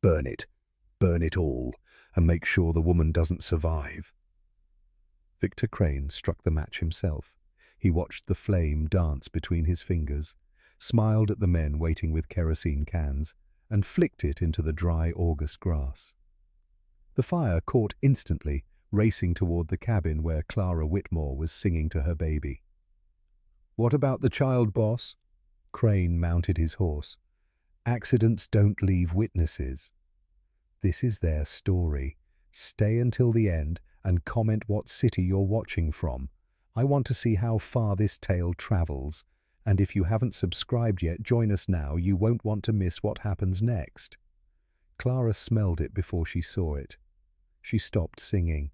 Burn it. Burn it all, and make sure the woman doesn't survive." Victor Crane struck the match himself. He watched the flame dance between his fingers, smiled at the men waiting with kerosene cans, and flicked it into the dry August grass. The fire caught instantly, racing toward the cabin where Clara Whitmore was singing to her baby. "What about the child, boss?" Crane mounted his horse. "Accidents don't leave witnesses. This is their story. Stay until the end and comment what city you're watching from. I want to see how far this tale travels. And if you haven't subscribed yet, join us now. You won't want to miss what happens next." Clara smelled it before she saw it. She stopped singing.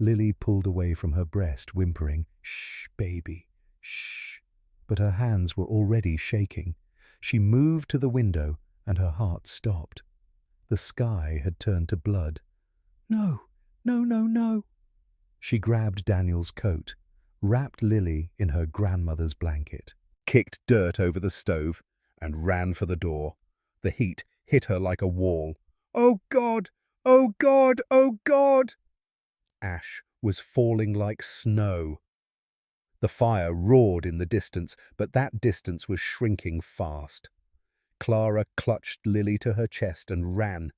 Lily pulled away from her breast, whimpering, "Shh, baby, shh." But her hands were already shaking. She moved to the window, and her heart stopped. The sky had turned to blood. "No, no, no, no." She grabbed Daniel's coat, wrapped Lily in her grandmother's blanket, kicked dirt over the stove, and ran for the door. The heat hit her like a wall. "Oh, God! Oh, God! Oh, God!" Ash was falling like snow. The fire roared in the distance, but that distance was shrinking fast. Clara clutched Lily to her chest and ran.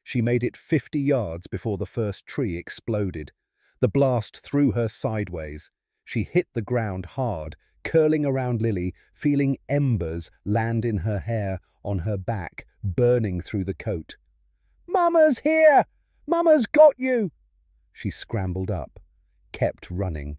She made it 50 yards before the first tree exploded. The blast threw her sideways. She hit the ground hard, curling around Lily, feeling embers land in her hair, on her back, burning through the coat. "Mama's here! Mama's got you!" She scrambled up, kept running.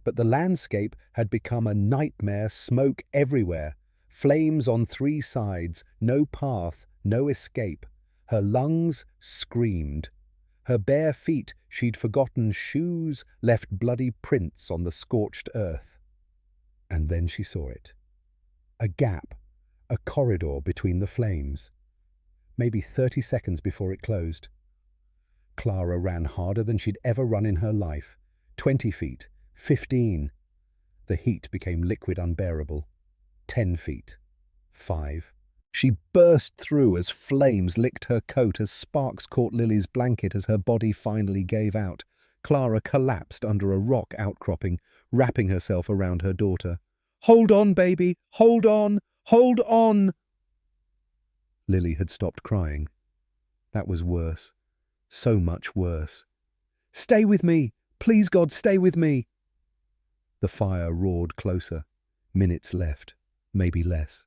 But the landscape had become a nightmare, smoke everywhere, flames on 3 sides, no path, no escape. Her lungs screamed. Her bare feet, she'd forgotten shoes, left bloody prints on the scorched earth. And then she saw it. A gap, a corridor between the flames. Maybe 30 seconds before it closed. Clara ran harder than she'd ever run in her life. 20 feet, 15. The heat became liquid unbearable. 10 feet, 5. She burst through as flames licked her coat, as sparks caught Lily's blanket as her body finally gave out. Clara collapsed under a rock outcropping, wrapping herself around her daughter. "Hold on, baby! Hold on! Hold on!" Lily had stopped crying. That was worse. So much worse. "Stay with me! Please, God, stay with me!" The fire roared closer. Minutes left, maybe less.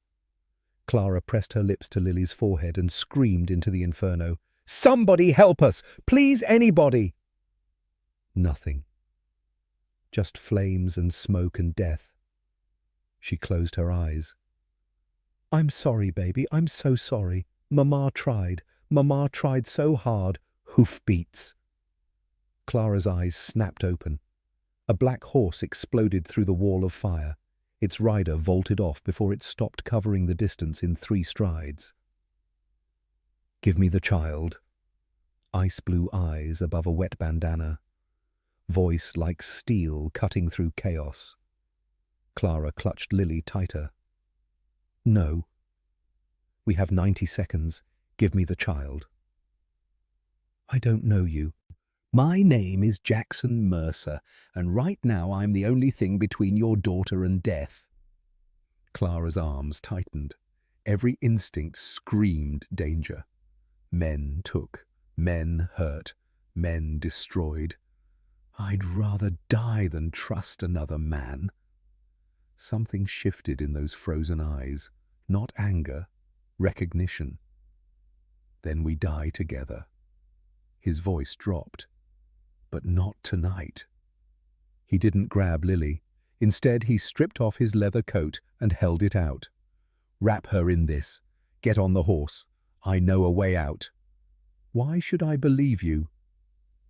Clara pressed her lips to Lily's forehead and screamed into the inferno. "Somebody help us! Please, anybody!" Nothing. Just flames and smoke and death. She closed her eyes. "I'm sorry, baby. I'm so sorry. Mama tried. Mama tried so hard. Hoofbeats." Clara's eyes snapped open. A black horse exploded through the wall of fire. Its rider vaulted off before it stopped covering the distance in 3 strides. "Give me the child." Ice blue eyes above a wet bandana. Voice like steel cutting through chaos. Clara clutched Lily tighter. "No. We have 90 seconds. Give me the child." "I don't know you." "My name is Jackson Mercer, and right now I'm the only thing between your daughter and death." Clara's arms tightened. Every instinct screamed danger. Men took, men hurt, men destroyed. I'd rather die than trust another man. Something shifted in those frozen eyes. Not anger, recognition. "Then we die together." His voice dropped. "But not tonight." He didn't grab Lily. Instead, he stripped off his leather coat and held it out. "Wrap her in this. Get on the horse. I know a way out." "Why should I believe you?"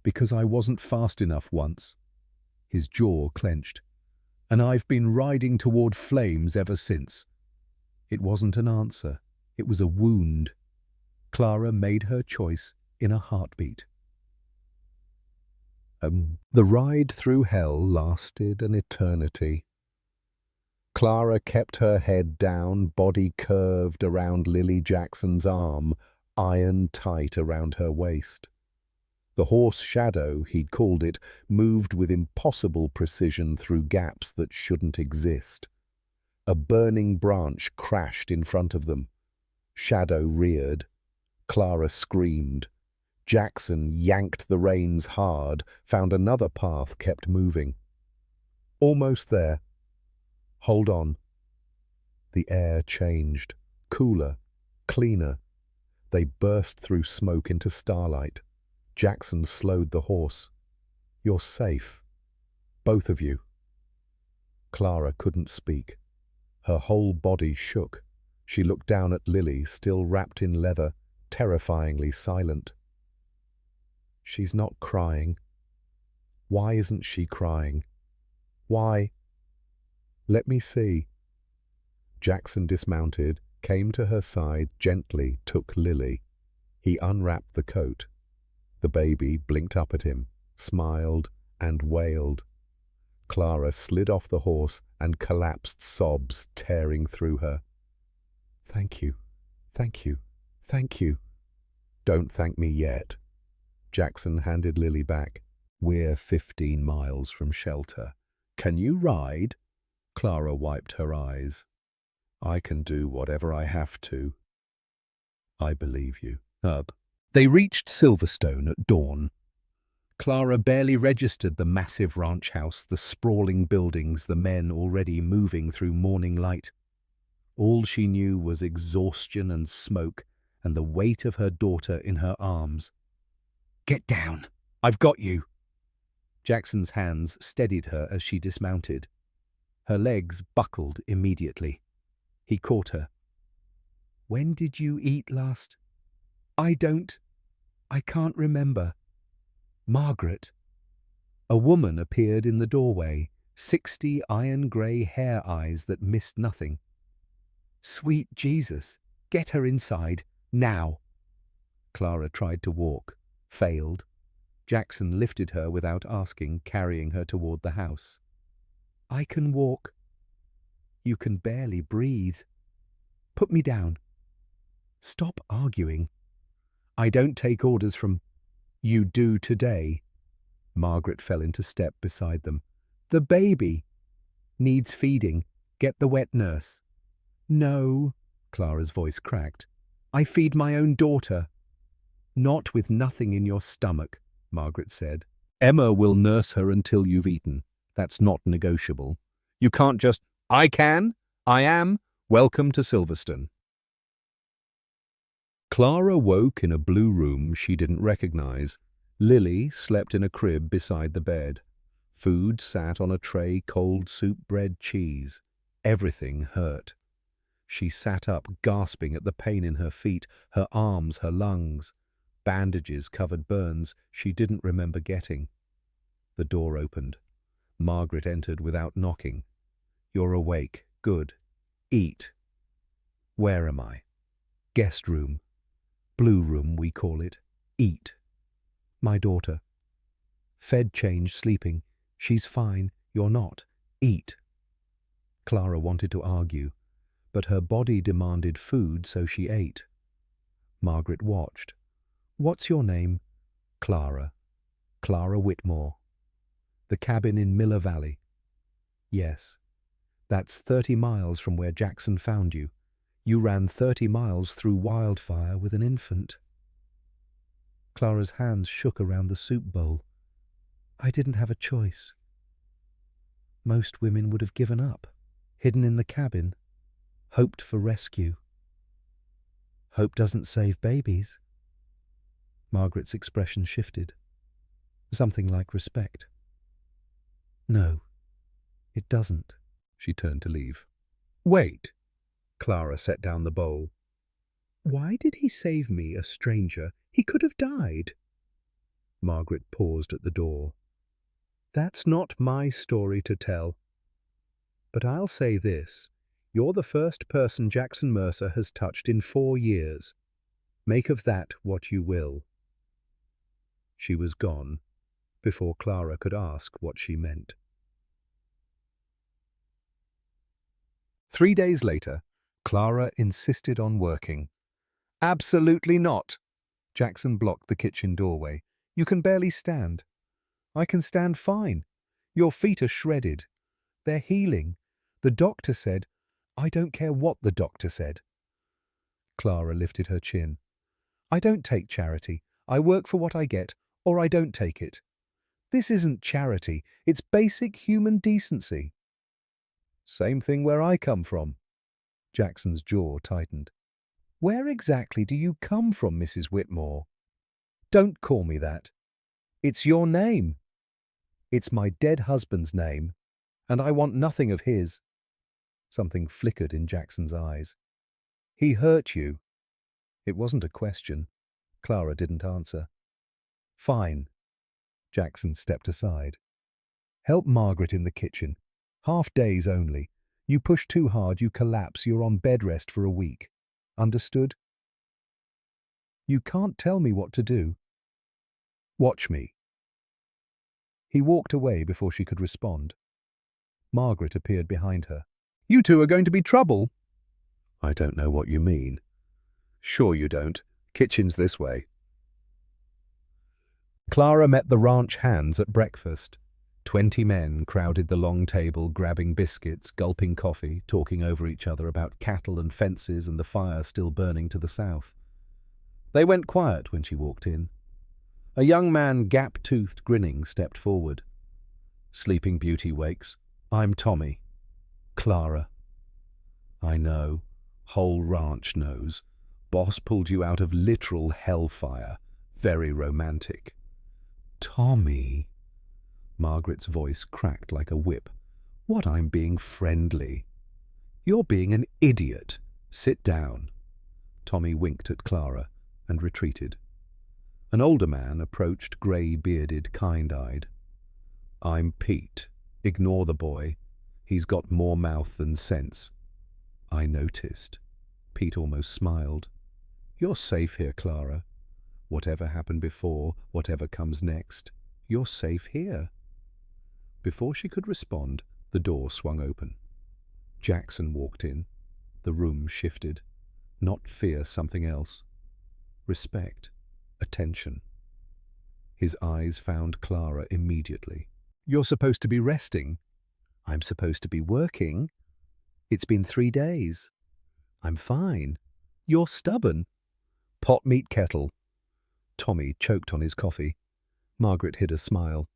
"Because I wasn't fast enough once." His jaw clenched. "And I've been riding toward flames ever since." It wasn't an answer. It was a wound. Clara made her choice in a heartbeat. The ride through hell lasted an eternity. Clara kept her head down, body curved around Lily Jackson's arm, iron tight around her waist. The horse shadow, he'd called it, moved with impossible precision through gaps that shouldn't exist. A burning branch crashed in front of them. Shadow reared. Clara screamed. Jackson yanked the reins hard, found another path, kept moving. Almost there. Hold on. The air changed. Cooler. Cleaner. They burst through smoke into starlight. Jackson slowed the horse. You're safe. Both of you. Clara couldn't speak. Her whole body shook. She looked down at Lily, still wrapped in leather, terrifyingly silent. She's not crying. Why isn't she crying? Why? Let me see. Jackson dismounted, came to her side, gently took Lily. He unwrapped the coat. The baby blinked up at him, smiled, and wailed. Clara slid off the horse and collapsed, sobs tearing through her. Thank you, thank you, thank you. Don't thank me yet. Jackson handed Lily back. We're 15 miles from shelter. Can you ride? Clara wiped her eyes. I can do whatever I have to. I believe you. They reached Silverstone at dawn. Clara barely registered the massive ranch house, the sprawling buildings, the men already moving through morning light. All she knew was exhaustion and smoke and the weight of her daughter in her arms. Get down! I've got you! Jackson's hands steadied her as she dismounted. Her legs buckled immediately. He caught her. When did you eat last? I can't remember. Margaret. A woman appeared in the doorway, 60 iron-grey hair eyes that missed nothing. Sweet Jesus, get her inside, now. Clara tried to walk, failed. Jackson lifted her without asking, carrying her toward the house. I can walk. You can barely breathe. Put me down. Stop arguing. I don't take orders from... You do today. Margaret fell into step beside them. The baby needs feeding. Get the wet nurse. No, Clara's voice cracked. I feed my own daughter. Not with nothing in your stomach, Margaret said. Emma will nurse her until you've eaten. That's not negotiable. You can't just... I can. I am. Welcome to Silverstone. Clara woke in a blue room she didn't recognize. Lily slept in a crib beside the bed. Food sat on a tray, cold soup, bread, cheese. Everything hurt. She sat up, gasping at the pain in her feet, her arms, her lungs. Bandages covered burns she didn't remember getting. The door opened. Margaret entered without knocking. You're awake. Good. Eat. Where am I? Guest room. Blue room, we call it. Eat. My daughter. Fed, changed, sleeping. She's fine. You're not. Eat. Clara wanted to argue, but her body demanded food, so she ate. Margaret watched. What's your name? Clara. Clara Whitmore. The cabin in Miller Valley. Yes. That's 30 miles from where Jackson found you. You ran 30 miles through Wildfire with an infant. Clara's hands shook around the soup bowl. I didn't have a choice. Most women would have given up, hidden in the cabin, hoped for rescue. Hope doesn't save babies. Margaret's expression shifted. Something like respect. No, it doesn't. She turned to leave. Wait. Clara set down the bowl. Why did he save me, a stranger? He could have died. Margaret paused at the door. That's not my story to tell. But I'll say this. You're the first person Jackson Mercer has touched in 4 years. Make of that what you will. She was gone before Clara could ask what she meant. 3 days later, Clara insisted on working. Absolutely not. Jackson blocked the kitchen doorway. You can barely stand. I can stand fine. Your feet are shredded. They're healing. The doctor said. I don't care what the doctor said. Clara lifted her chin. I don't take charity. I work for what I get, or I don't take it. This isn't charity. It's basic human decency. Same thing where I come from. Jackson's jaw tightened. Where exactly do you come from, Mrs. Whitmore? Don't call me that. It's your name. It's my dead husband's name, and I want nothing of his. Something flickered in Jackson's eyes. He hurt you. It wasn't a question. Clara didn't answer. Fine. Jackson stepped aside. Help Margaret in the kitchen. Half days only. You push too hard, you collapse, you're on bed rest for a week. Understood? You can't tell me what to do. Watch me. He walked away before she could respond. Margaret appeared behind her. You two are going to be trouble. I don't know what you mean. Sure you don't. Kitchen's this way. Clara met the ranch hands at breakfast. 20 men crowded the long table, grabbing biscuits, gulping coffee, talking over each other about cattle and fences and the fire still burning to the south. They went quiet when she walked in. A young man, gap-toothed, grinning, stepped forward. Sleeping Beauty wakes. I'm Tommy. Clara. I know. Whole ranch knows. Boss pulled you out of literal hellfire. Very romantic. Tommy. Margaret's voice cracked like a whip. What, I'm being friendly? You're being an idiot. Sit down. Tommy winked at Clara and retreated. An older man approached, grey-bearded, kind-eyed. I'm Pete. Ignore the boy. He's got more mouth than sense. I noticed. Pete almost smiled. You're safe here, Clara. Whatever happened before, whatever comes next, you're safe here. Before she could respond, the door swung open. Jackson walked in. The room shifted. Not fear, something else. Respect. Attention. His eyes found Clara immediately. You're supposed to be resting. I'm supposed to be working. It's been 3 days. I'm fine. You're stubborn. Pot meat kettle. Tommy choked on his coffee. Margaret hid a smile.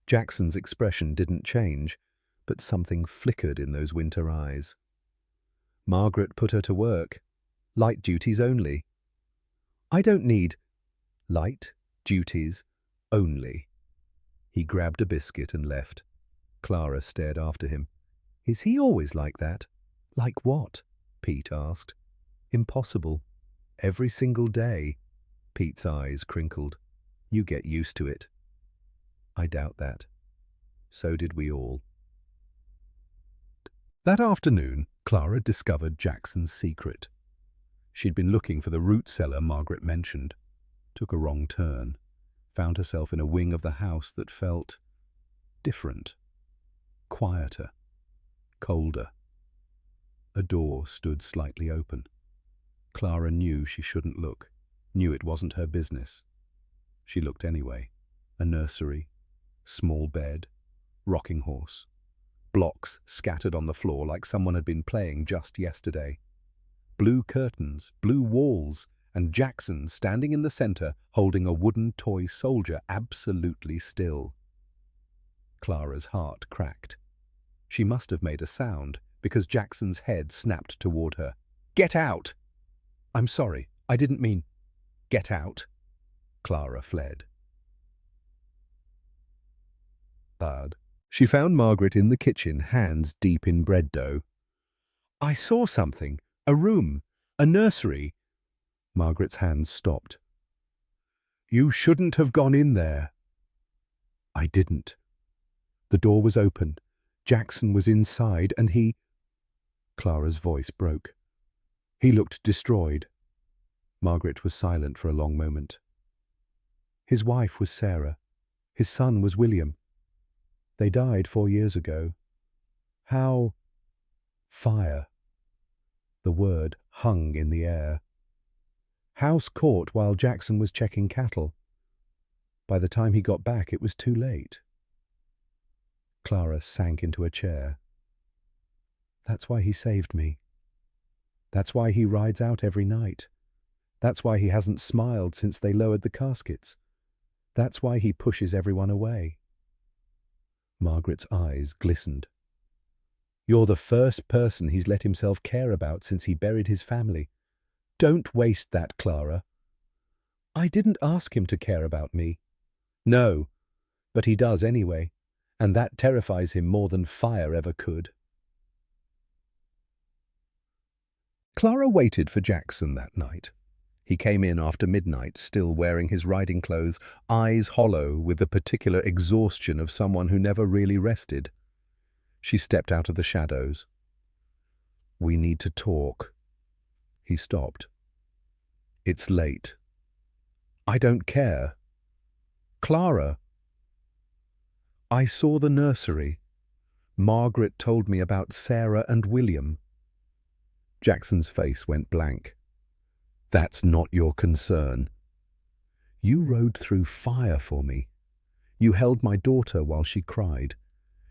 Jackson's expression didn't change, but something flickered in those winter eyes. Margaret put her to work. Light duties only. I don't need light duties only. He grabbed a biscuit and left. Clara stared after him. Is he always like that? Like what? Pete asked. Impossible. Every single day. Pete's eyes crinkled. You get used to it. I doubt that. So did we all. That afternoon, Clara discovered Jackson's secret. She'd been looking for the root cellar Margaret mentioned, took a wrong turn, found herself in a wing of the house that felt different, quieter, colder. A door stood slightly open. Clara knew she shouldn't look, knew it wasn't her business. She looked anyway. A nursery, small bed, rocking horse, blocks scattered on the floor like someone had been playing just yesterday. Blue curtains, blue walls, and Jackson standing in the center holding a wooden toy soldier absolutely still. Clara's heart cracked. She must have made a sound because Jackson's head snapped toward her. Get out! I'm sorry, I didn't mean... Get out! Clara fled. She found Margaret in the kitchen, hands deep in bread dough. I saw something. A room. A nursery. Margaret's hands stopped. You shouldn't have gone in there. I didn't. The door was open. Jackson was inside and he... Clara's voice broke. He looked destroyed. Margaret was silent for a long moment. His wife was Sarah. His son was William. They died 4 years ago. How... Fire. The word hung in the air. House caught while Jackson was checking cattle. By the time he got back, it was too late. Clara sank into a chair. That's why he saved me. That's why he rides out every night. That's why he hasn't smiled since they lowered the caskets. That's why he pushes everyone away. Margaret's eyes glistened. You're the first person he's let himself care about since he buried his family. Don't waste that, Clara. I didn't ask him to care about me. No, but he does anyway, and that terrifies him more than fire ever could. Clara waited for Jackson that night. He came in after midnight, still wearing his riding clothes, eyes hollow with the particular exhaustion of someone who never really rested. She stepped out of the shadows. We need to talk. He stopped. It's late. I don't care. Clara. I saw the nursery. Margaret told me about Sarah and William. Jackson's face went blank. That's not your concern. You rode through fire for me. You held my daughter while she cried.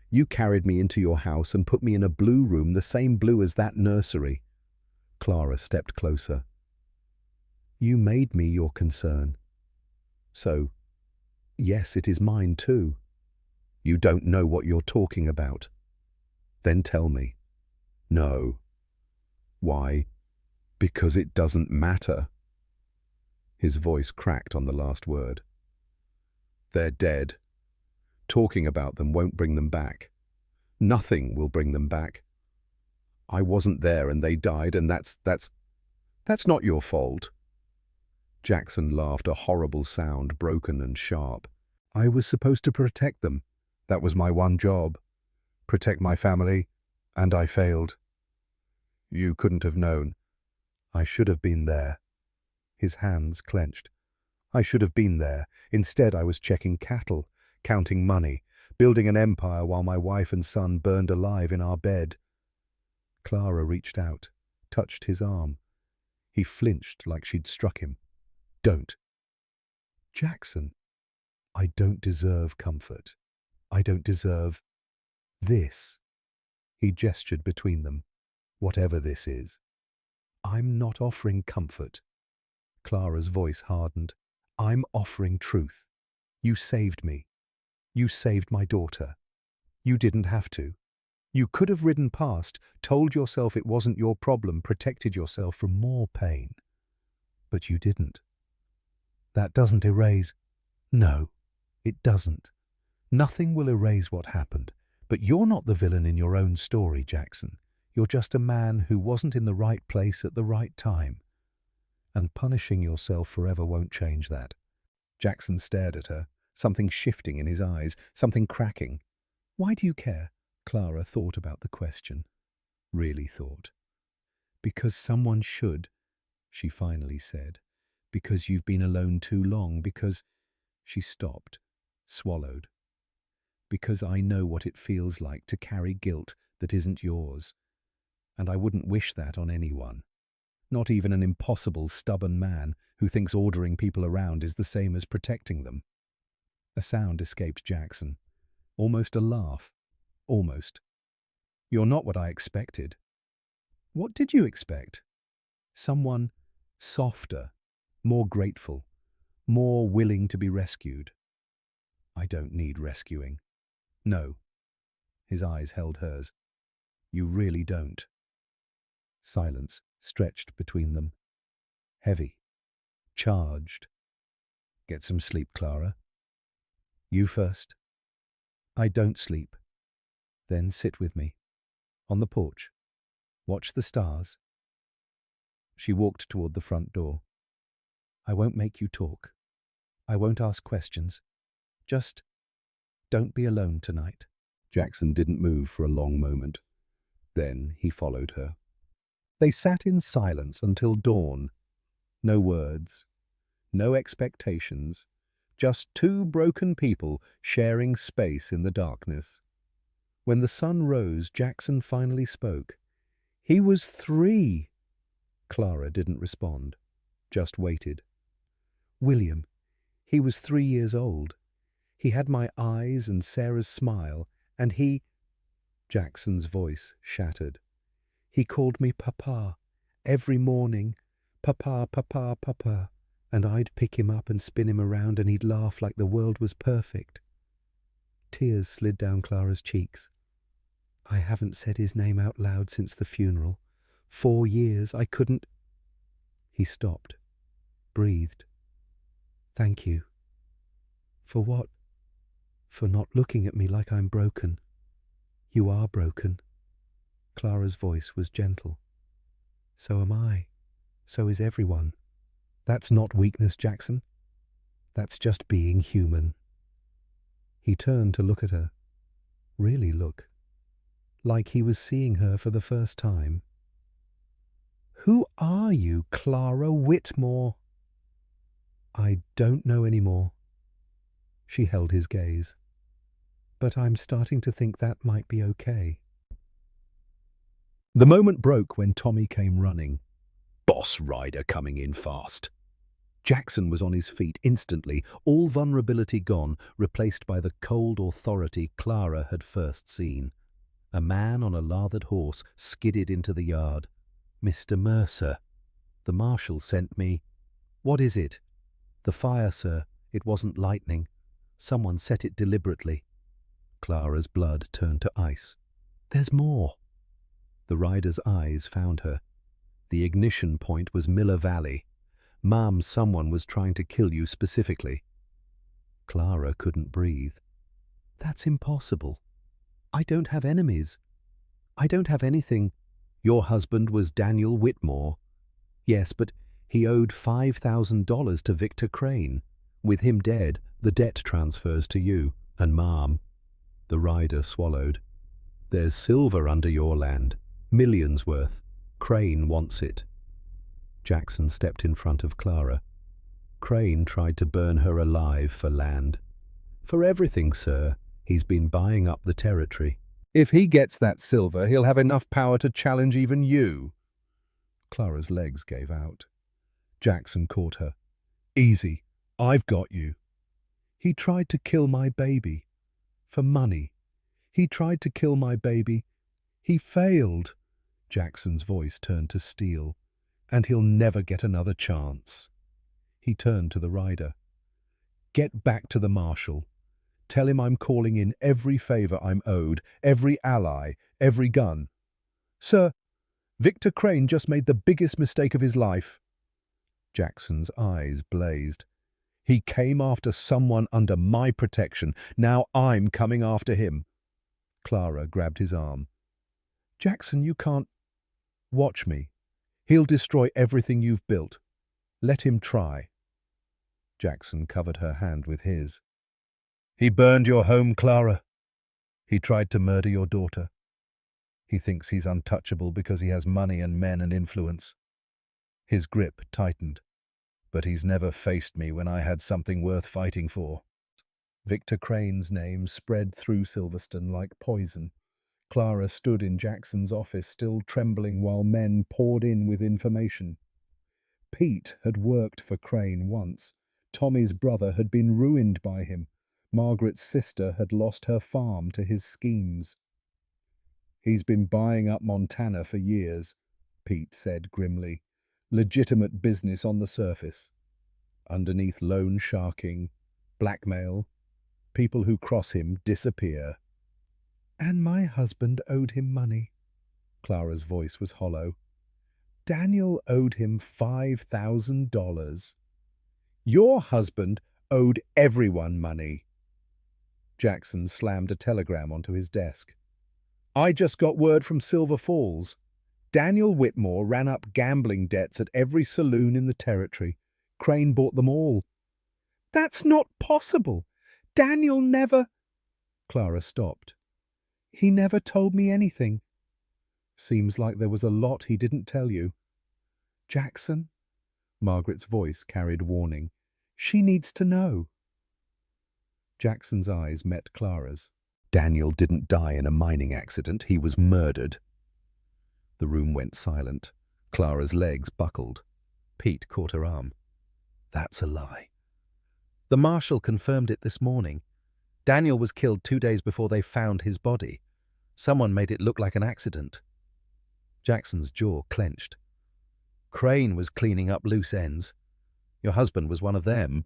You carried me into your house and put me in a blue room, the same blue as that nursery. Clara stepped closer. You made me your concern. So, yes, it is mine too. You don't know what you're talking about. Then tell me. No. Why? Because it doesn't matter. His voice cracked on the last word. They're dead. Talking about them won't bring them back. Nothing will bring them back. I wasn't there and they died, and that's not your fault. Jackson laughed, a horrible sound, broken and sharp. I was supposed to protect them. That was my one job. Protect my family, and I failed. You couldn't have known. I should have been there. His hands clenched. I should have been there. Instead, I was checking cattle, counting money, building an empire while my wife and son burned alive in our bed. Clara reached out, touched his arm. He flinched like she'd struck him. Don't. Jackson, I don't deserve comfort. I don't deserve this. He gestured between them. Whatever this is. I'm not offering comfort. Clara's voice hardened. I'm offering truth. You saved me. You saved my daughter. You didn't have to. You could have ridden past, told yourself it wasn't your problem, protected yourself from more pain. But you didn't. That doesn't erase. No, it doesn't. Nothing will erase what happened. But you're not the villain in your own story, Jackson. You're just a man who wasn't in the right place at the right time. And punishing yourself forever won't change that. Jackson stared at her, something shifting in his eyes, something cracking. Why do you care? Clara thought about the question. Really thought. Because someone should, she finally said. Because you've been alone too long, because... She stopped, swallowed. Because I know what it feels like to carry guilt that isn't yours. And I wouldn't wish that on anyone. Not even an impossible, stubborn man who thinks ordering people around is the same as protecting them. A sound escaped Jackson. Almost a laugh. Almost. You're not what I expected. What did you expect? Someone softer, more grateful, more willing to be rescued. I don't need rescuing. No. His eyes held hers. You really don't. Silence stretched between them. Heavy. Charged. Get some sleep, Clara. You first. I don't sleep. Then sit with me. On the porch. Watch the stars. She walked toward the front door. I won't make you talk. I won't ask questions. Just don't be alone tonight. Jackson didn't move for a long moment. Then he followed her. They sat in silence until dawn. No words. No expectations. Just two broken people sharing space in the darkness. When the sun rose, Jackson finally spoke. He was 3. Clara didn't respond. just waited. William, he was 3 years old. He had my eyes and Sarah's smile, and he— Jackson's voice shattered. He called me Papa every morning, Papa, Papa, Papa, and I'd pick him up and spin him around and he'd laugh like the world was perfect. Tears slid down Clara's cheeks. I haven't said his name out loud since the funeral. 4 years, I couldn't— He stopped, breathed. Thank you. For what? For not looking at me like I'm broken. You are broken. Clara's voice was gentle. So am I. So is everyone. That's not weakness, Jackson. That's just being human. He turned to look at her. Really look. Like he was seeing her for the first time. Who are you, Clara Whitmore? I don't know anymore. She held his gaze. But I'm starting to think that might be okay. The moment broke when Tommy came running. Boss rider coming in fast. Jackson was on his feet instantly, all vulnerability gone, replaced by the cold authority Clara had first seen. A man on a lathered horse skidded into the yard. Mr. Mercer. The marshal sent me. What is it? The fire, sir. It wasn't lightning. Someone set it deliberately. Clara's blood turned to ice. There's more. The rider's eyes found her. The ignition point was Miller Valley. Ma'am, someone was trying to kill you specifically. Clara couldn't breathe. That's impossible. I don't have enemies. I don't have anything. Your husband was Daniel Whitmore. Yes, but he owed $5,000 to Victor Crane. With him dead, the debt transfers to you and Ma'am. The rider swallowed. There's silver under your land. Millions worth. Crane wants it. Jackson stepped in front of Clara. Crane tried to burn her alive for land. For everything, sir. He's been buying up the territory. If he gets that silver, he'll have enough power to challenge even you. Clara's legs gave out. Jackson caught her. Easy. I've got you. He tried to kill my baby. For money. He tried to kill my baby. He failed. Jackson's voice turned to steel. And he'll never get another chance. He turned to the rider. Get back to the marshal. Tell him I'm calling in every favor I'm owed, every ally, every gun. Sir, Victor Crane just made the biggest mistake of his life. Jackson's eyes blazed. He came after someone under my protection. Now I'm coming after him. Clara grabbed his arm. Jackson, you can't— Watch me. He'll destroy everything you've built. Let him try. Jackson covered her hand with his. He burned your home, Clara. He tried to murder your daughter. He thinks he's untouchable because he has money and men and influence. His grip tightened. But he's never faced me when I had something worth fighting for. Victor Crane's name spread through Silverstone like poison. Clara stood in Jackson's office, still trembling while men poured in with information. Pete had worked for Crane once. Tommy's brother had been ruined by him. Margaret's sister had lost her farm to his schemes. He's been buying up Montana for years, Pete said grimly. Legitimate business on the surface. Underneath loan sharking, blackmail, people who cross him disappear. And my husband owed him money. Clara's voice was hollow. Daniel owed him $5,000. Your husband owed everyone money. Jackson slammed a telegram onto his desk. I just got word from Silver Falls. Daniel Whitmore ran up gambling debts at every saloon in the territory. Crane bought them all. That's not possible. Daniel never— Clara stopped. He never told me anything. Seems like there was a lot he didn't tell you. Jackson? Margaret's voice carried warning. She needs to know. Jackson's eyes met Clara's. Daniel didn't die in a mining accident. He was murdered. The room went silent. Clara's legs buckled. Pete caught her arm. That's a lie. The marshal confirmed it this morning. Daniel was killed 2 days before they found his body. Someone made it look like an accident. Jackson's jaw clenched. Crane was cleaning up loose ends. Your husband was one of them.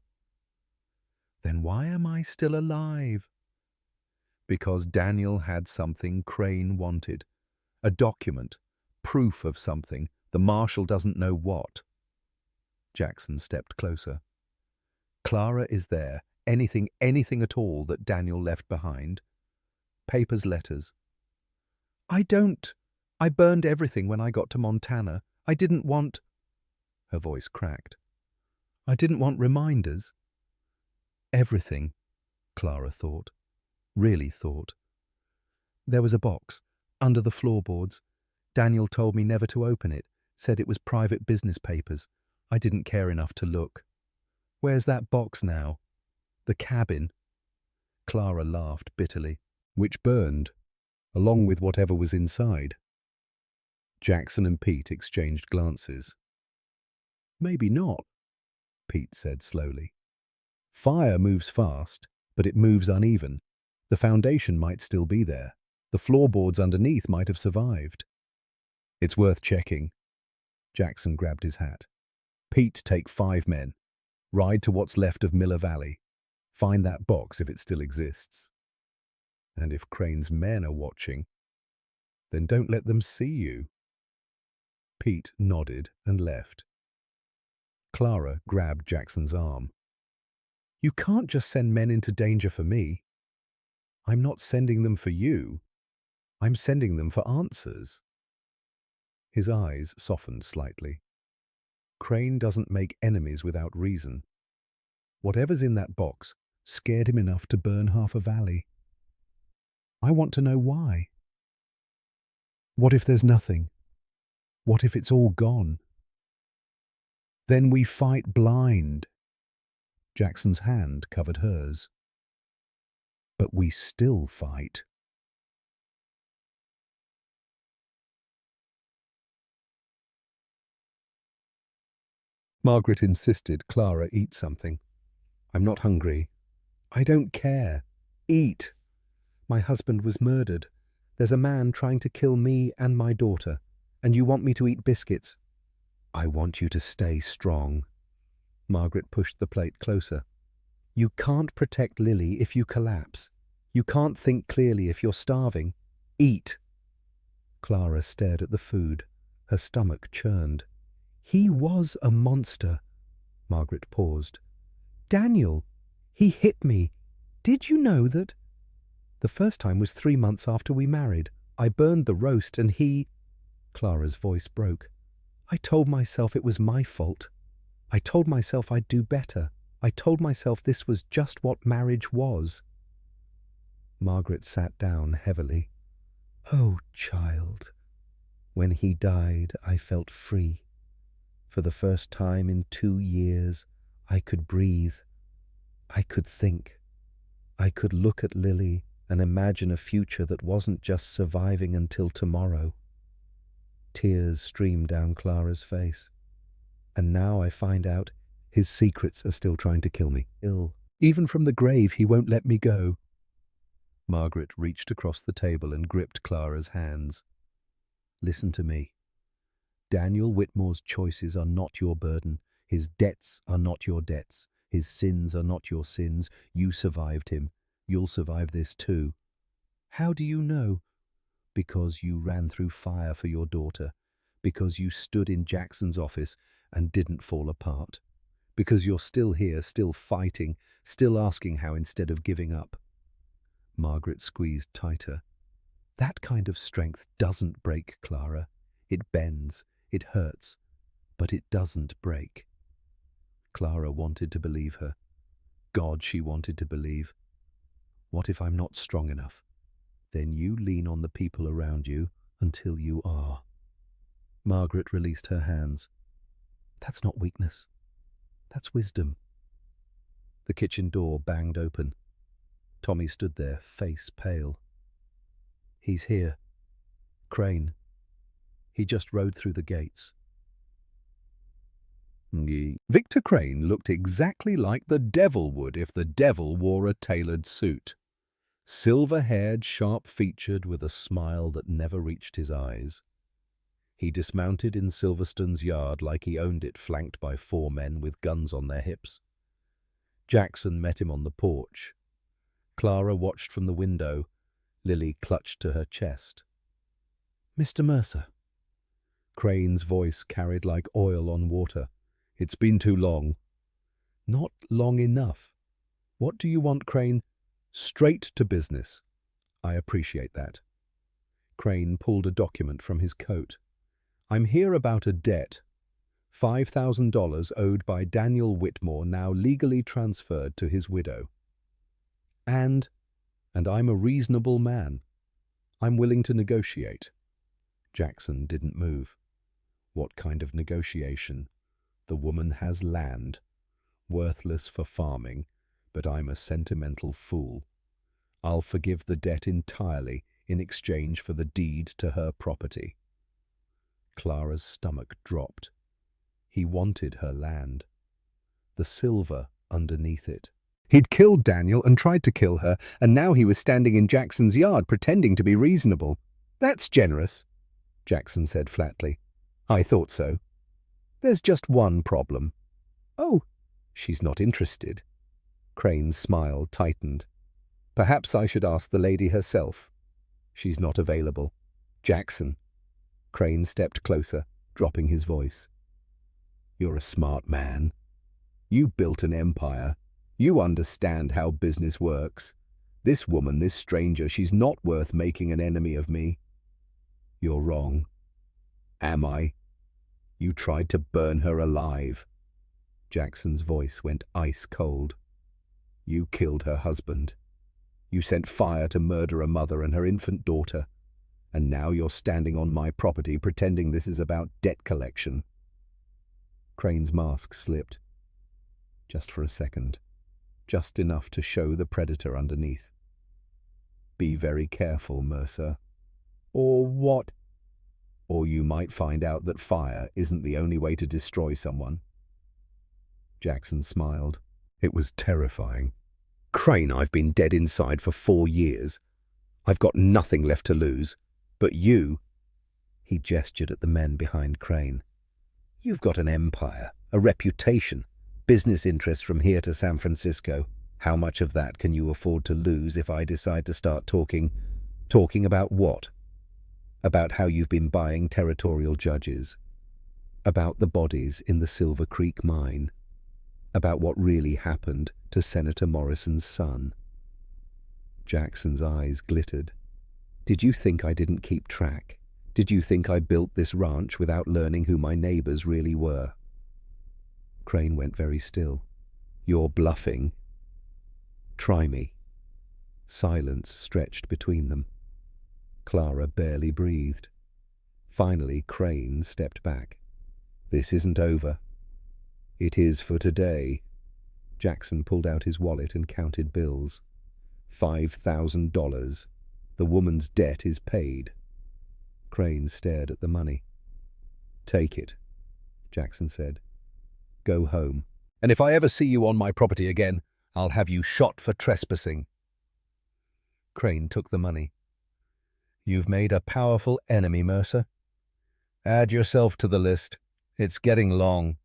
Then why am I still alive? Because Daniel had something Crane wanted. A document, proof of something. The marshal doesn't know what. Jackson stepped closer. Clara is there. Anything at all that Daniel left behind. Papers, letters. I burned everything when I got to Montana. I didn't want... Her voice cracked. I didn't want reminders. Everything, Clara thought. Really thought. There was a box, under the floorboards. Daniel told me never to open it, said it was private business papers. I didn't care enough to look. Where's that box now? The cabin. Clara laughed bitterly. Which burned, along with whatever was inside. Jackson and Pete exchanged glances. Maybe not, Pete said slowly. Fire moves fast, but it moves uneven. The foundation might still be there. The floorboards underneath might have survived. It's worth checking. Jackson grabbed his hat. Pete, take 5 men. Ride to what's left of Miller Valley. Find that box if it still exists. And if Crane's men are watching, then don't let them see you. Pete nodded and left. Clara grabbed Jackson's arm. You can't just send men into danger for me. I'm not sending them for you. I'm sending them for answers. His eyes softened slightly. Crane doesn't make enemies without reason. Whatever's in that box scared him enough to burn half a valley. I want to know why. What if there's nothing? What if it's all gone? Then we fight blind. Jackson's hand covered hers. But we still fight. Margaret insisted Clara eat something. I'm not hungry. I don't care. Eat. My husband was murdered. There's a man trying to kill me and my daughter, and you want me to eat biscuits. I want you to stay strong. Margaret pushed the plate closer. You can't protect Lily if you collapse. You can't think clearly if you're starving. Eat. Clara stared at the food. Her stomach churned. He was a monster. Margaret paused. Daniel, he hit me. Did you know that? The first time was 3 months after we married. I burned the roast and he... Clara's voice broke. I told myself it was my fault. I told myself I'd do better. I told myself this was just what marriage was. Margaret sat down heavily. Oh, child. When he died, I felt free. For the first time in 2 years, I could breathe. I could think. I could look at Lily and imagine a future that wasn't just surviving until tomorrow. Tears streamed down Clara's face. And now I find out his secrets are still trying to kill me. Even from the grave, he won't let me go. Margaret reached across the table and gripped Clara's hands. Listen to me. Daniel Whitmore's choices are not your burden. His debts are not your debts. His sins are not your sins. You survived him. You'll survive this too. How do you know? Because you ran through fire for your daughter. Because you stood in Jackson's office and didn't fall apart. Because you're still here, still fighting, still asking how instead of giving up. Margaret squeezed tighter. That kind of strength doesn't break, Clara. It bends, it hurts, but it doesn't break. Clara wanted to believe her. God, she wanted to believe. What if I'm not strong enough? Then you lean on the people around you until you are. Margaret released her hands. That's not weakness. That's wisdom. The kitchen door banged open. Tommy stood there, face pale. He's here. Crane. He just rode through the gates. Victor Crane looked exactly like the devil would if the devil wore a tailored suit. Silver-haired, sharp-featured, with a smile that never reached his eyes. He dismounted in Silverstone's yard like he owned it, flanked by 4 men with guns on their hips. Jackson met him on the porch. Clara watched from the window, Lily clutched to her chest. "Mr. Mercer." Crane's voice carried like oil on water. "It's been too long." "Not long enough. What do you want, Crane?" "Straight to business." "I appreciate that." Crane pulled a document from his coat. "I'm here about a debt. $5,000 owed by Daniel Whitmore, now legally transferred to his widow. And I'm a reasonable man. I'm willing to negotiate." Jackson didn't move. What kind of negotiation? The woman has land, worthless for farming, but I'm a sentimental fool. I'll forgive the debt entirely in exchange for the deed to her property. Clara's stomach dropped. He wanted her land. The silver underneath it. He'd killed Daniel and tried to kill her, and now he was standing in Jackson's yard pretending to be reasonable. "That's generous," Jackson said flatly. "I thought so. There's just one problem." "Oh, she's not interested." Crane's smile tightened. "Perhaps I should ask the lady herself." "She's not available." "Jackson." Crane stepped closer, dropping his voice. "You're a smart man. You built an empire. You understand how business works. This woman, this stranger, she's not worth making an enemy of me." "You're wrong." "Am I? You tried to burn her alive." Jackson's voice went ice cold. "You killed her husband. You sent fire to murder a mother and her infant daughter. And now you're standing on my property pretending this is about debt collection." Crane's mask slipped. Just for a second. Just enough to show the predator underneath. "Be very careful, Mercer." "Or what?" "Or you might find out that fire isn't the only way to destroy someone." Jackson smiled. It was terrifying. "Crane, I've been dead inside for 4 years. I've got nothing left to lose. But you—" He gestured at the men behind Crane. "You've got an empire, a reputation, business interests from here to San Francisco. How much of that can you afford to lose if I decide to start talking? Talking about what? About how you've been buying territorial judges. About the bodies in the Silver Creek mine. About what really happened to Senator Morrison's son." Jackson's eyes glittered. "Did you think I didn't keep track? Did you think I built this ranch without learning who my neighbors really were?" Crane went very still. "You're bluffing." "Try me." Silence stretched between them. Clara barely breathed. Finally, Crane stepped back. "This isn't over." "It is for today." Jackson pulled out his wallet and counted bills. $5,000. The woman's debt is paid. Crane stared at the money. "Take it," Jackson said. "Go home. And if I ever see you on my property again, I'll have you shot for trespassing." Crane took the money. "You've made a powerful enemy, Mercer. Add yourself to the list. It's getting long."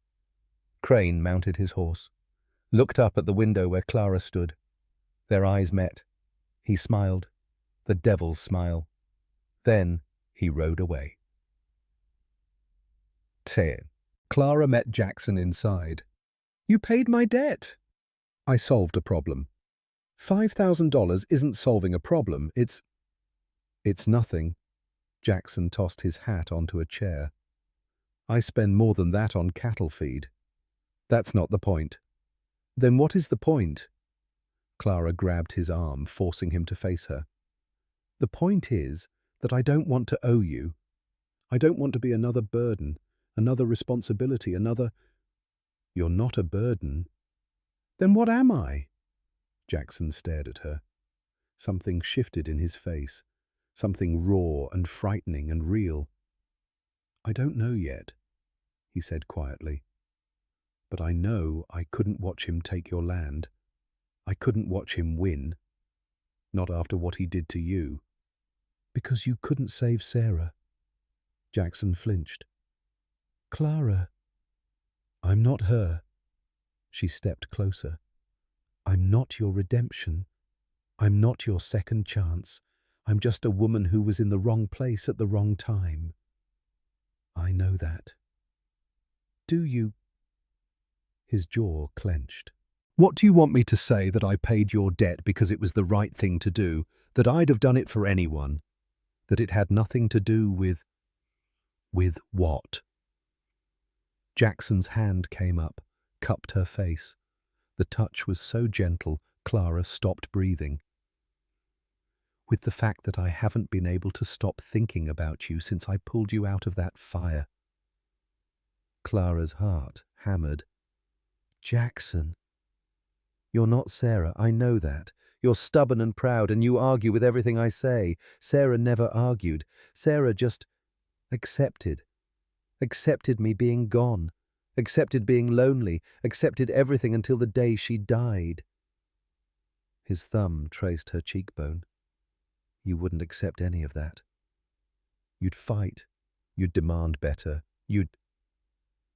Crane mounted his horse, looked up at the window where Clara stood. Their eyes met. He smiled, the devil's smile. Then he rode away. 10. Clara met Jackson inside. "You paid my debt." "I solved a problem." $5,000 isn't solving a problem, it's nothing. Jackson tossed his hat onto a chair. "I spend more than that on cattle feed." "That's not the point." "Then what is the point?" Clara grabbed his arm, forcing him to face her. "The point is that I don't want to owe you. I don't want to be another burden, another responsibility, another—" "You're not a burden." "Then what am I?" Jackson stared at her. Something shifted in his face, something raw and frightening and real. "I don't know yet," he said quietly. But I know I couldn't watch him take your land. I couldn't watch him win. Not after what he did to you. Because you couldn't save Sarah. Jackson flinched. Clara. I'm not her. She stepped closer. I'm not your redemption. I'm not your second chance. I'm just a woman who was in the wrong place at the wrong time. I know that. Do you? His jaw clenched. What do you want me to say, that I paid your debt because it was the right thing to do, that I'd have done it for anyone, that it had nothing to do with... With what? Jackson's hand came up, cupped her face. The touch was so gentle, Clara stopped breathing. With the fact that I haven't been able to stop thinking about you since I pulled you out of that fire. Clara's heart hammered. Jackson. You're not Sarah, I know that. You're stubborn and proud, and you argue with everything I say. Sarah never argued. Sarah just accepted. Accepted me being gone. Accepted being lonely. Accepted everything until the day she died. His thumb traced her cheekbone. You wouldn't accept any of that. You'd fight. You'd demand better.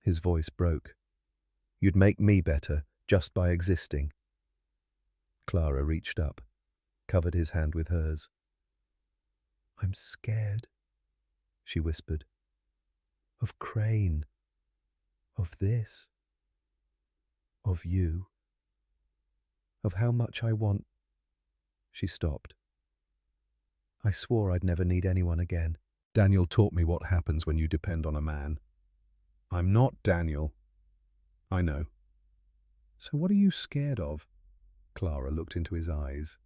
His voice broke. You'd make me better, just by existing. Clara reached up, covered his hand with hers. I'm scared, she whispered. Of Crane. Of this. Of you. Of how much I want. She stopped. I swore I'd never need anyone again. Daniel taught me what happens when you depend on a man. I'm not Daniel. I know. So what are you scared of? Clara looked into his eyes.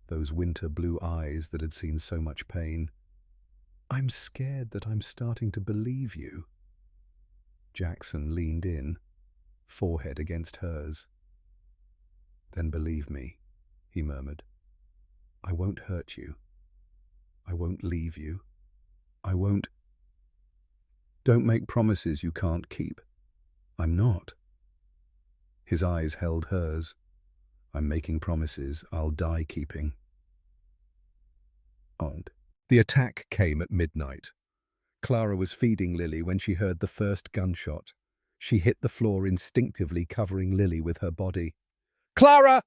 Those winter blue eyes that had seen so much pain. I'm scared that I'm starting to believe you. Jackson leaned in, forehead against hers. Then believe me, he murmured. I won't hurt you. I won't leave you. I won't... Don't make promises you can't keep. I'm not. His eyes held hers. I'm making promises I'll die keeping. Odd. The attack came at midnight. Clara was feeding Lily when she heard the first gunshot. She hit the floor instinctively, covering Lily with her body. Clara!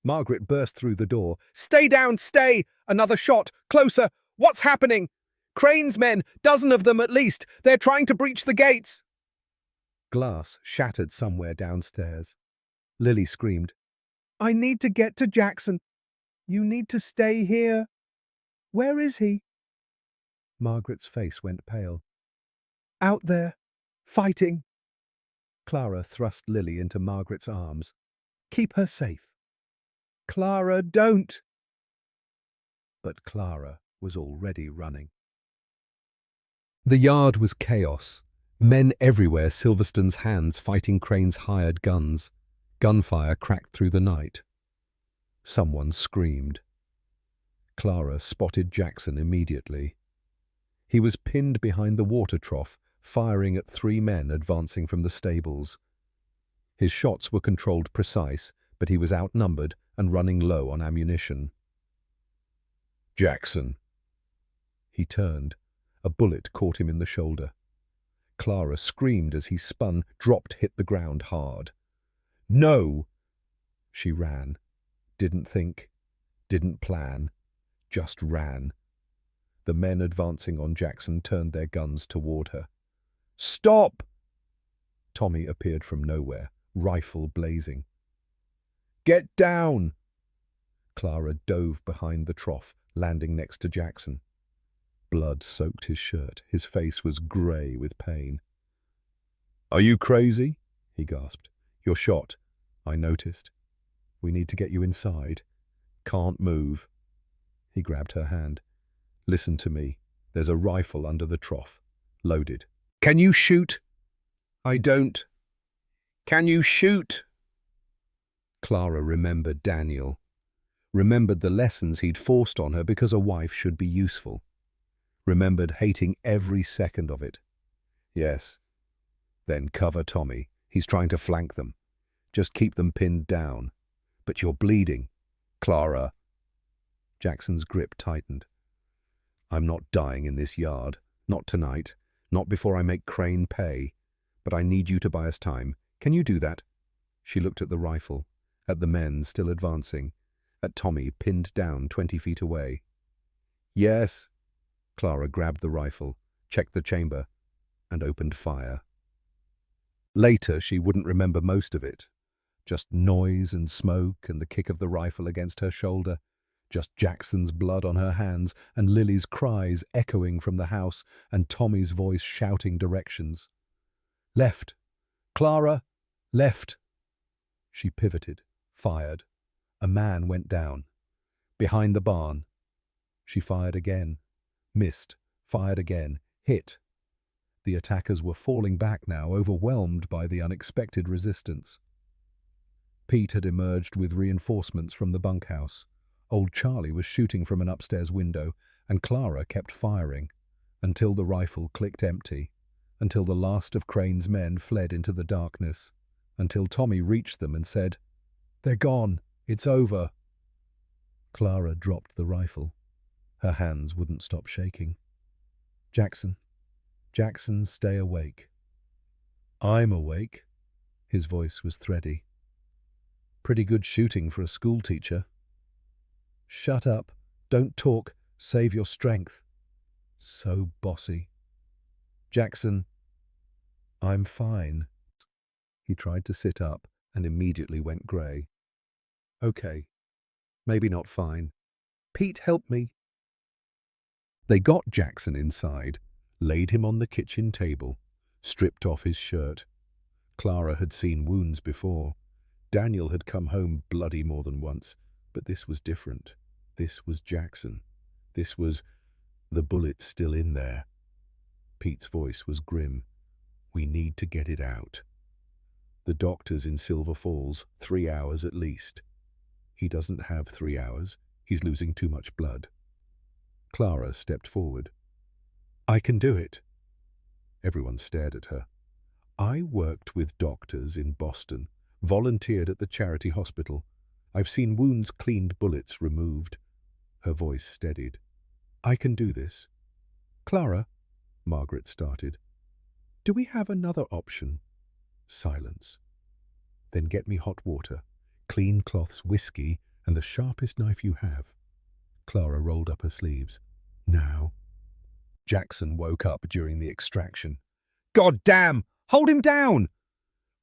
Margaret burst through the door. Stay down, stay! Another shot! Closer! What's happening? Crane's men, dozen of them at least. They're trying to breach the gates. Glass shattered somewhere downstairs. Lily screamed. I need to get to Jackson. You need to stay here. Where is he? Margaret's face went pale. Out there, fighting. Clara thrust Lily into Margaret's arms. Keep her safe. Clara, don't. But Clara was already running. The yard was chaos. Men everywhere, Silverstone's hands fighting Crane's hired guns. Gunfire cracked through the night. Someone screamed. Clara spotted Jackson immediately. He was pinned behind the water trough, firing at 3 men advancing from the stables. His shots were controlled precise, but he was outnumbered and running low on ammunition. Jackson. He turned. A bullet caught him in the shoulder. Clara screamed as he spun, dropped, hit the ground hard. No! She ran. Didn't think. Didn't plan. Just ran. The men advancing on Jackson turned their guns toward her. Stop! Tommy appeared from nowhere, rifle blazing. Get down! Clara dove behind the trough, landing next to Jackson. Blood soaked his shirt. His face was grey with pain. Are you crazy? He gasped. You're shot. I noticed. We need to get you inside. Can't move. He grabbed her hand. Listen to me. There's a rifle under the trough. Loaded. Can you shoot? I don't. Can you shoot? Clara remembered Daniel. Remembered the lessons he'd forced on her because a wife should be useful. Remembered hating every second of it. Yes. Then cover Tommy. He's trying to flank them. Just keep them pinned down. But you're bleeding. Clara. Jackson's grip tightened. I'm not dying in this yard. Not tonight. Not before I make Crane pay. But I need you to buy us time. Can you do that? She looked at the rifle, at the men still advancing, at Tommy pinned down 20 feet away. Yes. Clara grabbed the rifle, checked the chamber, and opened fire. Later, she wouldn't remember most of it. Just noise and smoke and the kick of the rifle against her shoulder. Just Jackson's blood on her hands and Lily's cries echoing from the house and Tommy's voice shouting directions. Left. Clara, left. She pivoted, fired. A man went down. Behind the barn. She fired again. Missed. Fired again. Hit. The attackers were falling back now, overwhelmed by the unexpected resistance. Pete had emerged with reinforcements from the bunkhouse. Old Charlie was shooting from an upstairs window, and Clara kept firing, until the rifle clicked empty, until the last of Crane's men fled into the darkness, until Tommy reached them and said, "They're gone. It's over." Clara dropped the rifle. Her hands wouldn't stop shaking. Jackson, stay awake." "I'm awake." His voice was thready. "Pretty good shooting for a schoolteacher." "Shut up. Don't talk. Save your strength." So bossy. "Jackson, I'm fine." He tried to sit up and immediately went grey. "Okay. Maybe not fine. Pete, help me." They got Jackson inside, laid him on the kitchen table, stripped off his shirt. Clara had seen wounds before. Daniel had come home bloody more than once, but this was different. This was Jackson. This was the bullet still in there. Pete's voice was grim. "We need to get it out. The doctor's in Silver Falls, 3 hours at least." "He doesn't have 3 hours. He's losing too much blood." Clara stepped forward. "I can do it." Everyone stared at her. "I worked with doctors in Boston, volunteered at the charity hospital. I've seen wounds cleaned, bullets removed." Her voice steadied. "I can do this." "Clara," Margaret started. "Do we have another option?" Silence. "Then get me hot water, clean cloths, whiskey, and the sharpest knife you have." Clara rolled up her sleeves. "Now." Jackson woke up during the extraction. "God damn! Hold him down!"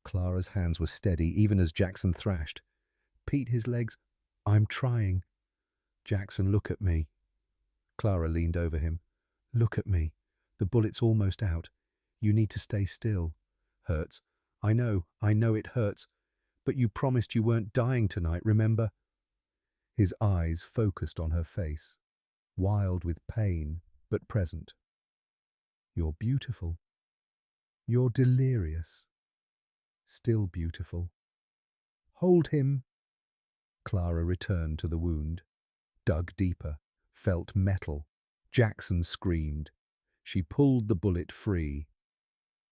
Clara's hands were steady even as Jackson thrashed. "Pete, his legs." "I'm trying." "Jackson, look at me." Clara leaned over him. "Look at me. The bullet's almost out. You need to stay still. Hurts. I know it hurts. But you promised you weren't dying tonight, remember?" His eyes focused on her face, wild with pain, but present. "You're beautiful. You're delirious. Still beautiful. Hold him." Clara returned to the wound, dug deeper, felt metal. Jackson screamed. She pulled the bullet free.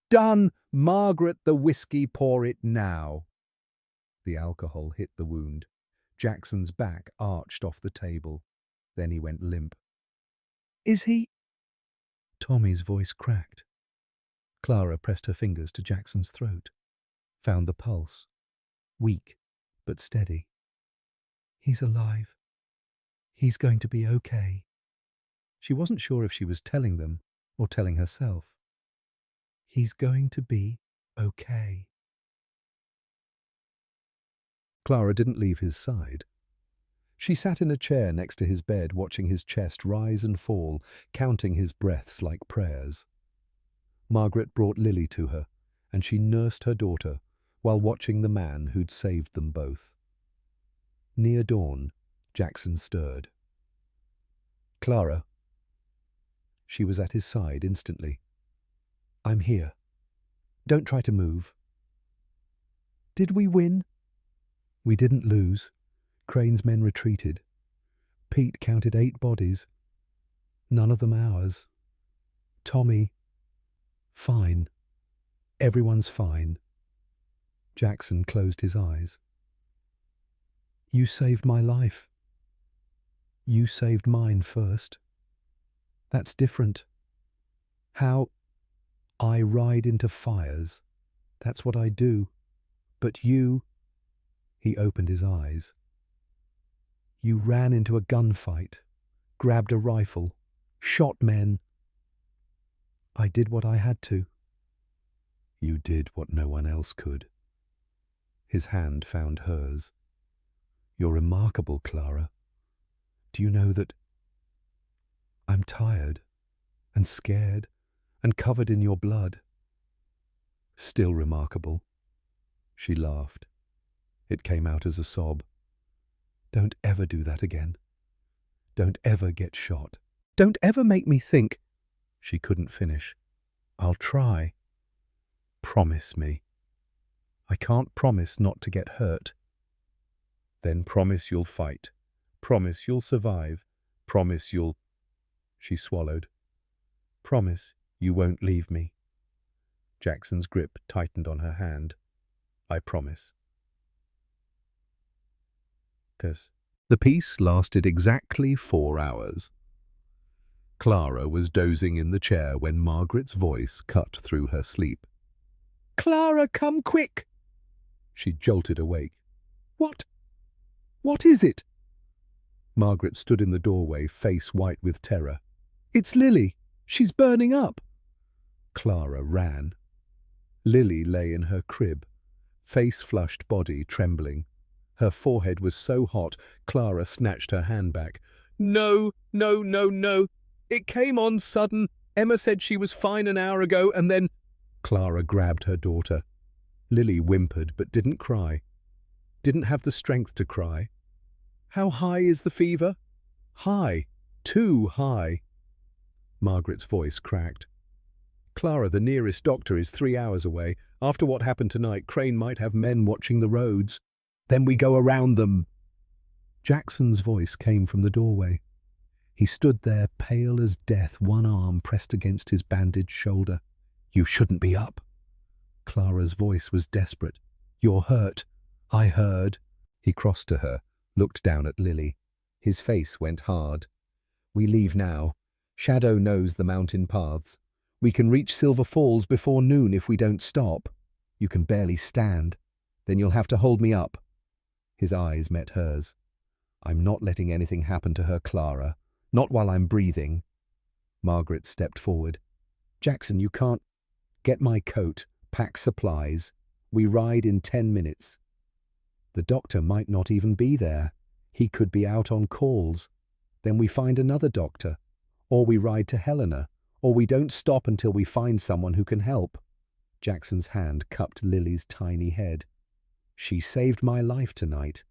"Done! Margaret, the whiskey, pour it now." The alcohol hit the wound. Jackson's back arched off the table. Then he went limp. "Is he—" Tommy's voice cracked. Clara pressed her fingers to Jackson's throat, found the pulse. Weak, but steady. "He's alive. He's going to be okay." She wasn't sure if she was telling them or telling herself. "He's going to be okay." Clara didn't leave his side. She sat in a chair next to his bed, watching his chest rise and fall, counting his breaths like prayers. Margaret brought Lily to her, and she nursed her daughter while watching the man who'd saved them both. Near dawn, Jackson stirred. "Clara." She was at his side instantly. "I'm here. Don't try to move." "Did we win?" "We didn't lose. Crane's men retreated. Pete counted 8 bodies. None of them ours. Tommy. Fine. Everyone's fine." Jackson closed his eyes. You saved my life. You saved mine first. That's different. How I ride into fires. That's what I do. But you, he opened his eyes. You ran into a gunfight, grabbed a rifle, shot men. I did what I had to. You did what no one else could. His hand found hers. You're remarkable, Clara. Do you know that I'm tired and scared and covered in your blood? Still remarkable. She laughed. It came out as a sob. Don't ever do that again. Don't ever get shot. Don't ever make me think. She couldn't finish. I'll try. Promise me. I can't promise not to get hurt. Then promise you'll fight. Promise you'll survive. Promise you'll... She swallowed. Promise you won't leave me. Jackson's grip tightened on her hand. I promise. The piece lasted exactly 4 hours. Clara was dozing in the chair when Margaret's voice cut through her sleep. Clara, come quick! She jolted awake. What? What is it? Margaret stood in the doorway, face white with terror. It's Lily. She's burning up. Clara ran. Lily lay in her crib, face-flushed body trembling. Her forehead was so hot, Clara snatched her hand back. No, no, no, no. It came on sudden. Emma said she was fine an hour ago, and then... Clara grabbed her daughter. Lily whimpered but didn't cry. Didn't have the strength to cry. How high is the fever? High. Too high. Margaret's voice cracked. Clara, the nearest doctor is 3 hours away. After what happened tonight, Crane might have men watching the roads. Then we go around them. Jackson's voice came from the doorway. He stood there, pale as death, one arm pressed against his bandaged shoulder. You shouldn't be up. Clara's voice was desperate. You're hurt. I heard. He crossed to her, looked down at Lily. His face went hard. We leave now. Shadow knows the mountain paths. We can reach Silver Falls before noon if we don't stop. You can barely stand. Then you'll have to hold me up. His eyes met hers. I'm not letting anything happen to her, Clara. Not while I'm breathing. Margaret stepped forward. Jackson, you can't... Get my coat. Pack supplies. We ride in 10 minutes. The doctor might not even be there. He could be out on calls. Then we find another doctor. Or we ride to Helena. Or we don't stop until we find someone who can help. Jackson's hand cupped Lily's tiny head. She saved my life tonight.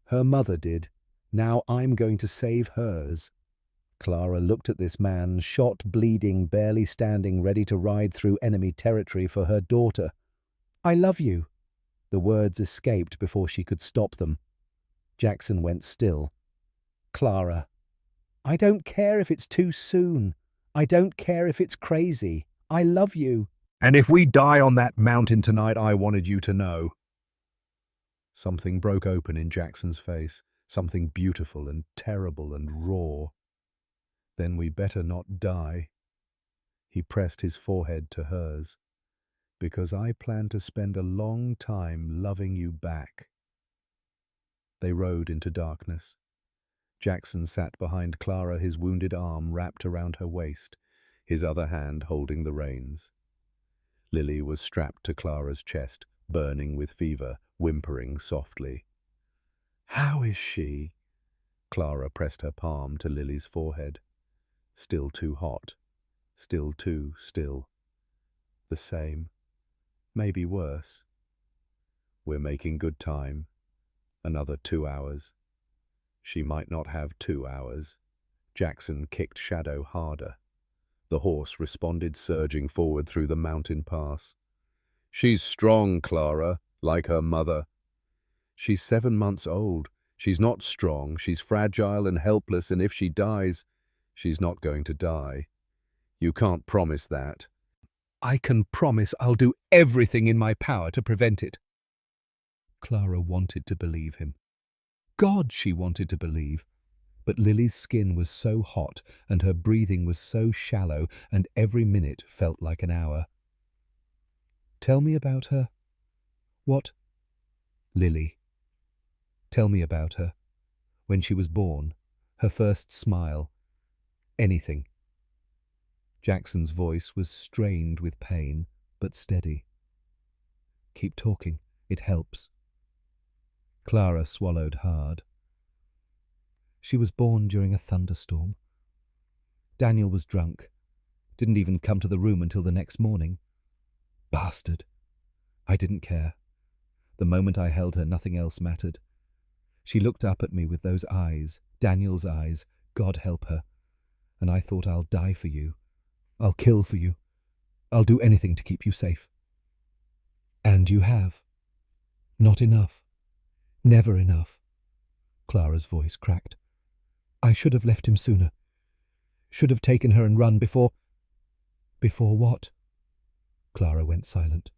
Her mother did. Now I'm going to save hers. Clara looked at this man, shot, bleeding, barely standing, ready to ride through enemy territory for her daughter. I love you. The words escaped before she could stop them. Jackson went still. Clara, I don't care if it's too soon. I don't care if it's crazy. I love you. And if we die on that mountain tonight, I wanted you to know. Something broke open in Jackson's face, something beautiful and terrible and raw. Then we better not die. He pressed his forehead to hers. Because I plan to spend a long time loving you back. They rode into darkness. Jackson sat behind Clara, his wounded arm wrapped around her waist, his other hand holding the reins. Lily was strapped to Clara's chest, burning with fever, whimpering softly. How is she? Clara pressed her palm to Lily's forehead. Still too hot. Still too still. The same. Maybe worse. We're making good time. Another 2 hours. She might not have 2 hours. Jackson kicked Shadow harder. The horse responded, surging forward through the mountain pass. She's strong, Clara, like her mother. She's 7 months old. She's not strong. She's fragile and helpless, and if she dies, she's not going to die. You can't promise that. I can promise I'll do everything in my power to prevent it. Clara wanted to believe him. God, she wanted to believe. But Lily's skin was so hot and her breathing was so shallow, and every minute felt like an hour. "Tell me about her." "What?" "Lily. Tell me about her. When she was born, her first smile, anything." Jackson's voice was strained with pain, but steady. "Keep talking. It helps." Clara swallowed hard. "She was born during a thunderstorm. Daniel was drunk. Didn't even come to the room until the next morning. Bastard. I didn't care. The moment I held her, nothing else mattered. She looked up at me with those eyes, Daniel's eyes, God help her. And I thought, I'll die for you. I'll kill for you. I'll do anything to keep you safe." "And you have. Not enough. Never enough." Clara's voice cracked. "I should have left him sooner. Should have taken her and run before—" "Before what?" Clara went silent.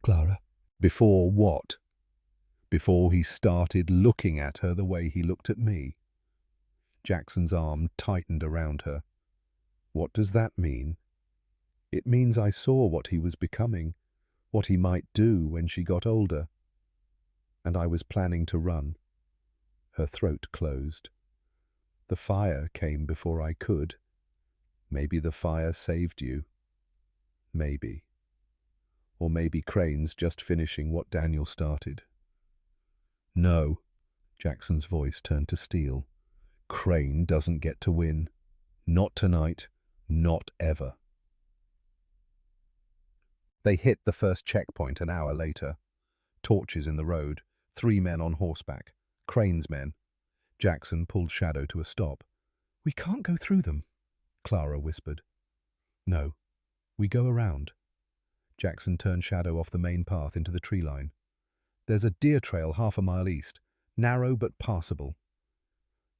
"Clara." Before what? Before he started looking at her the way he looked at me. Jackson's arm tightened around her. What does that mean? It means I saw what he was becoming, what he might do when she got older. And I was planning to run. Her throat closed. The fire came before I could. Maybe the fire saved you. Maybe. Or maybe Crane's just finishing what Daniel started. "No." Jackson's voice turned to steel. "Crane doesn't get to win. Not tonight. Not ever." They hit the first checkpoint an hour later. Torches in the road, 3 men on horseback, Crane's men. Jackson pulled Shadow to a stop. "We can't go through them," Clara whispered. "No, we go around." Jackson turned Shadow off the main path into the tree line. "There's a deer trail 1/2 mile east, narrow but passable."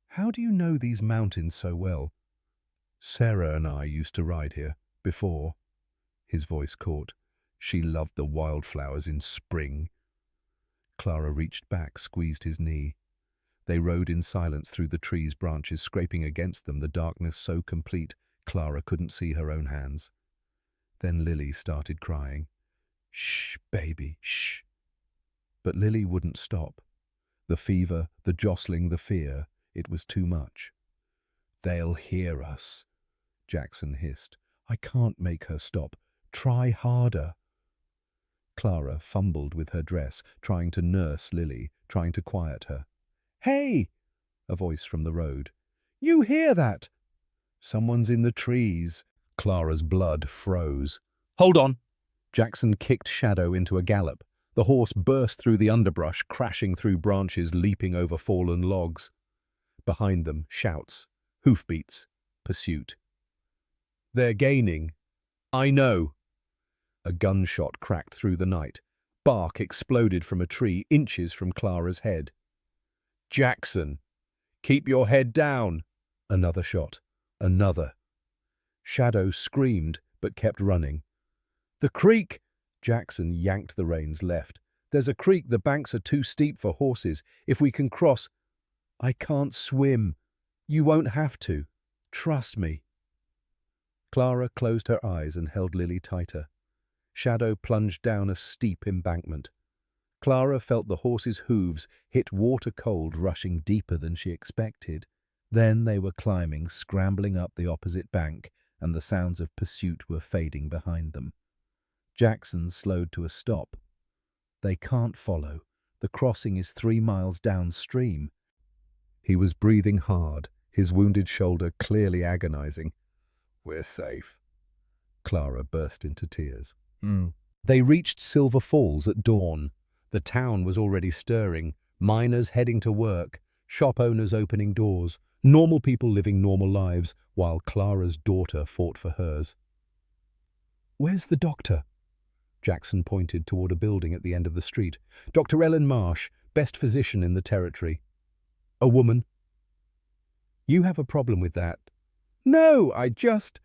"How do you know these mountains so well?" "Sarah and I used to ride here, before." His voice caught. "She loved the wildflowers in spring." Clara reached back, squeezed his knee. They rode in silence through the trees' branches, scraping against them, the darkness so complete Clara couldn't see her own hands. Then Lily started crying. "Shh, baby, shh." But Lily wouldn't stop. The fever, the jostling, the fear, it was too much. "They'll hear us," Jackson hissed. "I can't make her stop. Try harder." Clara fumbled with her dress, trying to nurse Lily, trying to quiet her. "Hey!" a voice from the road. "You hear that?" "Someone's in the trees." Clara's blood froze. "Hold on!" Jackson kicked Shadow into a gallop. The horse burst through the underbrush, crashing through branches, leaping over fallen logs. Behind them, shouts, hoofbeats, pursuit. "They're gaining." "I know." A gunshot cracked through the night. Bark exploded from a tree inches from Clara's head. "Jackson, keep your head down." Another shot. Another. Shadow screamed, but kept running. "The creek!" Jackson yanked the reins left. "There's a creek. The banks are too steep for horses. If we can cross—" "I can't swim." "You won't have to. Trust me." Clara closed her eyes and held Lily tighter. Shadow plunged down a steep embankment. Clara felt the horse's hooves hit water cold, rushing deeper than she expected. Then they were climbing, scrambling up the opposite bank, and the sounds of pursuit were fading behind them. Jackson slowed to a stop. "They can't follow. The crossing is 3 miles downstream." He was breathing hard, his wounded shoulder clearly agonizing. "We're safe." Clara burst into tears. They reached Silver Falls at dawn. The town was already stirring, miners heading to work, shop owners opening doors, normal people living normal lives, while Clara's daughter fought for hers. "Where's the doctor?" Jackson pointed toward a building at the end of the street. "Dr. Ellen Marsh, best physician in the territory." "A woman." "You have a problem with that." "No, I just—"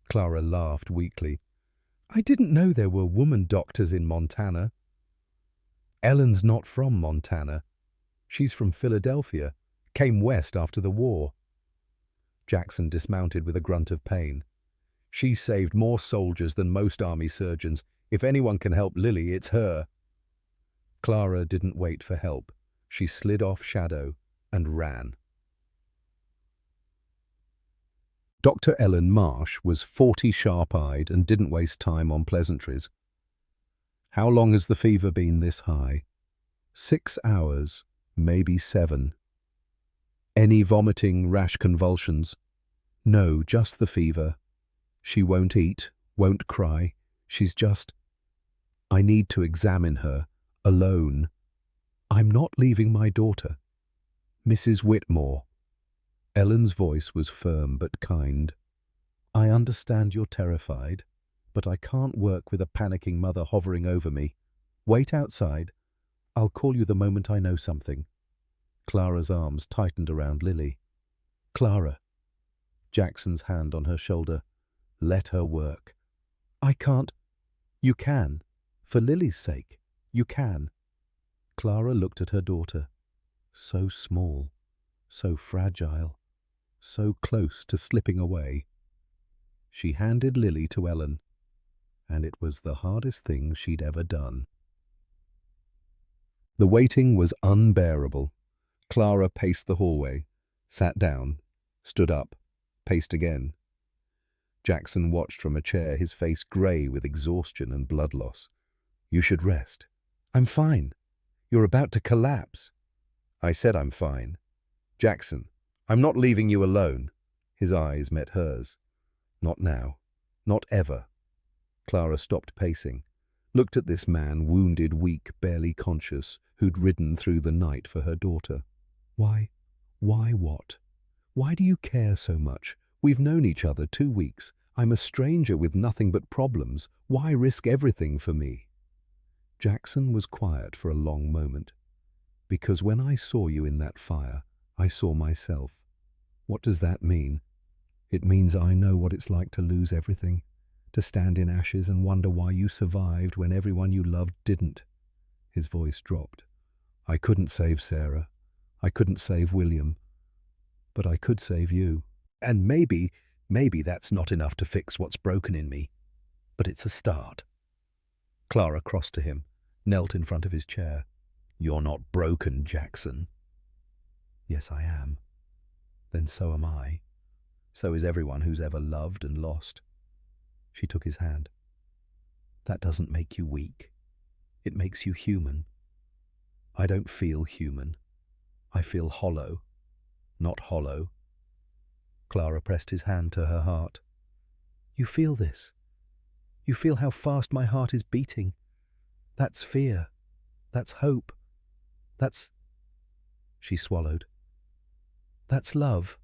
Clara laughed weakly. "I didn't know there were woman doctors in Montana." Ellen's not from Montana. She's from Philadelphia, came west after the war. Jackson dismounted with a grunt of pain. She saved more soldiers than most army surgeons. If anyone can help Lily, it's her. Clara didn't wait for help. She slid off Shadow and ran. Dr. Ellen Marsh was 40 sharp-eyed and didn't waste time on pleasantries. How long has the fever been this high? 6 hours, maybe 7. Any vomiting, rash convulsions? No, just the fever. She won't eat, won't cry. She's just... I need to examine her, alone. I'm not leaving my daughter. Mrs. Whitmore. Ellen's voice was firm but kind. I understand you're terrified, but I can't work with a panicking mother hovering over me. Wait outside. I'll call you the moment I know something. Clara's arms tightened around Lily. Clara. Jackson's hand on her shoulder. Let her work. I can't. You can. For Lily's sake. You can. Clara looked at her daughter. So small, so fragile, so close to slipping away. She handed Lily to Ellen, and it was the hardest thing she'd ever done. The waiting was unbearable. Clara paced the hallway, sat down, stood up, paced again. Jackson watched from a chair, his face grey with exhaustion and blood loss. You should rest. I'm fine. You're about to collapse. I said I'm fine. Jackson, I'm not leaving you alone. His eyes met hers. Not now. Not ever. Clara stopped pacing, looked at this man, wounded, weak, barely conscious, who'd ridden through the night for her daughter. Why? Why what? Why do you care so much? We've known each other 2 weeks. I'm a stranger with nothing but problems. Why risk everything for me? Jackson was quiet for a long moment. Because when I saw you in that fire, I saw myself. What does that mean? It means I know what it's like to lose everything, to stand in ashes and wonder why you survived when everyone you loved didn't. His voice dropped. I couldn't save Sarah. I couldn't save William. But I could save you. And maybe that's not enough to fix what's broken in me. But it's a start. Clara crossed to him, knelt in front of his chair. You're not broken, Jackson. Yes, I am. Then so am I. So is everyone who's ever loved and lost. She took his hand. That doesn't make you weak. It makes you human. I don't feel human. I feel hollow, not hollow. Clara pressed his hand to her heart. You feel this. You feel how fast my heart is beating. That's fear. That's hope. That's... She swallowed. That's love.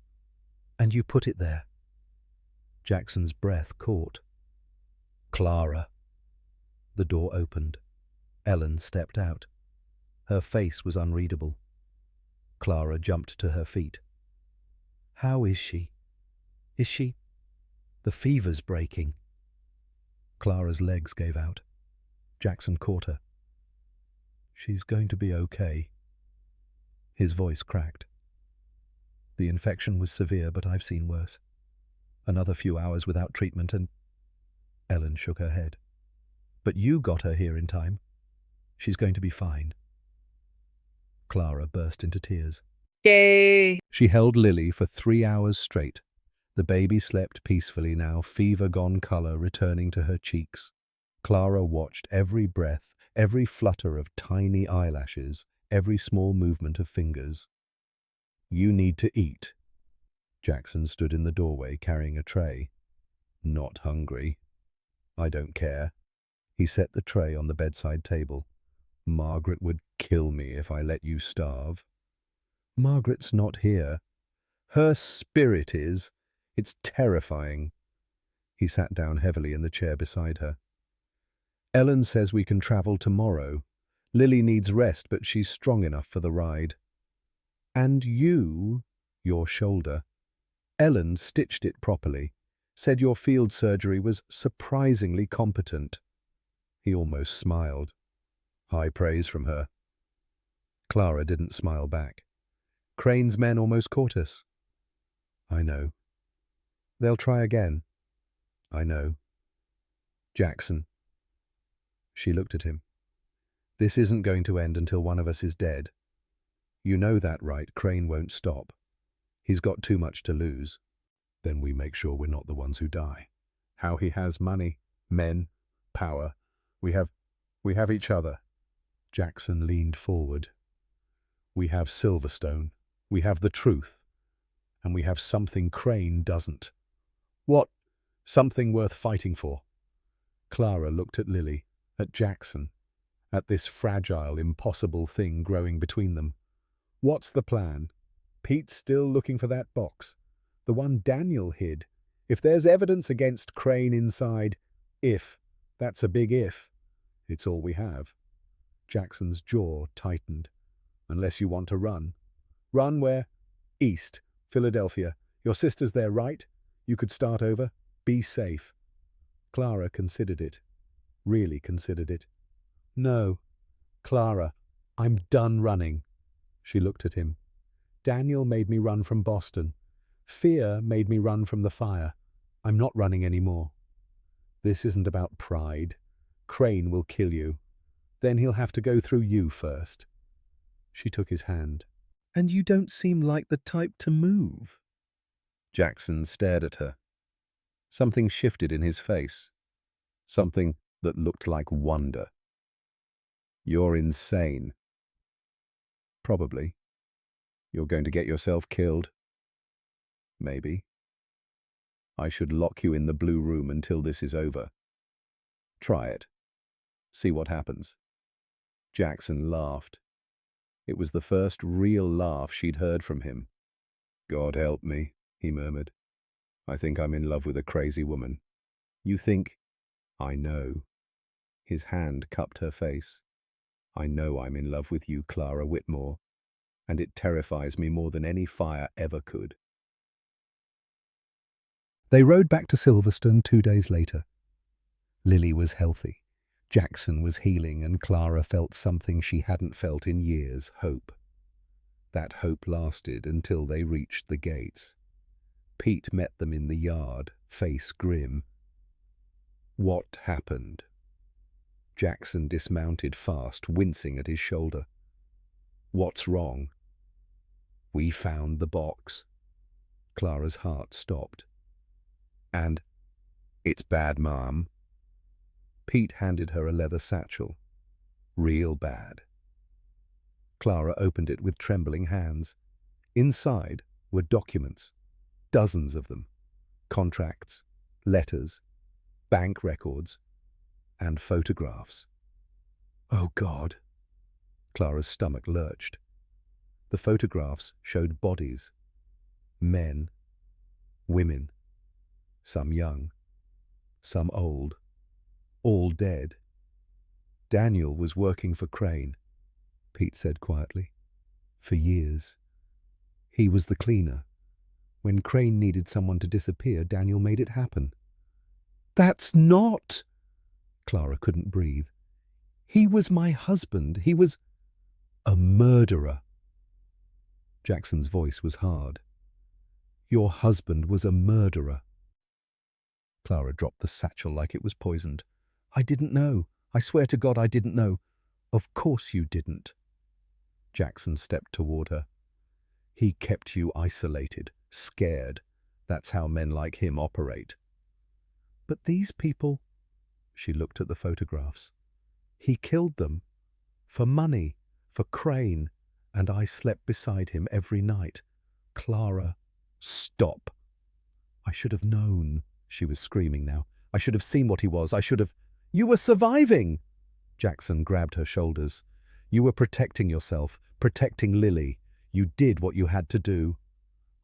And you put it there. Jackson's breath caught. Clara. The door opened. Ellen stepped out. Her face was unreadable. Clara jumped to her feet. How is she? Is she... The fever's breaking. Clara's legs gave out. Jackson caught her. She's going to be okay. His voice cracked. The infection was severe, but I've seen worse. Another few hours without treatment and... Ellen shook her head. But you got her here in time. She's going to be fine. Clara burst into tears. Yay! She held Lily for 3 hours straight. The baby slept peacefully now, fever-gone color returning to her cheeks. Clara watched every breath, every flutter of tiny eyelashes, every small movement of fingers. You need to eat. Jackson stood in the doorway carrying a tray. Not hungry. I don't care. He set the tray on the bedside table. Margaret would kill me if I let you starve. Margaret's not here. Her spirit is. It's terrifying. He sat down heavily in the chair beside her. Ellen says we can travel tomorrow. Lily needs rest, but she's strong enough for the ride. And you, your shoulder. Ellen stitched it properly, said your field surgery was surprisingly competent. He almost smiled. High praise from her. Clara didn't smile back. Crane's men almost caught us. I know. They'll try again. I know. Jackson. She looked at him. This isn't going to end until one of us is dead. You know that, right? Crane won't stop. He's got too much to lose. Then we make sure we're not the ones who die. How he has money, men, power. We have each other. Jackson leaned forward. We have Silverstone. We have the truth. And we have something Crane doesn't. What? Something worth fighting for. Clara looked at Lily, at Jackson, at this fragile, impossible thing growing between them. What's the plan? Pete's still looking for that box. The one Daniel hid. If there's evidence against Crane inside, that's a big if. It's all we have. Jackson's jaw tightened. Unless you want to run. Run where? East, Philadelphia. Your sister's there, right? You could start over. Be safe. Clara considered it. Really considered it. No. Clara, I'm done running. She looked at him. Daniel made me run from Boston. Fear made me run from the fire. I'm not running anymore. This isn't about pride. Crane will kill you. Then he'll have to go through you first. She took his hand. And you don't seem like the type to move. Jackson stared at her. Something shifted in his face. Something that looked like wonder. You're insane. Probably. You're going to get yourself killed. Maybe. I should lock you in the blue room until this is over. Try it. See what happens. Jackson laughed. It was the first real laugh she'd heard from him. God help me, he murmured. I think I'm in love with a crazy woman. You think? I know. His hand cupped her face. I know I'm in love with you, Clara Whitmore, and it terrifies me more than any fire ever could. They rode back to Silverstone 2 days later. Lily was healthy. Jackson was healing, and Clara felt something she hadn't felt in years, hope. That hope lasted until they reached the gates. Pete met them in the yard, face grim. What happened? Jackson dismounted fast, wincing at his shoulder. What's wrong? We found the box. Clara's heart stopped. And it's bad, Mom. Pete handed her a leather satchel. Real bad. Clara opened it with trembling hands. Inside were documents, dozens of them, contracts, letters, bank records, and photographs. Oh, God! Clara's stomach lurched. The photographs showed bodies, men, women, some young, some old, all dead. Daniel was working for Crane, Pete said quietly. For years. He was the cleaner. When Crane needed someone to disappear, Daniel made it happen. That's not... Clara couldn't breathe. He was my husband. He was a murderer. Jackson's voice was hard. Your husband was a murderer. Clara dropped the satchel like it was poisoned. I didn't know. I swear to God I didn't know. Of course you didn't. Jackson stepped toward her. He kept you isolated, scared. That's how men like him operate. But these people... She looked at the photographs. He killed them. For money. For Crane. And I slept beside him every night. Clara, stop. I should have known. She was screaming now. I should have seen what he was. I should have... You were surviving! Jackson grabbed her shoulders. You were protecting yourself, protecting Lily. You did what you had to do.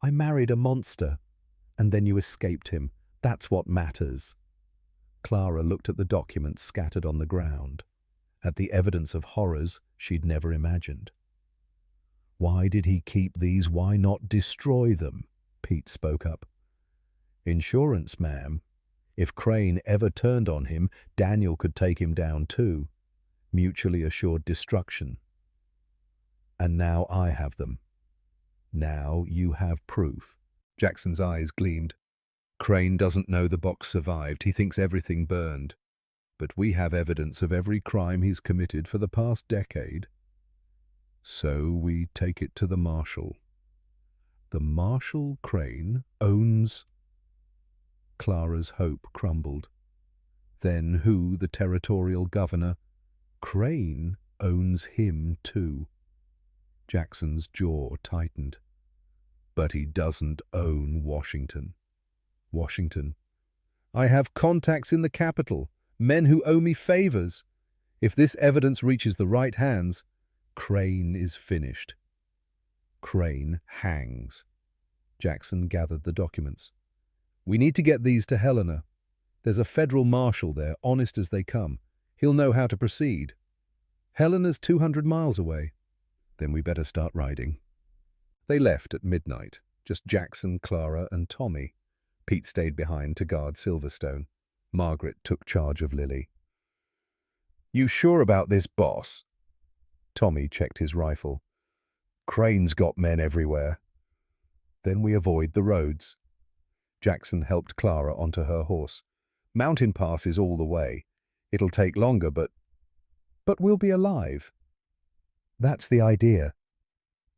I married a monster. And then you escaped him. That's what matters. Clara looked at the documents scattered on the ground, at the evidence of horrors she'd never imagined. Why did he keep these? Why not destroy them? Pete spoke up. Insurance, ma'am. If Crane ever turned on him, Daniel could take him down too. Mutually assured destruction. And now I have them. Now you have proof. Jackson's eyes gleamed. Crane doesn't know the box survived. He thinks everything burned. But we have evidence of every crime he's committed for the past decade. So we take it to the marshal. The Marshal Crane owns... Clara's hope crumbled. Then who, the territorial governor? Crane owns him too. Jackson's jaw tightened. But he doesn't own Washington. Washington. I have contacts in the capital, men who owe me favors. If this evidence reaches the right hands, Crane is finished. Crane hangs. Jackson gathered the documents. We need to get these to Helena. There's a federal marshal there, honest as they come. He'll know how to proceed. Helena's 200 miles away. Then we better start riding. They left at midnight, just Jackson, Clara, and Tommy. Pete stayed behind to guard Silverstone. Margaret took charge of Lily. You sure about this, boss? Tommy checked his rifle. Crane's got men everywhere. Then we avoid the roads. Jackson helped Clara onto her horse. Mountain passes all the way. It'll take longer, but we'll be alive. That's the idea.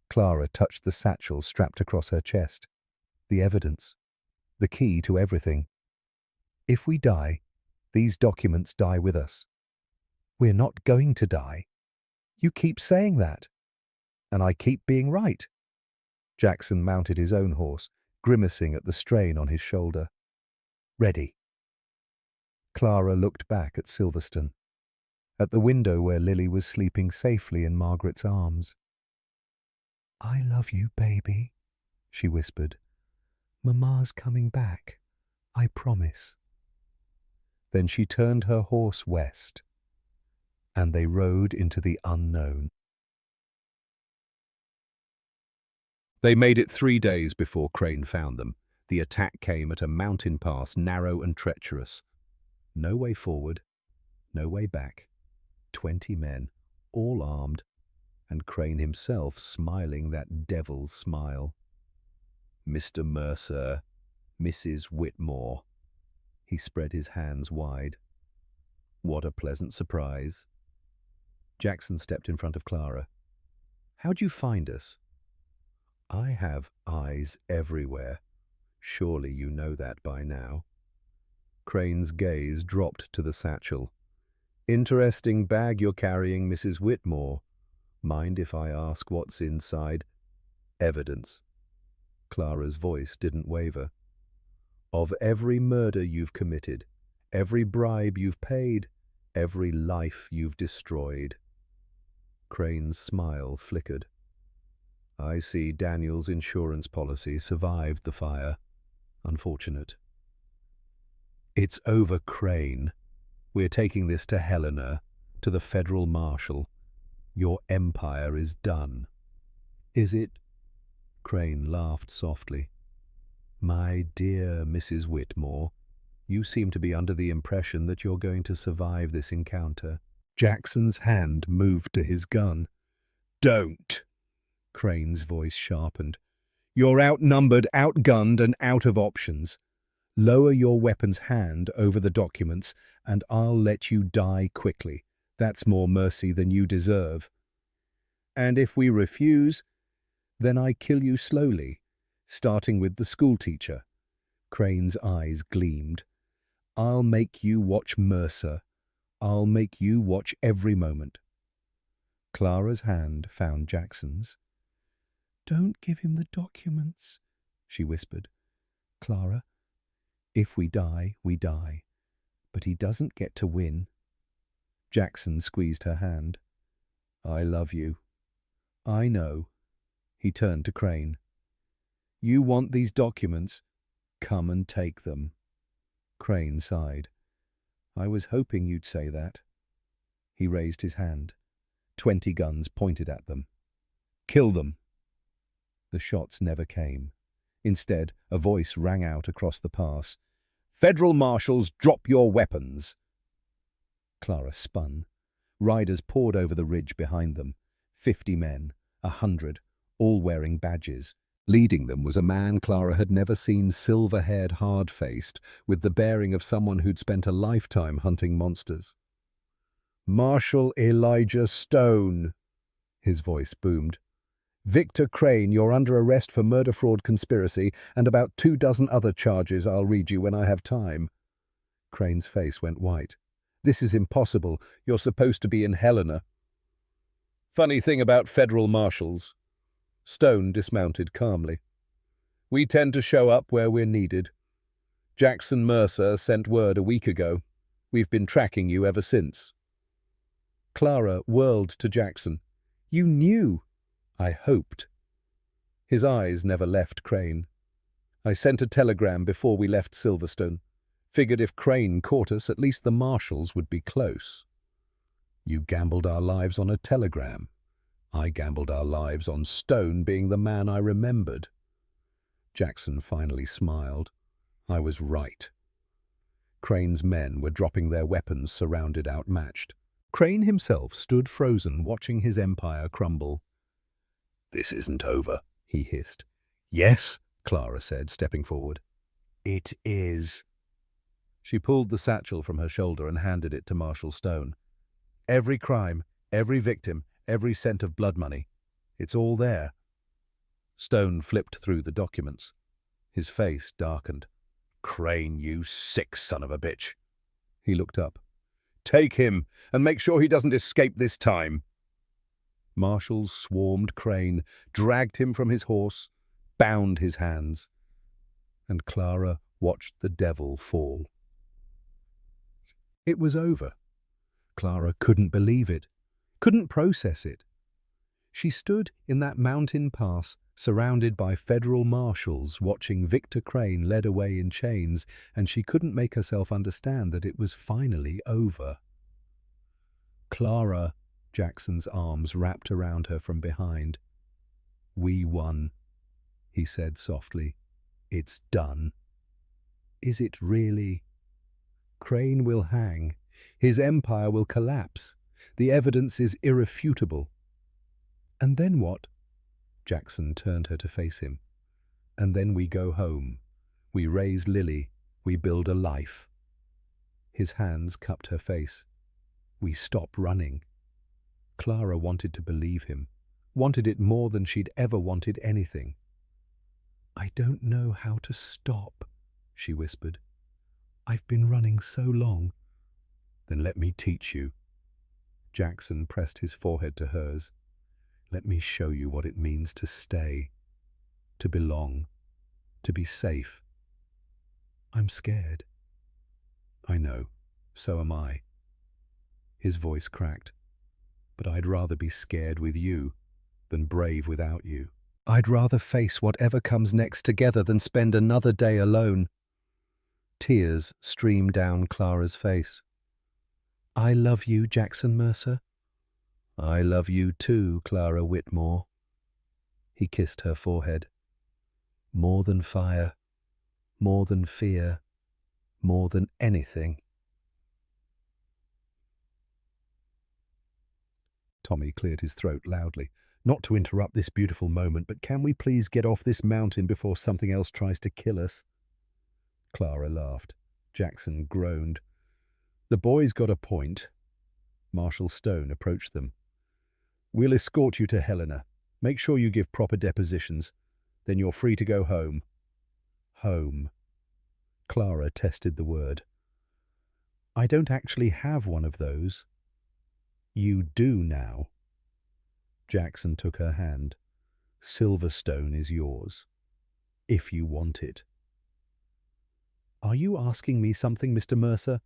Clara touched the satchel strapped across her chest. The evidence. The key to everything. If we die, these documents die with us. We're not going to die. You keep saying that. And I keep being right. Jackson mounted his own horse, grimacing at the strain on his shoulder. Ready. Clara looked back at Silverstone, at the window where Lily was sleeping safely in Margaret's arms. I love you, baby, she whispered. Mama's coming back, I promise. Then she turned her horse west, and they rode into the unknown. They made it 3 days before Crane found them. The attack came at a mountain pass, narrow and treacherous. No way forward, no way back. 20 men, all armed, and Crane himself smiling that devil's smile. Mr. Mercer, Mrs. Whitmore. He spread his hands wide. What a pleasant surprise. Jackson stepped in front of Clara. How'd you find us? I have eyes everywhere. Surely you know that by now. Crane's gaze dropped to the satchel. Interesting bag you're carrying, Mrs. Whitmore. Mind if I ask what's inside? Evidence. Clara's voice didn't waver. Of every murder you've committed, every bribe you've paid, every life you've destroyed. Crane's smile flickered. I see Daniel's insurance policy survived the fire. Unfortunate. It's over, Crane. We're taking this to Helena, to the federal marshal. Your empire is done. Is it? Crane laughed softly. My dear Mrs. Whitmore, you seem to be under the impression that you're going to survive this encounter. Jackson's hand moved to his gun. Don't! Crane's voice sharpened. You're outnumbered, outgunned, and out of options. Lower your weapon's hand over the documents, and I'll let you die quickly. That's more mercy than you deserve. And if we refuse, then I kill you slowly, starting with the schoolteacher. Crane's eyes gleamed. I'll make you watch Mercer. I'll make you watch every moment. Clara's hand found Jackson's. Don't give him the documents, she whispered. Clara, if we die, we die. But he doesn't get to win. Jackson squeezed her hand. I love you. I know. He turned to Crane. You want these documents? Come and take them. Crane sighed. I was hoping you'd say that. He raised his hand. 20 guns pointed at them. Kill them. The shots never came. Instead, a voice rang out across the pass. Federal marshals, drop your weapons. Clara spun. Riders poured over the ridge behind them. 50 men, 100, all wearing badges. Leading them was a man Clara had never seen, silver-haired, hard-faced, with the bearing of someone who'd spent a lifetime hunting monsters. "Marshal Elijah Stone," his voice boomed. "Victor Crane, you're under arrest for murder, fraud, conspiracy, and about 24 other charges I'll read you when I have time." Crane's face went white. "This is impossible. You're supposed to be in Helena." "Funny thing about federal marshals." Stone dismounted calmly. "We tend to show up where we're needed. Jackson Mercer sent word a week ago. We've been tracking you ever since." Clara whirled to Jackson. "You knew." "I hoped." His eyes never left Crane. "I sent a telegram before we left Silverstone. Figured if Crane caught us, at least the marshals would be close." "You gambled our lives on a telegram. I gambled our lives on Stone being the man I remembered." Jackson finally smiled. "I was right." Crane's men were dropping their weapons, surrounded, outmatched. Crane himself stood frozen, watching his empire crumble. "This isn't over," he hissed. "Yes," Clara said, stepping forward. "It is." She pulled the satchel from her shoulder and handed it to Marshal Stone. "Every crime, every victim, every cent of blood money. It's all there." Stone flipped through the documents. His face darkened. "Crane, you sick son of a bitch." He looked up. "Take him, and make sure he doesn't escape this time." Marshals swarmed Crane, dragged him from his horse, bound his hands, and Clara watched the devil fall. It was over. Clara couldn't believe it, couldn't process it. She stood in that mountain pass, surrounded by federal marshals, watching Victor Crane led away in chains, and she couldn't make herself understand that it was finally over. "Clara," Jackson's arms wrapped around her from behind. "We won," he said softly. "It's done." "Is it really?" "Crane will hang. His empire will collapse. The evidence is irrefutable." "And then what?" Jackson turned her to face him. "And then we go home. We raise Lily. We build a life." His hands cupped her face. "We stop running." Clara wanted to believe him, wanted it more than she'd ever wanted anything. "I don't know how to stop," she whispered. "I've been running so long." "Then let me teach you." Jackson pressed his forehead to hers. "Let me show you what it means to stay, to belong, to be safe." "I'm scared." "I know, so am I." His voice cracked. "But I'd rather be scared with you than brave without you. I'd rather face whatever comes next together than spend another day alone." Tears streamed down Clara's face. "I love you, Jackson Mercer." "I love you too, Clara Whitmore." He kissed her forehead. "More than fire, more than fear, more than anything." Tommy cleared his throat loudly. "Not to interrupt this beautiful moment, but can we please get off this mountain before something else tries to kill us?" Clara laughed. Jackson groaned. "The boy's got a point." Marshal Stone approached them. "We'll escort you to Helena. Make sure you give proper depositions. Then you're free to go home." Home. Clara tested the word. "I don't actually have one of those." "You do now." Jackson took her hand. "Silverstone is yours, if you want it." "Are you asking me something, Mr. Mercer?"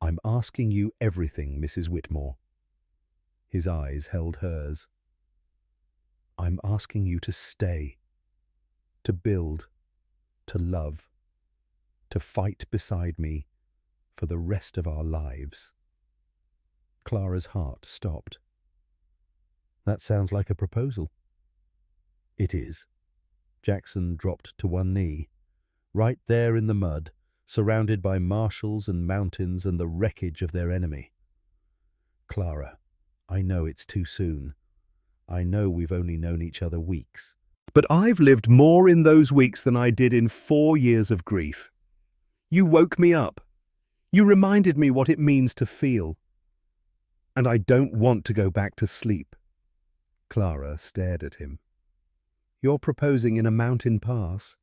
"I'm asking you everything, Mrs. Whitmore." His eyes held hers. "I'm asking you to stay, to build, to love, to fight beside me for the rest of our lives." Clara's heart stopped. "That sounds like a proposal." "It is." Jackson dropped to one knee, right there in the mud, surrounded by marshals and mountains and the wreckage of their enemy. "Clara, I know it's too soon. I know we've only known each other weeks. But I've lived more in those weeks than I did in 4 years of grief. You woke me up. You reminded me what it means to feel. And I don't want to go back to sleep. Clara stared at him. You're proposing in a mountain pass,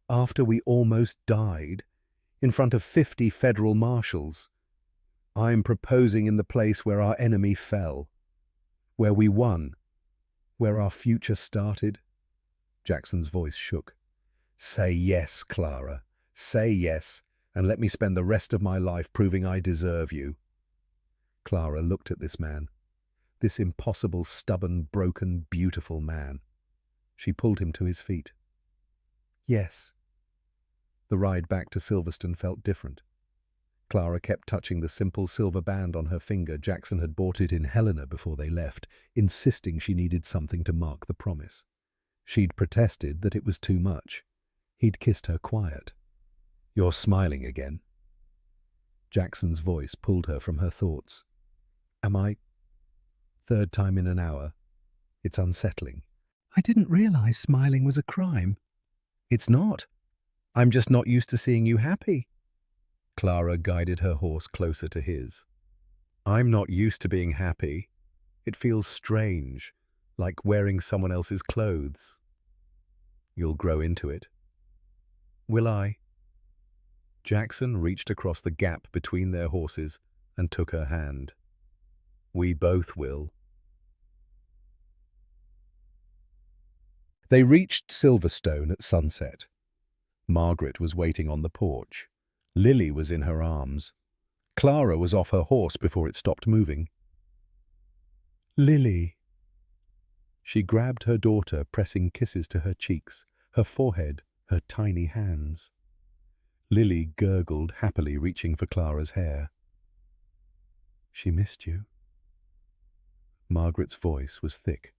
after we almost died, in front of 50 federal marshals. I'm proposing in the place where our enemy fell, where we won, where our future started. Jackson's voice shook. Say yes, Clara. Say yes, and let me spend the rest of my life proving I deserve you. Clara looked at this man, this impossible, stubborn, broken, beautiful man. She pulled him to his feet. Yes. The ride back to Silverstone felt different. Clara kept touching the simple silver band on her finger. Jackson had bought it in Helena before they left, insisting she needed something to mark the promise. She'd protested that it was too much. He'd kissed her quiet. You're smiling again. Jackson's voice pulled her from her thoughts. Am I? Third time in an hour. It's unsettling. I didn't realize smiling was a crime. It's not. I'm just not used to seeing you happy. Clara guided her horse closer to his. I'm not used to being happy. It feels strange, like wearing someone else's clothes. You'll grow into it. Will I? Jackson reached across the gap between their horses and took her hand. We both will. They reached Silverstone at sunset. Margaret was waiting on the porch. Lily was in her arms. Clara was off her horse before it stopped moving. Lily. She grabbed her daughter, pressing kisses to her cheeks, her forehead, her tiny hands. Lily gurgled happily, reaching for Clara's hair. She missed you. Margaret's voice was thick.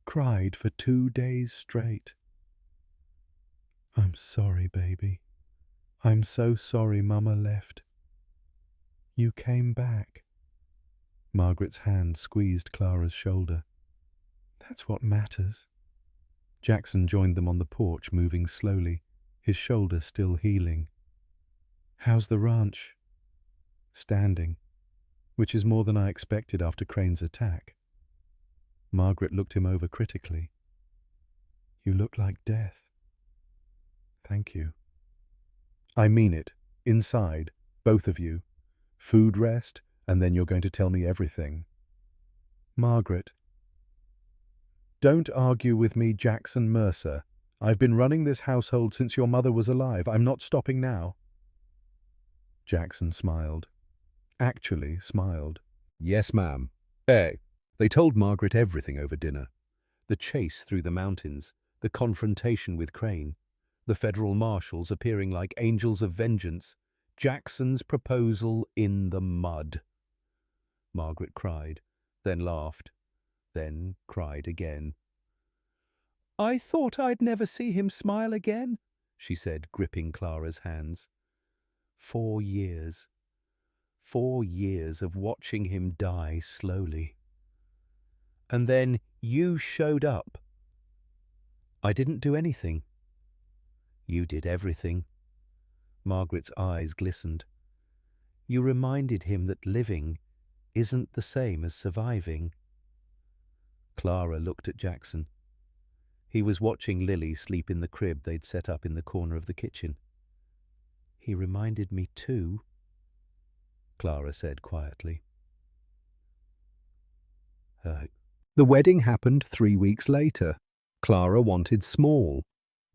Cried for 2 days straight. I'm sorry, baby. I'm so sorry Mama left. You came back. Margaret's hand squeezed Clara's shoulder. That's what matters. Jackson joined them on the porch, moving slowly, his shoulder still healing. How's the ranch? Standing, which is more than I expected after Crane's attack. Margaret looked him over critically. You look like death. Thank you. I mean it. Inside, both of you. Food rest, and then you're going to tell me everything. Margaret. Don't argue with me, Jackson Mercer. I've been running this household since your mother was alive. I'm not stopping now. Jackson smiled. Actually smiled. Yes, ma'am. They told Margaret everything over dinner. The chase through the mountains, the confrontation with Crane, the federal marshals appearing like angels of vengeance, Jackson's proposal in the mud. Margaret cried, then laughed, then cried again. I thought I'd never see him smile again, she said, gripping Clara's hands. 4 years. 4 years of watching him die slowly. And then you showed up. I didn't do anything. You did everything. Margaret's eyes glistened. You reminded him that living isn't the same as surviving. Clara looked at Jackson. He was watching Lily sleep in the crib they'd set up in the corner of the kitchen. He reminded me too, Clara said quietly. The wedding happened 3 weeks later. Clara wanted small.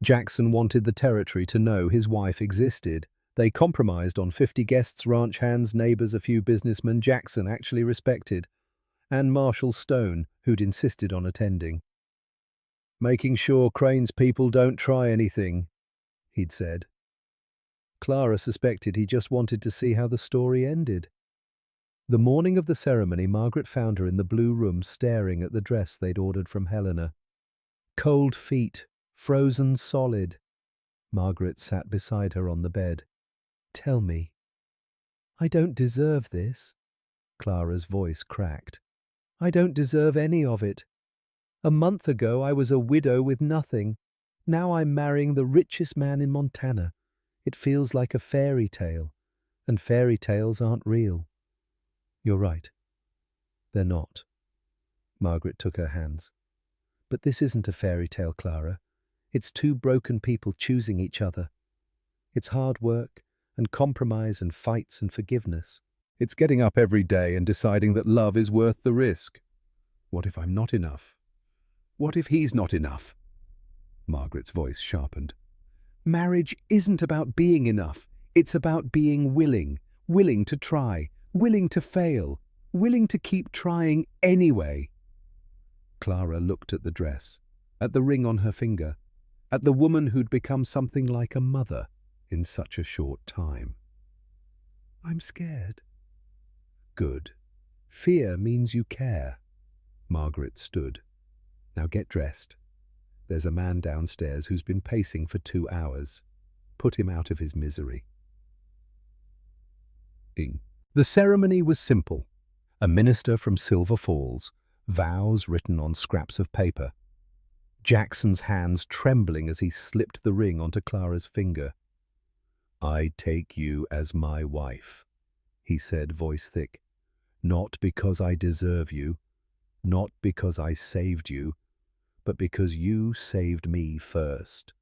Jackson wanted the territory to know his wife existed. They compromised on 50 guests, ranch hands, neighbors, a few businessmen Jackson actually respected, and Marshal Stone, who'd insisted on attending. Making sure Crane's people don't try anything, he'd said. Clara suspected he just wanted to see how the story ended. The morning of the ceremony, Margaret found her in the blue room staring at the dress they'd ordered from Helena. Cold feet, frozen solid. Margaret sat beside her on the bed. Tell me. I don't deserve this. Clara's voice cracked. I don't deserve any of it. A month ago I was a widow with nothing. Now I'm marrying the richest man in Montana. It feels like a fairy tale, and fairy tales aren't real." "You're right. They're not." Margaret took her hands. "But this isn't a fairy tale, Clara. It's two broken people choosing each other. It's hard work and compromise and fights and forgiveness. It's getting up every day and deciding that love is worth the risk. What if I'm not enough? What if he's not enough?" Margaret's voice sharpened. "Marriage isn't about being enough. It's about being willing, willing to try, willing to fail, willing to keep trying anyway." Clara looked at the dress, at the ring on her finger, at the woman who'd become something like a mother in such a short time. "I'm scared." "Good. Fear means you care." Margaret stood. "Now get dressed. There's a man downstairs who's been pacing for 2 hours. Put him out of his misery." The ceremony was simple. A minister from Silver Falls, vows written on scraps of paper. Jackson's hands trembling as he slipped the ring onto Clara's finger. "I take you as my wife," he said, voice thick. "Not because I deserve you, not because I saved you, but because you saved me first."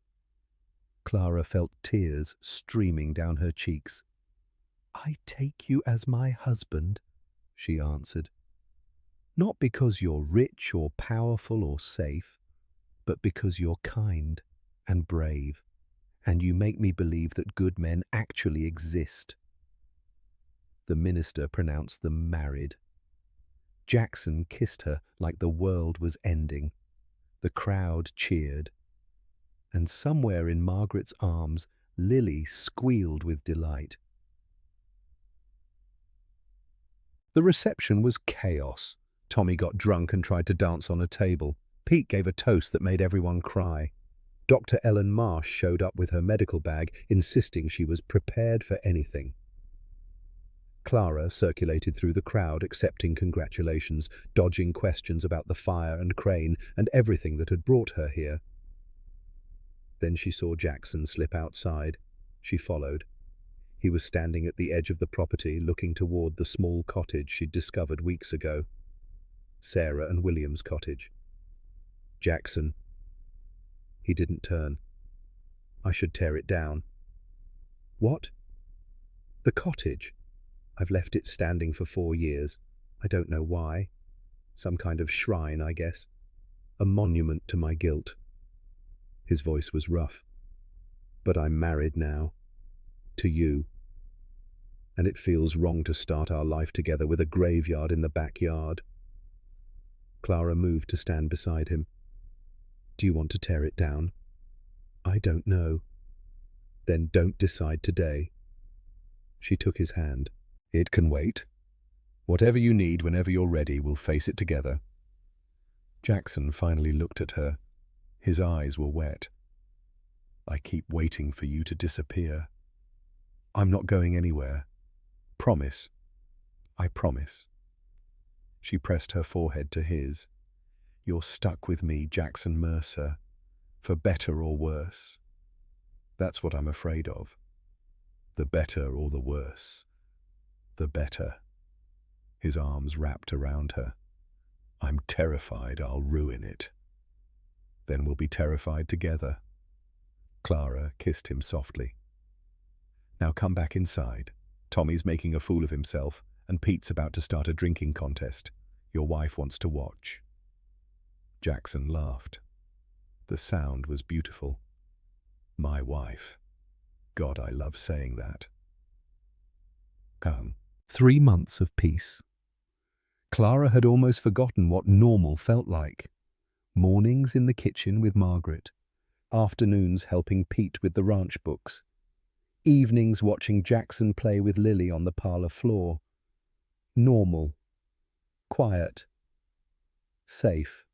Clara felt tears streaming down her cheeks. "I take you as my husband," she answered. "Not because you're rich or powerful or safe, but because you're kind and brave, and you make me believe that good men actually exist." The minister pronounced them married. Jackson kissed her like the world was ending. The crowd cheered. And somewhere in Margaret's arms, Lily squealed with delight. The reception was chaos. Tommy got drunk and tried to dance on a table. Pete gave a toast that made everyone cry. Dr. Ellen Marsh showed up with her medical bag, insisting she was prepared for anything. Clara circulated through the crowd, accepting congratulations, dodging questions about the fire and crane and everything that had brought her here. Then she saw Jackson slip outside. She followed. He was standing at the edge of the property, looking toward the small cottage she'd discovered weeks ago. Sarah and William's cottage. "Jackson." He didn't turn. "I should tear it down." "What?" "The cottage. I've left it standing for 4 years. I don't know why. Some kind of shrine, I guess. A monument to my guilt." His voice was rough. "But I'm married now. To you. And it feels wrong to start our life together with a graveyard in the backyard." Clara moved to stand beside him. "Do you want to tear it down?" "I don't know." "Then don't decide today." She took his hand. "It can wait. Whatever you need whenever you're ready, we'll face it together." Jackson finally looked at her. His eyes were wet. "I keep waiting for you to disappear. I'm not going anywhere. Promise. I promise." She pressed her forehead to his. "You're stuck with me, Jackson Mercer, for better or worse. That's what I'm afraid of. The better or the worse. The better." His arms wrapped around her. "I'm terrified I'll ruin it." "Then we'll be terrified together." Clara kissed him softly. "Now come back inside. Tommy's making a fool of himself, and Pete's about to start a drinking contest. Your wife wants to watch." Jackson laughed. The sound was beautiful. My wife. God, I love saying that. 3 months of peace. Clara had almost forgotten what normal felt like. Mornings in the kitchen with Margaret. Afternoons helping Pete with the ranch books. Evenings watching Jackson play with Lily on the parlor floor. Normal. Quiet. Safe.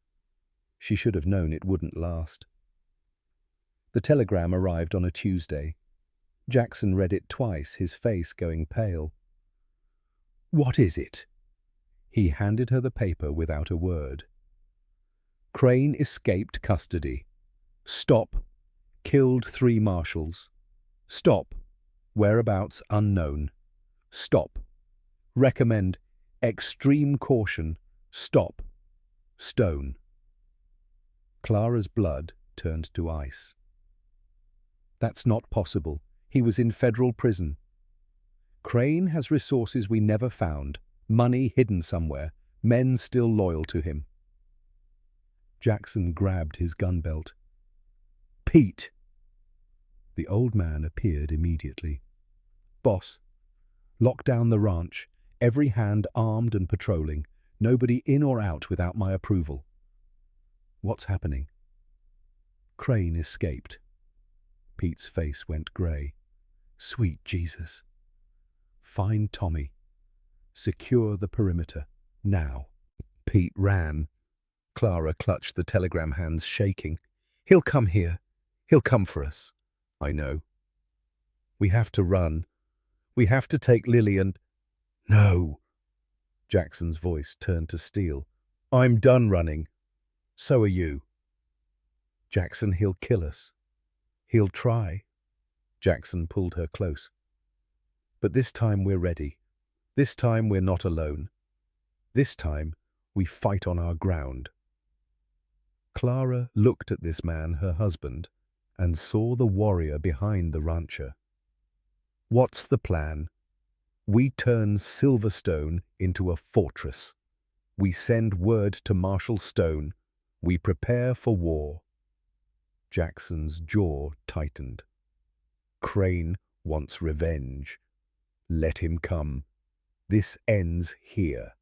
She should have known it wouldn't last. The telegram arrived on a Tuesday. Jackson read it twice, his face going pale. "What is it?" He handed her the paper without a word. Crane escaped custody. Stop. Killed 3 marshals. Stop. Whereabouts unknown. Stop. Recommend extreme caution. Stop. Stone. Clara's blood turned to ice. That's not possible. He was in federal prison. Crane has resources we never found, money hidden somewhere, men still loyal to him. Jackson grabbed his gun belt. Pete! The old man appeared immediately. Boss, lock down the ranch, every hand armed and patrolling, nobody in or out without my approval. What's happening? Crane escaped. Pete's face went grey. Sweet Jesus. Find Tommy. Secure the perimeter. Now. Pete ran. Clara clutched the telegram hands, shaking. He'll come here. He'll come for us. I know. We have to run. We have to take Lily and... No. Jackson's voice turned to steel. I'm done running. So are you. Jackson, he'll kill us. He'll try. Jackson pulled her close. But this time we're ready. This time we're not alone. This time we fight on our ground. Clara looked at this man, her husband, and saw the warrior behind the rancher. What's the plan? We turn Silverstone into a fortress. We send word to Marshal Stone. We prepare for war. Jackson's jaw tightened. Crane wants revenge. Let him come. This ends here.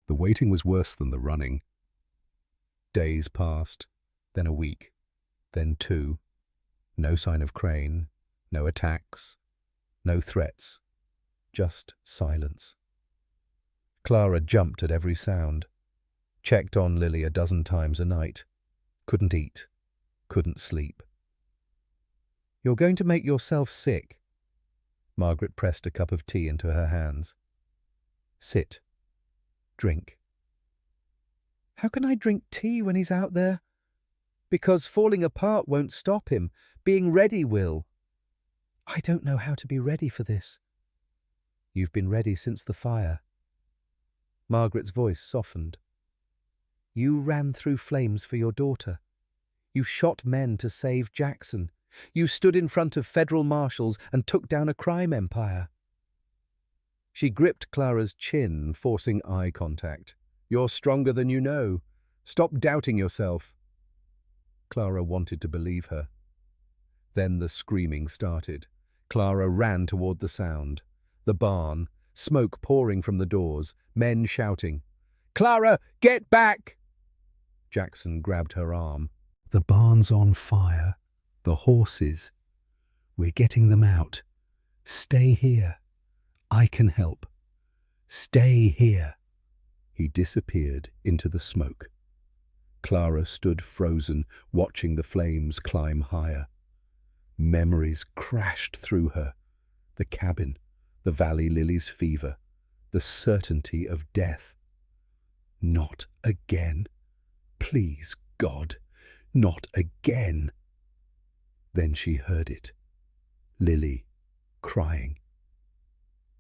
The waiting was worse than the running. Days passed, then a week, then 2. No sign of Crane, no attacks, no threats, just silence. Clara jumped at every sound, checked on Lily a dozen times a night, couldn't eat, couldn't sleep. You're going to make yourself sick. Margaret pressed a cup of tea into her hands. Sit. Drink. How can I drink tea when he's out there? Because falling apart won't stop him. Being ready will. I don't know how to be ready for this. You've been ready since the fire. Margaret's voice softened. You ran through flames for your daughter. You shot men to save Jackson. You stood in front of federal marshals and took down a crime empire. She gripped Clara's chin, forcing eye contact. You're stronger than you know. Stop doubting yourself. Clara wanted to believe her. Then the screaming started. Clara ran toward the sound. The barn, smoke pouring from the doors, men shouting. Clara, get back! Jackson grabbed her arm. The barn's on fire. The horses. We're getting them out. Stay here. I can help. Stay here. He disappeared into the smoke. Clara stood frozen, watching the flames climb higher. Memories crashed through her. The cabin, the Valley Lily's fever, the certainty of death. Not again. Please, God, not again. Then she heard it. Lily, crying.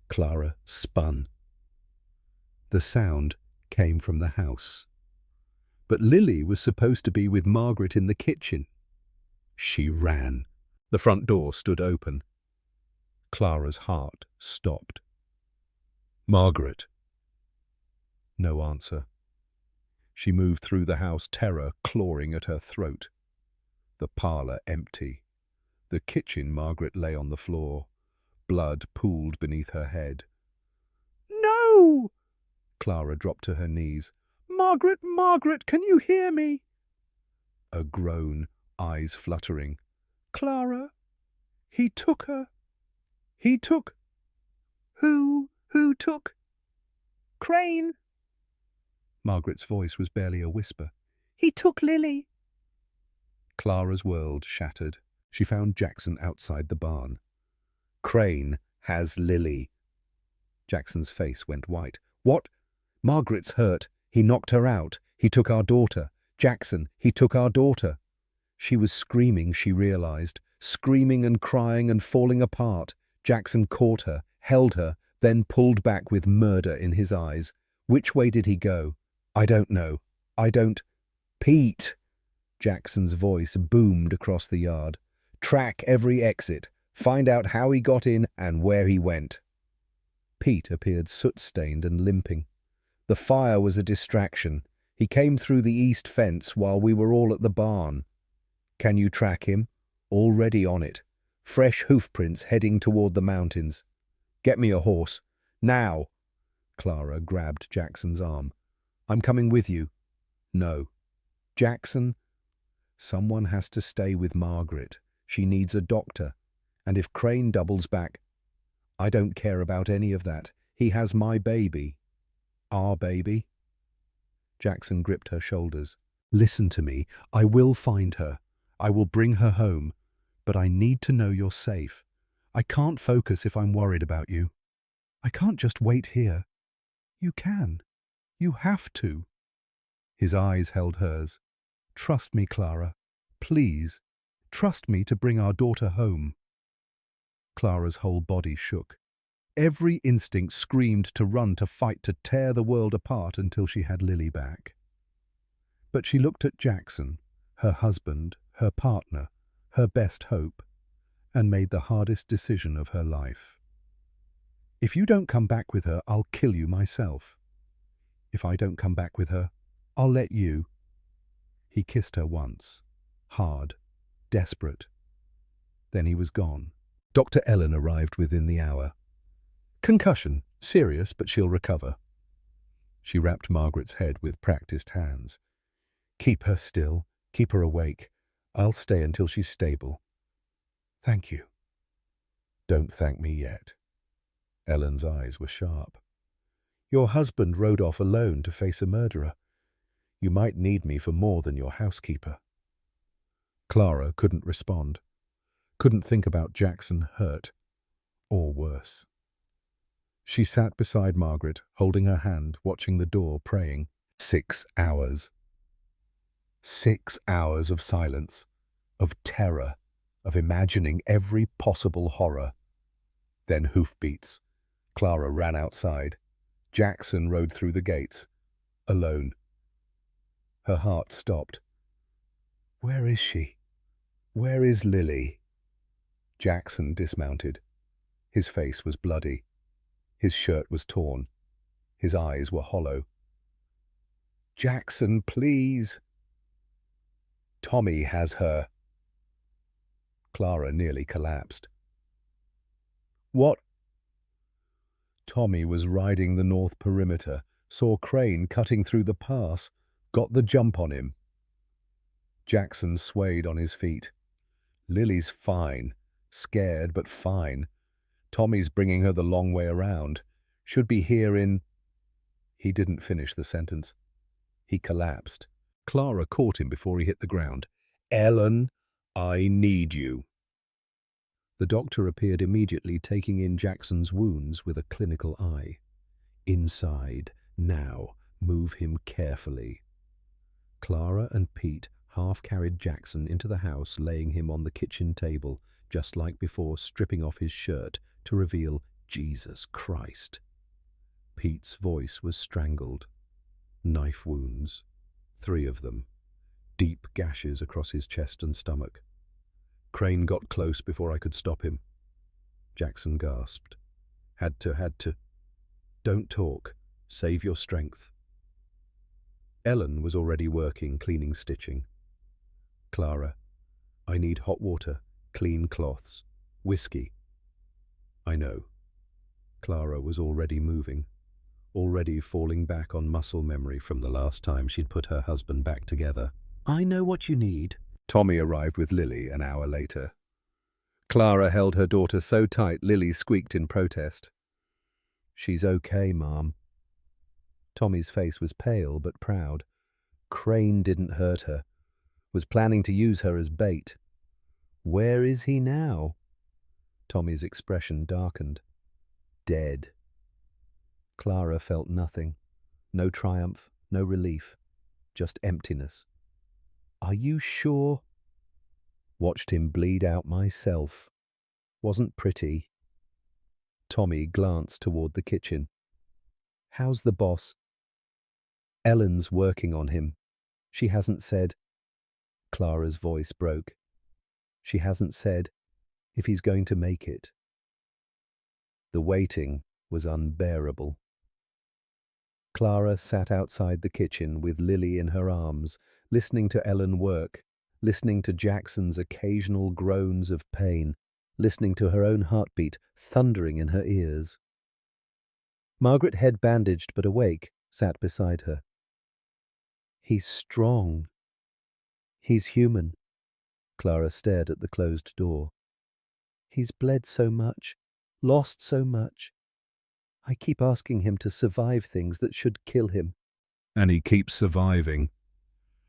Clara spun. The sound came from the house. But Lily was supposed to be with Margaret in the kitchen. She ran. The front door stood open. Clara's heart stopped. Margaret. No answer. She moved through the house, terror clawing at her throat. The parlour empty. The kitchen, Margaret lay on the floor. Blood pooled beneath her head. No! Clara dropped to her knees. Margaret, Margaret, can you hear me? A groan, eyes fluttering. Clara, he took her. He took... Who took? Crane. Margaret's voice was barely a whisper. He took Lily. Clara's world shattered. She found Jackson outside the barn. Crane has Lily. Jackson's face went white. What? Margaret's hurt. He knocked her out. He took our daughter. Jackson, he took our daughter. She was screaming, she realized, screaming and crying and falling apart. Jackson caught her, held her, then pulled back with murder in his eyes. Which way did he go? I don't know. I don't... Pete! Jackson's voice boomed across the yard. Track every exit. Find out how he got in and where he went. Pete appeared soot-stained and limping. The fire was a distraction. He came through the east fence while we were all at the barn. Can you track him? Already on it. Fresh hoofprints heading toward the mountains. Get me a horse. Now! Clara grabbed Jackson's arm. I'm coming with you. No. Jackson? Someone has to stay with Margaret. She needs a doctor. And if Crane doubles back... I don't care about any of that. He has my baby. Our baby? Jackson gripped her shoulders. Listen to me. I will find her. I will bring her home. But I need to know you're safe. I can't focus if I'm worried about you. I can't just wait here. You can. You have to. His eyes held hers. Trust me, Clara. Please. Trust me to bring our daughter home. Clara's whole body shook. Every instinct screamed to run, to fight, to tear the world apart until she had Lily back. But she looked at Jackson, her husband, her partner, her best hope, and made the hardest decision of her life. If you don't come back with her, I'll kill you myself. If I don't come back with her, I'll let you. He kissed her once, hard, desperate. Then he was gone. Dr. Ellen arrived within the hour. Concussion, serious, but she'll recover. She wrapped Margaret's head with practiced hands. Keep her still, keep her awake. I'll stay until she's stable. Thank you. Don't thank me yet. Ellen's eyes were sharp. Your husband rode off alone to face a murderer. You might need me for more than your housekeeper. Clara couldn't respond. Couldn't think about Jackson hurt, or worse. She sat beside Margaret, holding her hand, watching the door, praying. 6 hours. 6 hours of silence, of terror, of imagining every possible horror. Then hoofbeats. Clara ran outside. Jackson rode through the gates, alone. Her heart stopped. Where is she? Where is Lily? Jackson dismounted. His face was bloody. His shirt was torn. His eyes were hollow. Jackson, please. Tommy has her. Clara nearly collapsed. What? Tommy was riding the north perimeter, saw Crane cutting through the pass, got the jump on him. Jackson swayed on his feet. Lily's fine. Scared, but fine. Tommy's bringing her the long way around. Should be here in... He didn't finish the sentence. He collapsed. Clara caught him before he hit the ground. Ellen, I need you. The doctor appeared immediately, taking in Jackson's wounds with a clinical eye. Inside, now, move him carefully. Clara and Pete half-carried Jackson into the house, laying him on the kitchen table, just like before, stripping off his shirt to reveal Jesus Christ. Pete's voice was strangled. Knife wounds. 3 of them. Deep gashes across his chest and stomach. Crane got close before I could stop him. Jackson gasped. Had to. Don't talk. Save your strength. Ellen was already working, cleaning stitching. Clara, I need hot water, clean cloths, whiskey. I know. Clara was already moving, already falling back on muscle memory from the last time she'd put her husband back together. I know what you need. Tommy arrived with Lily an hour later. Clara held her daughter so tight Lily squeaked in protest. She's okay, Mom. Tommy's face was pale but proud. Crane didn't hurt her, was planning to use her as bait. Where is he now? Tommy's expression darkened. Dead. Clara felt nothing. No triumph, no relief, just emptiness. Are you sure? Watched him bleed out myself. Wasn't pretty. Tommy glanced toward the kitchen. How's the boss? Ellen's working on him. She hasn't said. Clara's voice broke. She hasn't said if he's going to make it. The waiting was unbearable. Clara sat outside the kitchen with Lily in her arms, listening to Ellen work, listening to Jackson's occasional groans of pain, listening to her own heartbeat thundering in her ears. Margaret, head bandaged but awake, sat beside her. He's strong. He's human. Clara stared at the closed door. He's bled so much, lost so much. I keep asking him to survive things that should kill him. And he keeps surviving.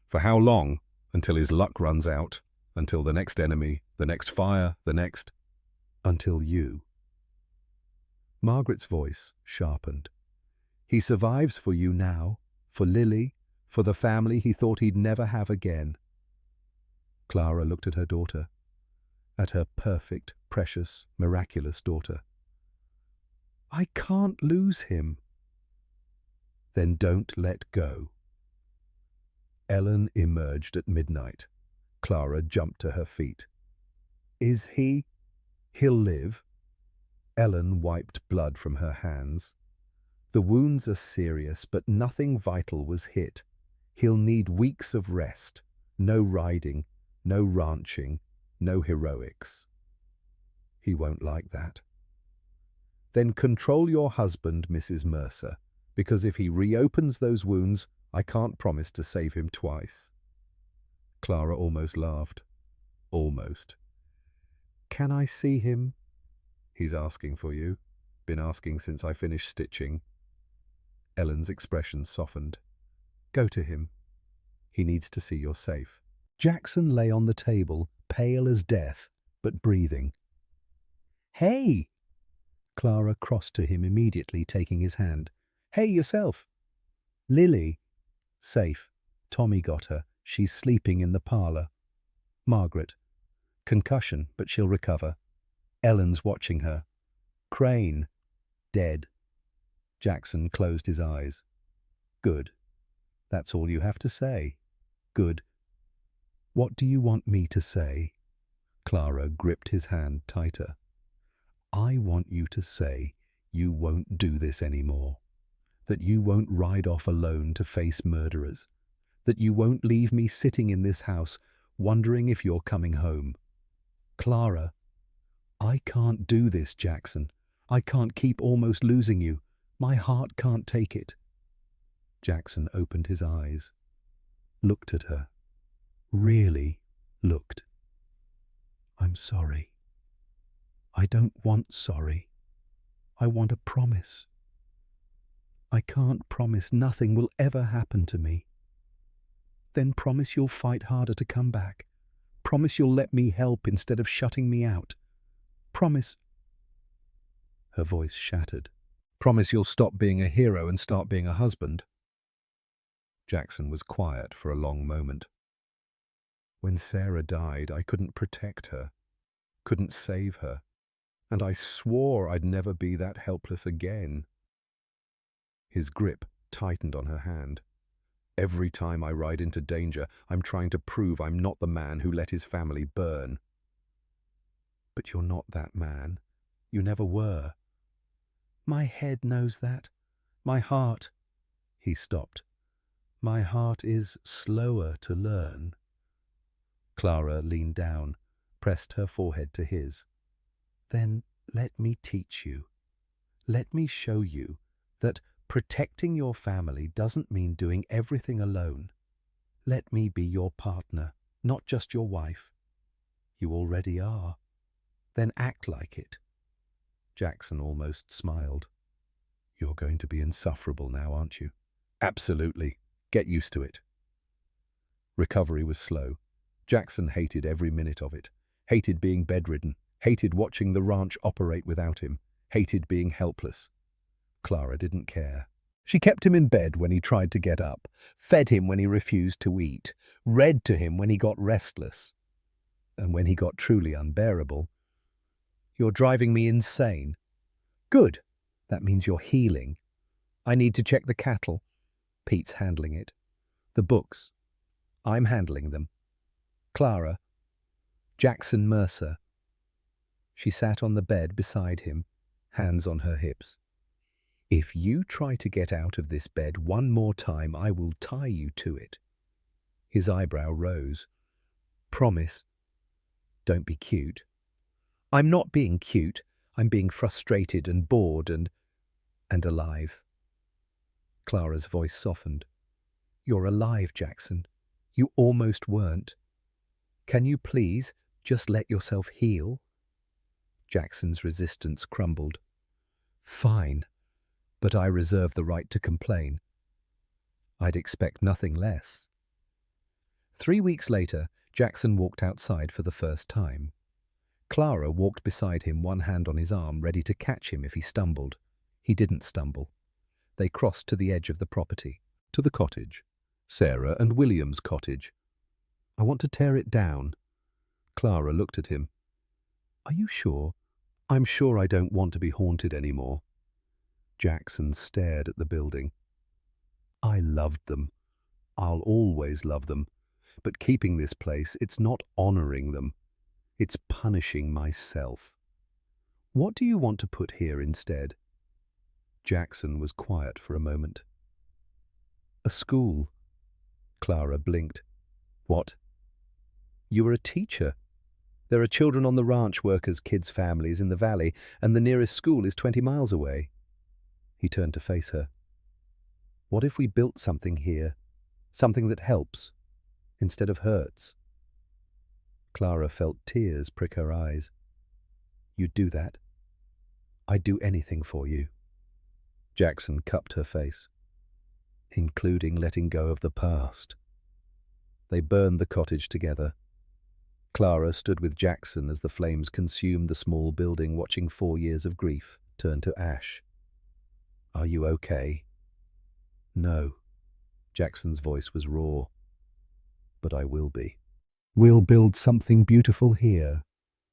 For how long? Until his luck runs out. Until the next enemy, the next fire, the next... Until you. Margaret's voice sharpened. He survives for you now, for Lily, for the family he thought he'd never have again. Clara looked at her daughter, at her perfect, precious, miraculous daughter. I can't lose him. Then don't let go. Ellen emerged at midnight. Clara jumped to her feet. Is he? He'll live. Ellen wiped blood from her hands. The wounds are serious, but nothing vital was hit. He'll need weeks of rest. No riding, no ranching, no heroics. He won't like that. Then control your husband, Mrs. Mercer, because if he reopens those wounds, I can't promise to save him twice. Clara almost laughed. Almost. Can I see him? He's asking for you. Been asking since I finished stitching. Ellen's expression softened. Go to him. He needs to see you're safe. Jackson lay on the table, pale as death, but breathing. Hey! Clara crossed to him immediately, taking his hand. Hey, yourself! Lily! Safe. Tommy got her. She's sleeping in the parlour. Margaret. Concussion, but she'll recover. Ellen's watching her. Crane. Dead. Jackson closed his eyes. Good. That's all you have to say. Good. What do you want me to say? Clara gripped his hand tighter. I want you to say you won't do this anymore. That you won't ride off alone to face murderers. That you won't leave me sitting in this house wondering if you're coming home. Clara, I can't do this, Jackson. I can't keep almost losing you. My heart can't take it. Jackson opened his eyes, looked at her, really looked. I'm sorry. I don't want sorry. I want a promise. I can't promise nothing will ever happen to me. Then promise you'll fight harder to come back. Promise you'll let me help instead of shutting me out. Promise. Her voice shattered. Promise you'll stop being a hero and start being a husband. Jackson was quiet for a long moment. When Sarah died, I couldn't protect her, couldn't save her, and I swore I'd never be that helpless again. His grip tightened on her hand. Every time I ride into danger, I'm trying to prove I'm not the man who let his family burn. But you're not that man. You never were. My head knows that. My heart. He stopped. My heart is slower to learn. Clara leaned down, pressed her forehead to his. Then let me teach you. Let me show you that protecting your family doesn't mean doing everything alone. Let me be your partner, not just your wife. You already are. Then act like it. Jackson almost smiled. You're going to be insufferable now, aren't you? Absolutely. Get used to it. Recovery was slow. Jackson hated every minute of it. Hated being bedridden. Hated watching the ranch operate without him. Hated being helpless. Clara didn't care. She kept him in bed when he tried to get up, fed him when he refused to eat, read to him when he got restless. And when he got truly unbearable, "You're driving me insane." "Good. That means you're healing. I need to check the cattle." Pete's handling it. "The books. I'm handling them. Clara. Jackson Mercer." She sat on the bed beside him, hands on her hips. "If you try to get out of this bed one more time, I will tie you to it." His eyebrow rose. "Promise. Don't be cute." "I'm not being cute. I'm being frustrated and bored and alive." Clara's voice softened. "You're alive, Jackson. You almost weren't. Can you please just let yourself heal?" Jackson's resistance crumbled. "Fine, but I reserve the right to complain. I'd expect nothing less." 3 weeks later, Jackson walked outside for the first time. Clara walked beside him, one hand on his arm, ready to catch him if he stumbled. He didn't stumble. They crossed to the edge of the property, to the cottage, Sarah and William's cottage. "I want to tear it down." Clara looked at him. "Are you sure?" "I'm sure I don't want to be haunted anymore." Jackson stared at the building. "I loved them. I'll always love them. But keeping this place, it's not honoring them. It's punishing myself. What do you want to put here instead?" Jackson was quiet for a moment. "A school." Clara blinked. "What?" "You were a teacher. There are children on the ranch, workers' kids' families in the valley, and the nearest school is 20 miles away." He turned to face her. "What if we built something here? Something that helps, instead of hurts?" Clara felt tears prick her eyes. "You'd do that?" "I'd do anything for you." Jackson cupped her face. "Including letting go of the past." They burned the cottage together. Clara stood with Jackson as the flames consumed the small building, watching 4 years of grief turn to ash. "Are you okay?" "No." Jackson's voice was raw. "But I will be. We'll build something beautiful here.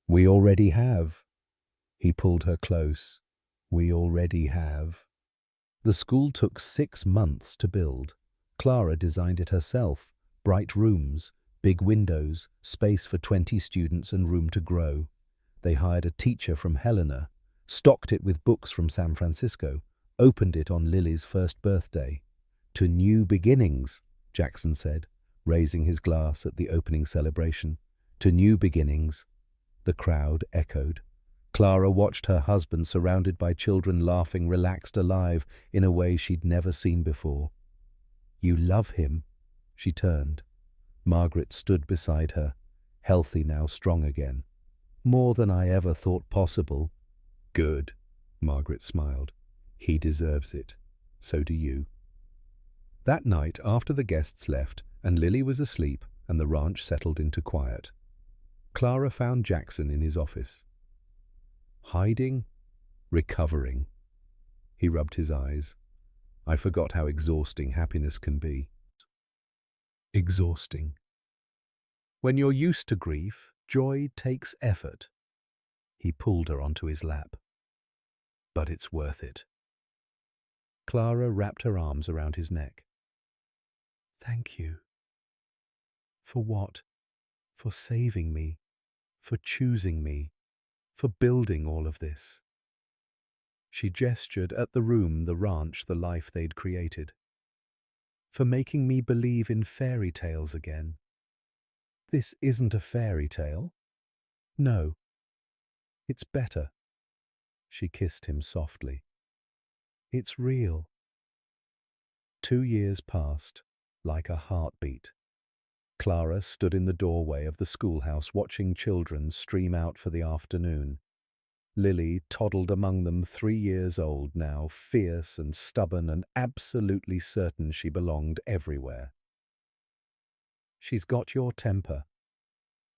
We already have." He pulled her close. "We already have." The school took 6 months to build. Clara designed it herself. Bright rooms, big windows, space for 20 students and room to grow. They hired a teacher from Helena, stocked it with books from San Francisco, opened it on Lily's first birthday. "To new beginnings," Jackson said, raising his glass at the opening celebration. "To new beginnings." The crowd echoed. Clara watched her husband surrounded by children laughing, relaxed, alive, in a way she'd never seen before. "You love him?" She turned. Margaret stood beside her, healthy now, strong again. "More than I ever thought possible." "Good," Margaret smiled. "He deserves it. So do you." That night, after the guests left and Lily was asleep and the ranch settled into quiet, Clara found Jackson in his office. "Hiding, recovering." He rubbed his eyes. "I forgot how exhausting happiness can be." Exhausting. When you're used to grief, joy takes effort. He pulled her onto his lap. "But it's worth it." Clara wrapped her arms around his neck. "Thank you." "For what?" "For saving me, for choosing me, for building all of this." She gestured at the room, the ranch, the life they'd created. "For making me believe in fairy tales again." "This isn't a fairy tale." "No. It's better." She kissed him softly. "It's real." 2 years passed, like a heartbeat. Clara stood in the doorway of the schoolhouse watching children stream out for the afternoon. Lily toddled among them, 3 years old now, fierce and stubborn and absolutely certain she belonged everywhere. "She's got your temper."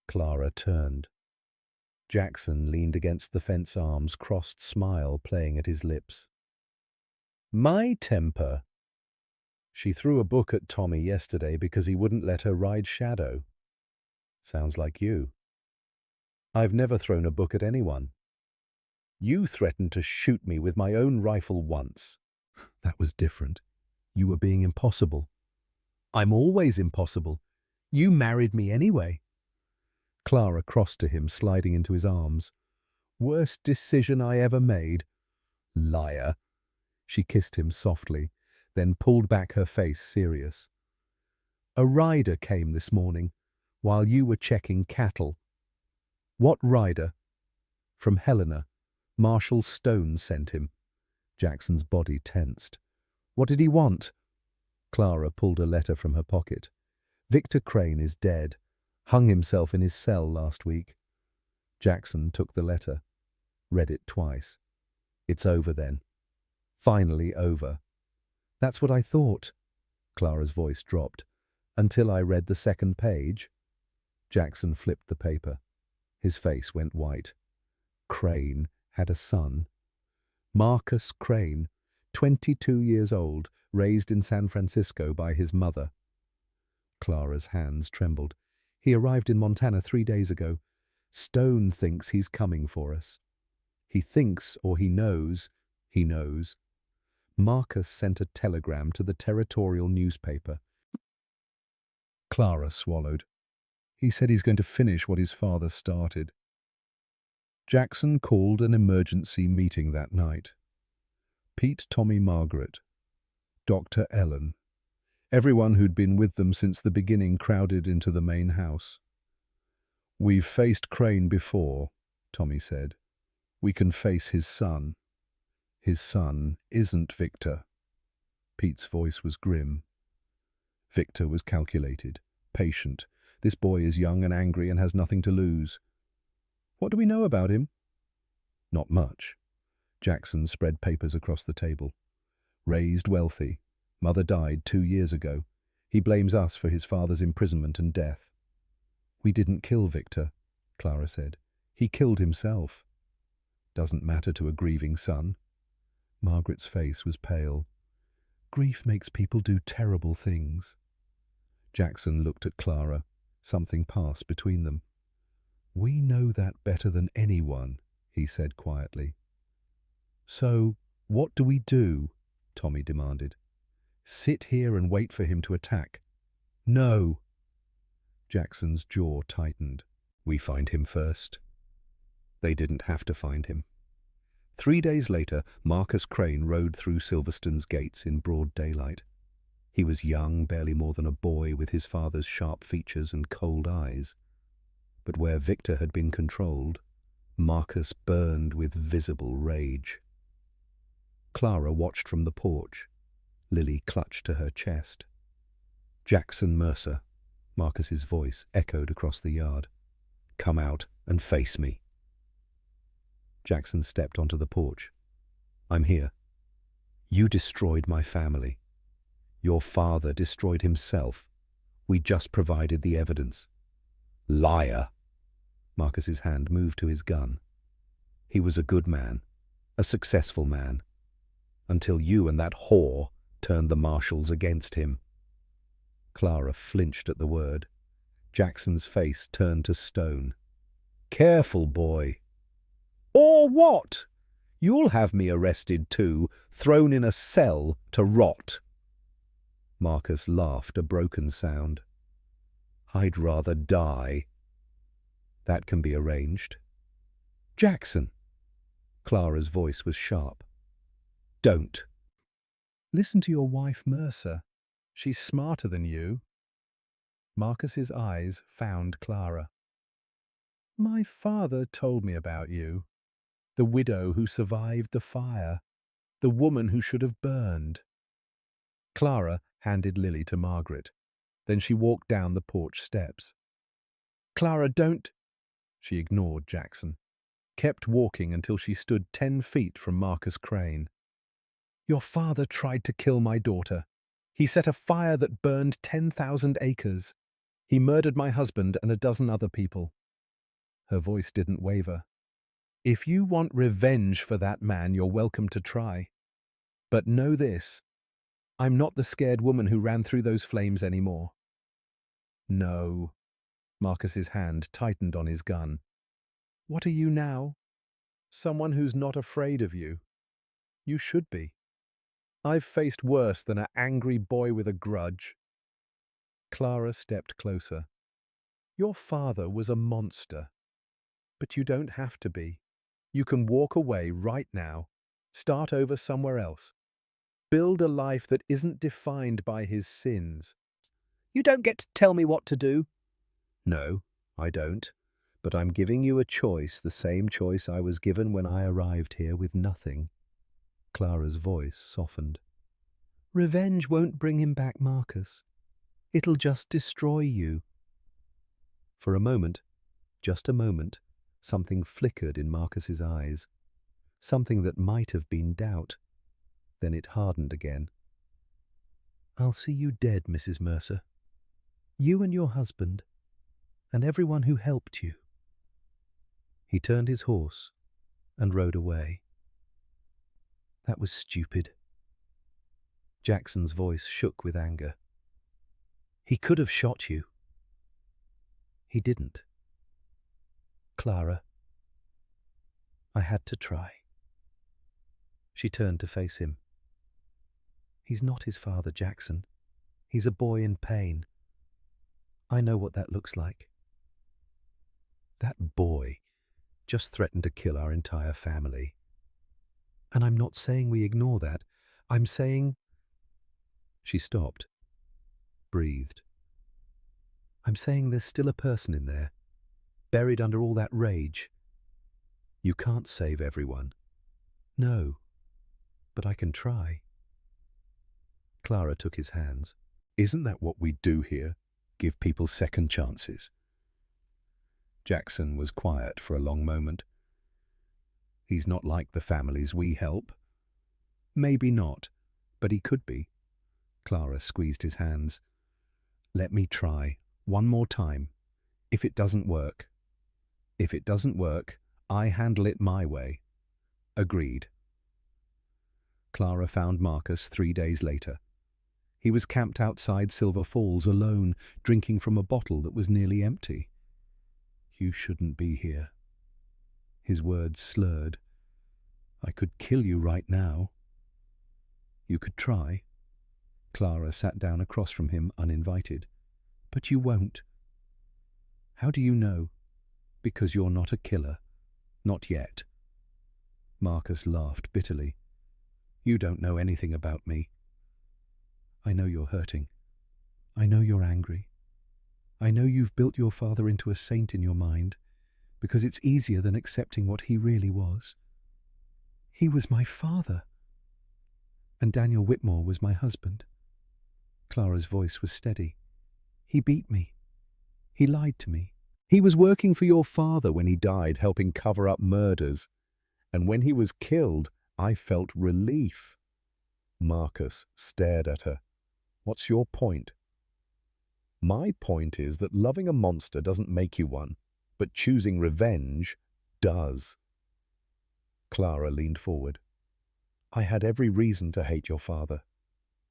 Clara turned. Jackson leaned against the fence arms, crossed smile playing at his lips. My temper. She threw a book at Tommy yesterday because he wouldn't let her ride Shadow. Sounds like you. I've never thrown a book at anyone. You threatened to shoot me with my own rifle once. That was different. You were being impossible. I'm always impossible. You married me anyway. Clara crossed to him, sliding into his arms. Worst decision I ever made. Liar. She kissed him softly, then pulled back her face serious. A rider came this morning, while you were checking cattle. What rider? From Helena. Marshal Stone sent him. Jackson's body tensed. What did he want? Clara pulled a letter from her pocket. Victor Crane is dead. Hung himself in his cell last week. Jackson took the letter. Read it twice. It's over then. Finally over. That's what I thought. Clara's voice dropped. Until I read the second page. Jackson flipped the paper. His face went white. Crane had a son. Marcus Crane, 22 years old, raised in San Francisco by his mother. Clara's hands trembled. He arrived in Montana 3 days ago. Stone thinks he's coming for us. He thinks, or he knows, Marcus sent a telegram to the territorial newspaper. Clara swallowed. He said he's going to finish what his father started. Jackson called an emergency meeting that night. Pete, Tommy, Margaret, Dr. Ellen. Everyone who'd been with them since the beginning crowded into the main house. We've faced Crane before, Tommy said. We can face his son. His son isn't Victor. Pete's voice was grim. Victor was calculated, patient. This boy is young and angry and has nothing to lose. What do we know about him? Not much. Jackson spread papers across the table. Raised wealthy. Mother died 2 years ago. He blames us for his father's imprisonment and death. We didn't kill Victor, Clara said. He killed himself. Doesn't matter to a grieving son. Margaret's face was pale. Grief makes people do terrible things. Jackson looked at Clara. Something passed between them. We know that better than anyone, he said quietly. So, what do we do? Tommy demanded. Sit here and wait for him to attack. No. Jackson's jaw tightened. We find him first. They didn't have to find him. 3 days later, Marcus Crane rode through Silverstone's gates in broad daylight. He was young, barely more than a boy, with his father's sharp features and cold eyes. But where Victor had been controlled, Marcus burned with visible rage. Clara watched from the porch. Lily clutched to her chest. Jackson Mercer, Marcus's voice echoed across the yard. Come out and face me. Jackson stepped onto the porch. I'm here. You destroyed my family. Your father destroyed himself. We just provided the evidence. Liar. Marcus's hand moved to his gun. He was a good man, a successful man, until you and that whore turned the marshals against him. Clara flinched at the word. Jackson's face turned to stone. Careful, boy. Or what? You'll have me arrested too, thrown in a cell to rot. Marcus laughed, a broken sound. I'd rather die. That can be arranged. Jackson. Clara's voice was sharp. Don't. Listen to your wife, Mercer. She's smarter than you. Marcus's eyes found Clara. My father told me about you. The widow who survived the fire. The woman who should have burned. Clara handed Lily to Margaret. Then she walked down the porch steps. Clara, don't... She ignored Jackson, kept walking until she stood 10 feet from Marcus Crane. Your father tried to kill my daughter. He set a fire that burned 10,000 acres. He murdered my husband and a dozen other people. Her voice didn't waver. If you want revenge for that man, you're welcome to try. But know this, I'm not the scared woman who ran through those flames anymore. No. Marcus's hand tightened on his gun. What are you now? Someone who's not afraid of you. You should be. I've faced worse than an angry boy with a grudge. Clara stepped closer. Your father was a monster. But you don't have to be. You can walk away right now. Start over somewhere else. Build a life that isn't defined by his sins. You don't get to tell me what to do. No, I don't. But I'm giving you a choice, the same choice I was given when I arrived here with nothing. Clara's voice softened. Revenge won't bring him back, Marcus. It'll just destroy you. For a moment, just a moment, something flickered in Marcus's eyes. Something that might have been doubt. Then it hardened again. I'll see you dead, Mrs. Mercer. You and your husband, and everyone who helped you. He turned his horse and rode away. That was stupid. Jackson's voice shook with anger. He could have shot you. He didn't. Clara, I had to try. She turned to face him. He's not his father, Jackson. He's a boy in pain. I know what that looks like. That boy just threatened to kill our entire family. And I'm not saying we ignore that. I'm saying... She stopped, breathed. I'm saying there's still a person in there, buried under all that rage. You can't save everyone. No, but I can try. Clara took his hands. Isn't that what we do here? Give people second chances. Jackson was quiet for a long moment. He's not like the families we help. Maybe not, but he could be. Clara squeezed his hands. Let me try. One more time. If it doesn't work. If it doesn't work, I handle it my way. Agreed. Clara found Marcus 3 days later. He was camped outside Silver Falls alone, drinking from a bottle that was nearly empty. You shouldn't be here. His words slurred. I could kill you right now. You could try. Clara sat down across from him, uninvited. But you won't. How do you know? Because you're not a killer. Not yet. Marcus laughed bitterly. You don't know anything about me. I know you're hurting. I know you're angry. I know you've built your father into a saint in your mind, because it's easier than accepting what he really was. He was my father. And Daniel Whitmore was my husband. Clara's voice was steady. He beat me. He lied to me. He was working for your father when he died, helping cover up murders. And when he was killed, I felt relief. Marcus stared at her. What's your point? My point is that loving a monster doesn't make you one, but choosing revenge does. Clara leaned forward. I had every reason to hate your father.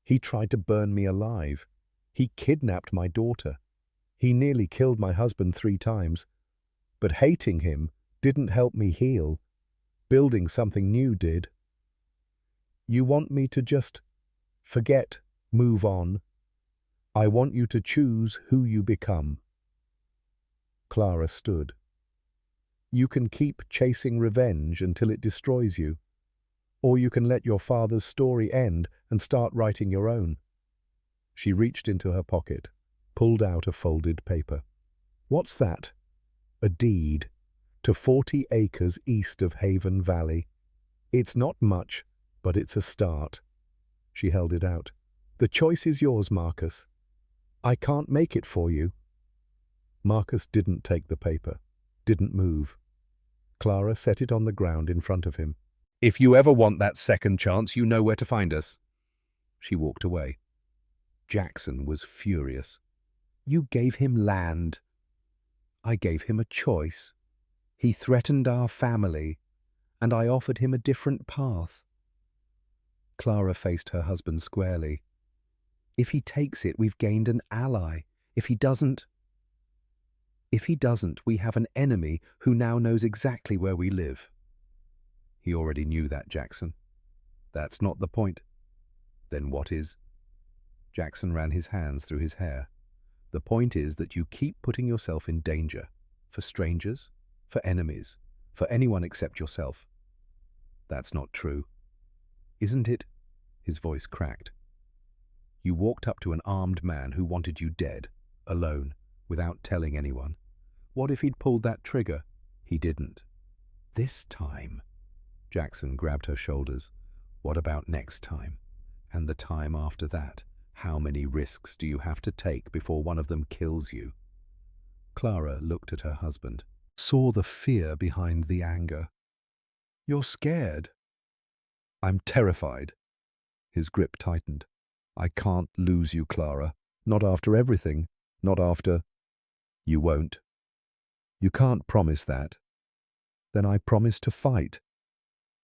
He tried to burn me alive. He kidnapped my daughter. He nearly killed my husband 3 times. But hating him didn't help me heal. Building something new did. You want me to just forget, move on. I want you to choose who you become. Clara stood. You can keep chasing revenge until it destroys you, or you can let your father's story end and start writing your own. She reached into her pocket, pulled out a folded paper. What's that? A deed to 40 acres east of Haven Valley. It's not much, but it's a start. She held it out. The choice is yours, Marcus. I can't make it for you. Marcus didn't take the paper, didn't move. Clara set it on the ground in front of him. If you ever want that second chance, you know where to find us. She walked away. Jackson was furious. You gave him land. I gave him a choice. He threatened our family, and I offered him a different path. Clara faced her husband squarely. If he takes it, we've gained an ally. If he doesn't, we have an enemy who now knows exactly where we live. He already knew that, Jackson. That's not the point. Then what is? Jackson ran his hands through his hair. The point is that you keep putting yourself in danger. For strangers, for enemies, for anyone except yourself. That's not true. Isn't it? His voice cracked. You walked up to an armed man who wanted you dead, alone, without telling anyone. What if he'd pulled that trigger? He didn't. This time. Jackson grabbed her shoulders. What about next time? And the time after that? How many risks do you have to take before one of them kills you? Clara looked at her husband, saw the fear behind the anger. You're scared. I'm terrified. His grip tightened. I can't lose you, Clara. Not after everything. Not after... You won't. You can't promise that. Then I promise to fight.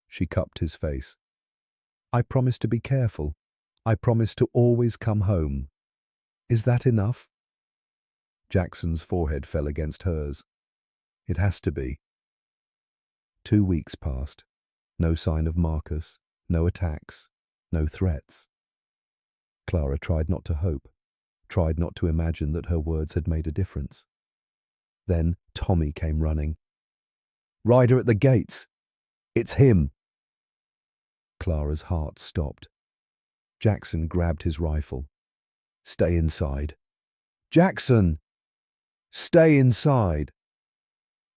She cupped his face. I promise to be careful. I promise to always come home. Is that enough? Jackson's forehead fell against hers. It has to be. 2 weeks passed. No sign of Marcus, no attacks, no threats. Clara tried not to hope, tried not to imagine that her words had made a difference. Then Tommy came running. Ryder at the gates! It's him! Clara's heart stopped. Jackson grabbed his rifle. Stay inside. Jackson! Stay inside!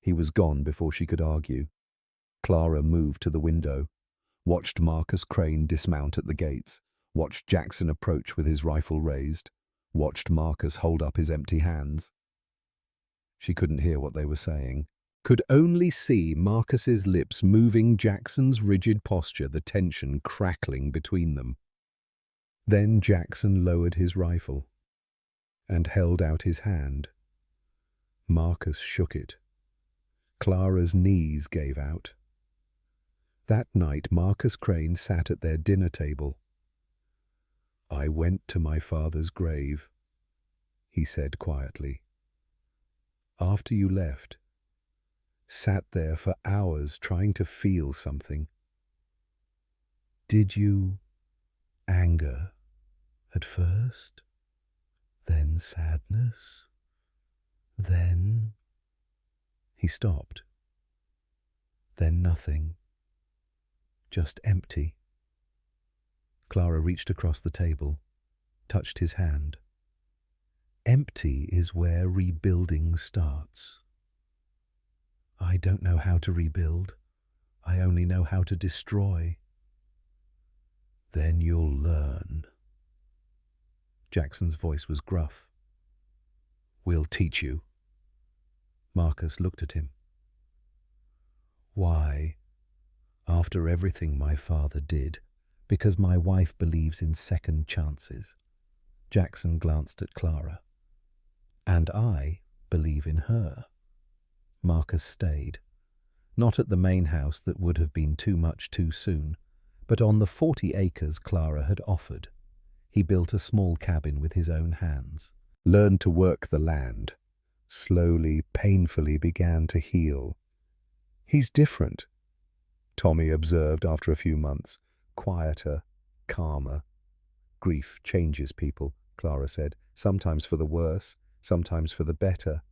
He was gone before she could argue. Clara moved to the window, watched Marcus Crane dismount at the gates, watched Jackson approach with his rifle raised, watched Marcus hold up his empty hands. She couldn't hear what they were saying, could only see Marcus's lips moving, Jackson's rigid posture, the tension crackling between them. Then Jackson lowered his rifle and held out his hand. Marcus shook it. Clara's knees gave out. That night Marcus Crane sat at their dinner table. I went to my father's grave, he said quietly. After you left, sat there for hours trying to feel something. Did you anger at first, then sadness, then... He stopped. Then nothing. Just empty. Clara reached across the table, touched his hand. Empty is where rebuilding starts. I don't know how to rebuild. I only know how to destroy. Then you'll learn. Jackson's voice was gruff. We'll teach you. Marcus looked at him. Why? After everything my father did, because my wife believes in second chances. Jackson glanced at Clara. And I believe in her. Marcus stayed. Not at the main house that would have been too much too soon, but on the 40 acres Clara had offered. He built a small cabin with his own hands, learned to work the land, slowly, painfully began to heal. He's different, Tommy observed after a few months, quieter, calmer. Grief changes people, Clara said, sometimes for the worse, sometimes for the better.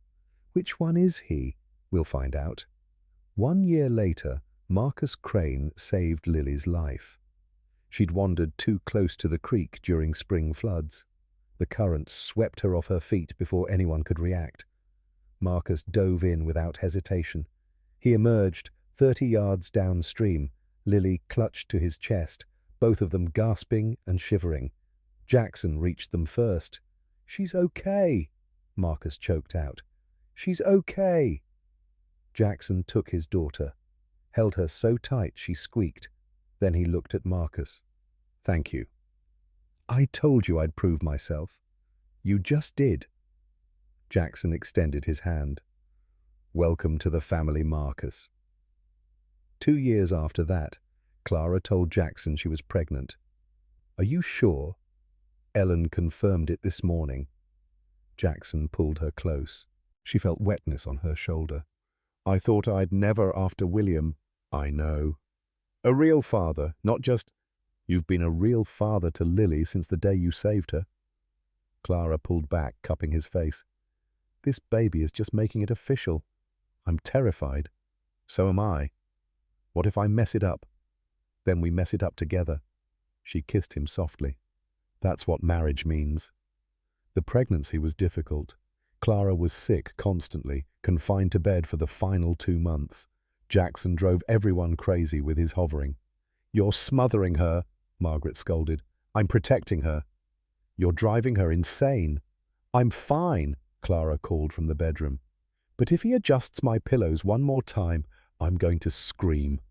Which one is he? We'll find out. 1 year later, Marcus Crane saved Lily's life. She'd wandered too close to the creek during spring floods. The current swept her off her feet before anyone could react. Marcus dove in without hesitation. He emerged 30 yards downstream. Lily clutched to his chest, both of them gasping and shivering. Jackson reached them first. She's okay, Marcus choked out. She's okay. Jackson took his daughter, held her so tight she squeaked. Then he looked at Marcus. Thank you. I told you I'd prove myself. You just did. Jackson extended his hand. Welcome to the family, Marcus. 2 years after that, Clara told Jackson she was pregnant. Are you sure? Ellen confirmed it this morning. Jackson pulled her close. She felt wetness on her shoulder. I thought I'd never after William. I know. A real father, not just, you've been a real father to Lily since the day you saved her. Clara pulled back, cupping his face. This baby is just making it official. I'm terrified. So am I. What if I mess it up? Then we mess it up together. She kissed him softly. That's what marriage means. The pregnancy was difficult. Clara was sick constantly, confined to bed for the final 2 months. Jackson drove everyone crazy with his hovering. You're smothering her, Margaret scolded. I'm protecting her. You're driving her insane. I'm fine, Clara called from the bedroom. But if he adjusts my pillows one more time, I'm going to scream.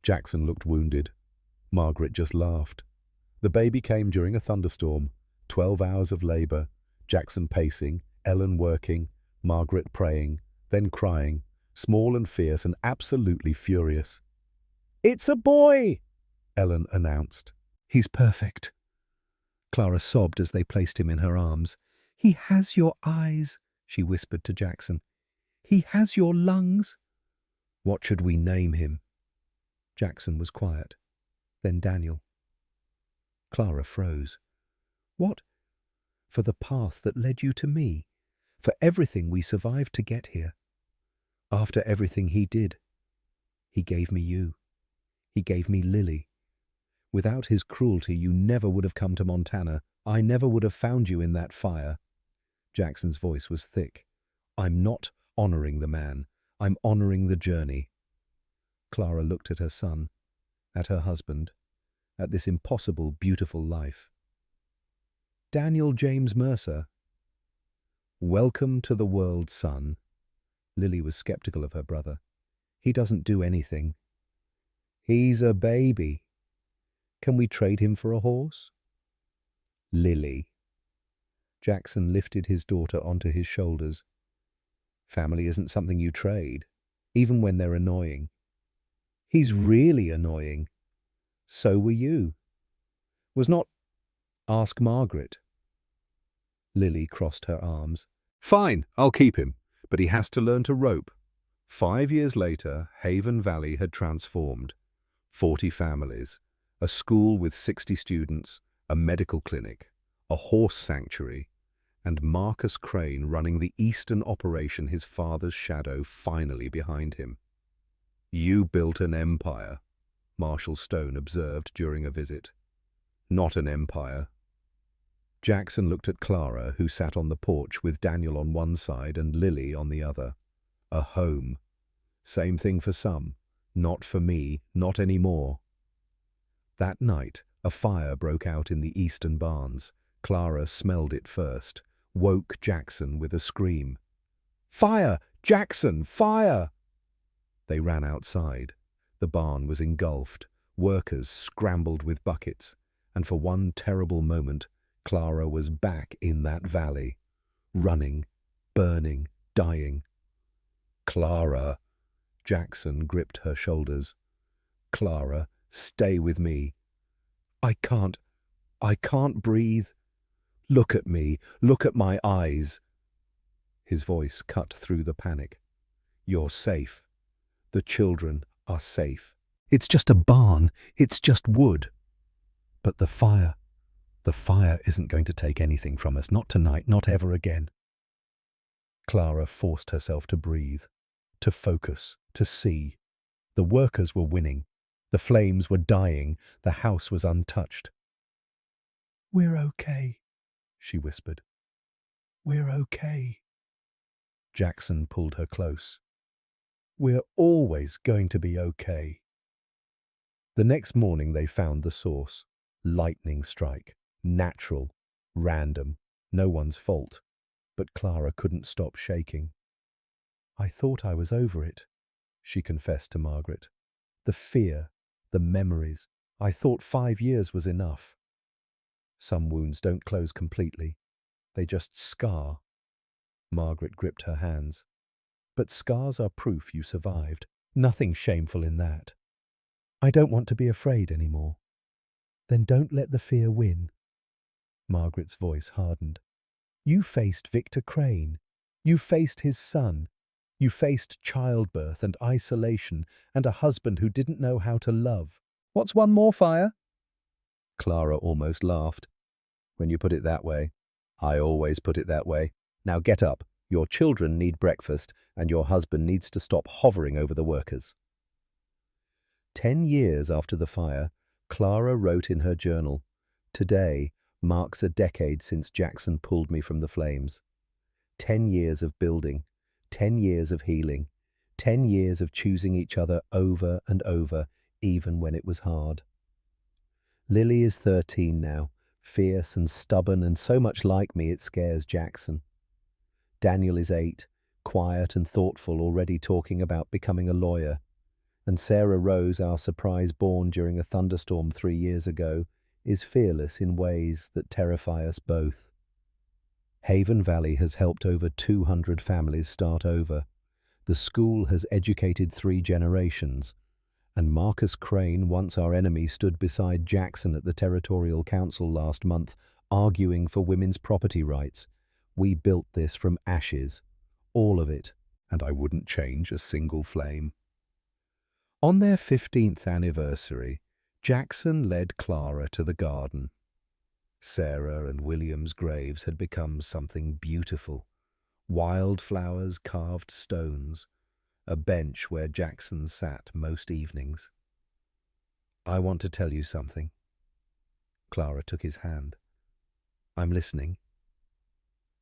Jackson looked wounded. Margaret just laughed. The baby came during a thunderstorm. 12 hours of labor. Jackson pacing, Ellen working, Margaret praying, then crying, small and fierce and absolutely furious. It's a boy, Ellen announced. He's perfect. Clara sobbed as they placed him in her arms. He has your eyes, she whispered to Jackson. He has your lungs. What should we name him? Jackson was quiet. Then Daniel. Clara froze. What? For the path that led you to me, for everything we survived to get here. After everything he did, he gave me you. He gave me Lily. Without his cruelty, you never would have come to Montana. I never would have found you in that fire. Jackson's voice was thick. I'm not honoring the man. I'm honoring the journey. Clara looked at her son, at her husband, at this impossible, beautiful life. Daniel James Mercer. Welcome to the world, son. Lily was skeptical of her brother. He doesn't do anything. He's a baby. Can we trade him for a horse? Lily. Jackson lifted his daughter onto his shoulders. Family isn't something you trade, even when they're annoying. He's really annoying. So were you. Was not... Ask Margaret. Lily crossed her arms. Fine, I'll keep him, but he has to learn to rope. 5 years later, Haven Valley had transformed. 40 families, a school with 60 students, a medical clinic, a horse sanctuary, and Marcus Crane running the eastern operation, his father's shadow finally behind him. You built an empire, Marshall Stone observed during a visit. Not an empire. Jackson looked at Clara, who sat on the porch with Daniel on one side and Lily on the other. A home. Same thing for some. Not for me, not anymore. That night, a fire broke out in the eastern barns. Clara smelled it first, woke Jackson with a scream. Fire! Jackson, fire! They ran outside. The barn was engulfed. Workers scrambled with buckets, and for one terrible moment, Clara was back in that valley, running, burning, dying. Clara! Jackson gripped her shoulders. Clara, stay with me. I can't breathe. Look at me, look at my eyes. His voice cut through the panic. You're safe. The children are safe. It's just a barn, it's just wood. But the fire isn't going to take anything from us, not tonight, not ever again. Clara forced herself to breathe, to focus, to see. The workers were winning. The flames were dying. The house was untouched. We're okay, she whispered. We're okay. Jackson pulled her close. We're always going to be okay. The next morning they found the source. Lightning strike. Natural. Random. No one's fault. But Clara couldn't stop shaking. I thought I was over it, she confessed to Margaret. The fear, the memories. I thought 5 years was enough. Some wounds don't close completely. They just scar. Margaret gripped her hands. But scars are proof you survived. Nothing shameful in that. I don't want to be afraid anymore. Then don't let the fear win. Margaret's voice hardened. You faced Victor Crane. You faced his son. You faced childbirth and isolation and a husband who didn't know how to love. What's one more fire? Clara almost laughed. When you put it that way. I always put it that way. Now get up. Your children need breakfast, and your husband needs to stop hovering over the workers. 10 years after the fire, Clara wrote in her journal, "Today marks a decade since Jackson pulled me from the flames. 10 years of building, 10 years of healing, 10 years of choosing each other over and over, even when it was hard." Lily is 13 now, fierce and stubborn and so much like me it scares Jackson. Daniel is 8, quiet and thoughtful, already talking about becoming a lawyer. And Sarah Rose, our surprise born during a thunderstorm 3 years ago, is fearless in ways that terrify us both. Haven Valley has helped over 200 families start over. The school has educated 3 generations. And Marcus Crane, once our enemy, stood beside Jackson at the Territorial Council last month, arguing for women's property rights. We built this from ashes, all of it, and I wouldn't change a single flame. On their 15th anniversary, Jackson led Clara to the garden. Sarah and William's graves had become something beautiful. Wildflowers, carved stones, a bench where Jackson sat most evenings. "I want to tell you something." Clara took his hand. "I'm listening."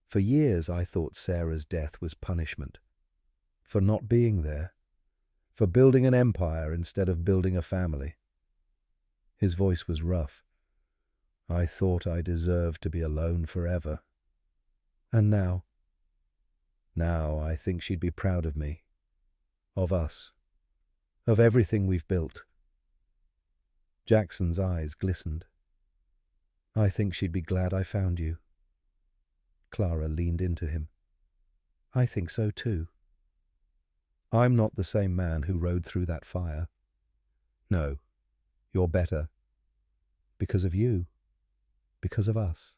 For years I thought Sarah's death was punishment. For not being there. For building an empire instead of building a family. His voice was rough. I thought I deserved to be alone forever. And now I think she'd be proud of me. Of us. Of everything we've built. Jackson's eyes glistened. "I think she'd be glad I found you." Clara leaned into him. "I think so too. I'm not the same man who rode through that fire. No, you're better. Because of you. Because of us."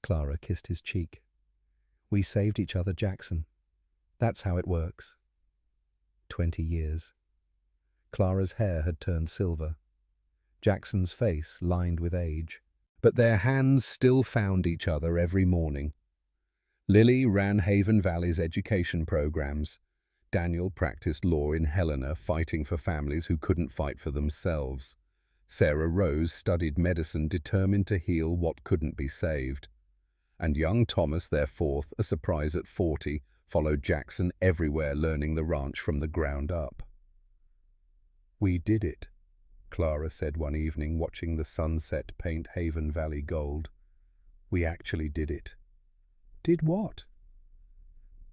Clara kissed his cheek. "We saved each other, Jackson. That's how it works." 20 years. Clara's hair had turned silver. Jackson's face lined with age. But their hands still found each other every morning. Lily ran Haven Valley's education programs. Daniel practiced law in Helena, fighting for families who couldn't fight for themselves. Sarah Rose studied medicine, determined to heal what couldn't be saved. And young Thomas, their fourth, a surprise at 40, followed Jackson everywhere, learning the ranch from the ground up. "We did it," Clara said one evening, watching the sunset paint Haven Valley gold. "We actually did it." "Did what?"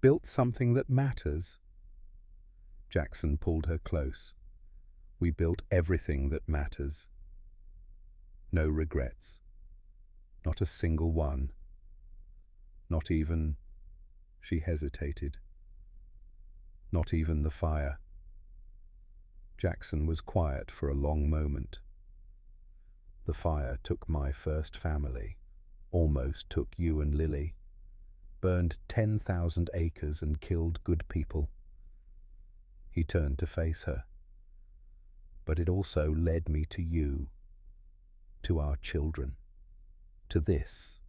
"Built something that matters." Jackson pulled her close. "We built everything that matters. No regrets. Not a single one. Not even..." She hesitated. "Not even the fire." Jackson was quiet for a long moment. "The fire took my first family, almost took you and Lily, burned 10,000 acres and killed good people." He turned to face her. "But it also led me to you, to our children, to this.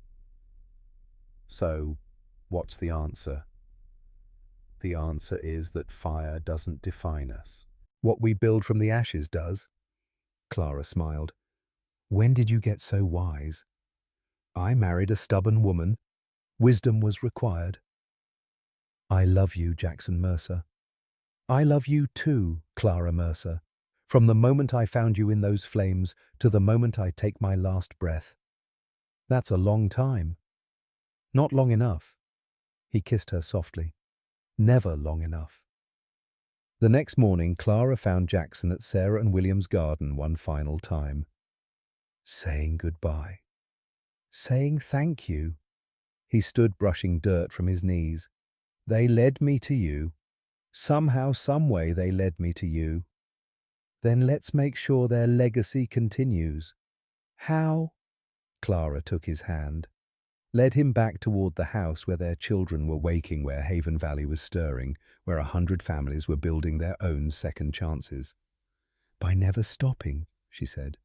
So, what's the answer?" "The answer is that fire doesn't define us. What we build from the ashes does." Clara smiled. "When did you get so wise?" "I married a stubborn woman. Wisdom was required." "I love you, Jackson Mercer." "I love you too, Clara Mercer. From the moment I found you in those flames to the moment I take my last breath. That's a long time. Not long enough." He kissed her softly. "Never long enough." The next morning, Clara found Jackson at Sarah and William's garden one final time. Saying goodbye. Saying thank you. He stood brushing dirt from his knees. "They led me to you. Somehow, someway they led me to you. Then let's make sure their legacy continues." How? Clara took his hand, led him back toward the house where their children were waking, where Haven Valley was stirring, where 100 families were building their own second chances. By never stopping, she said.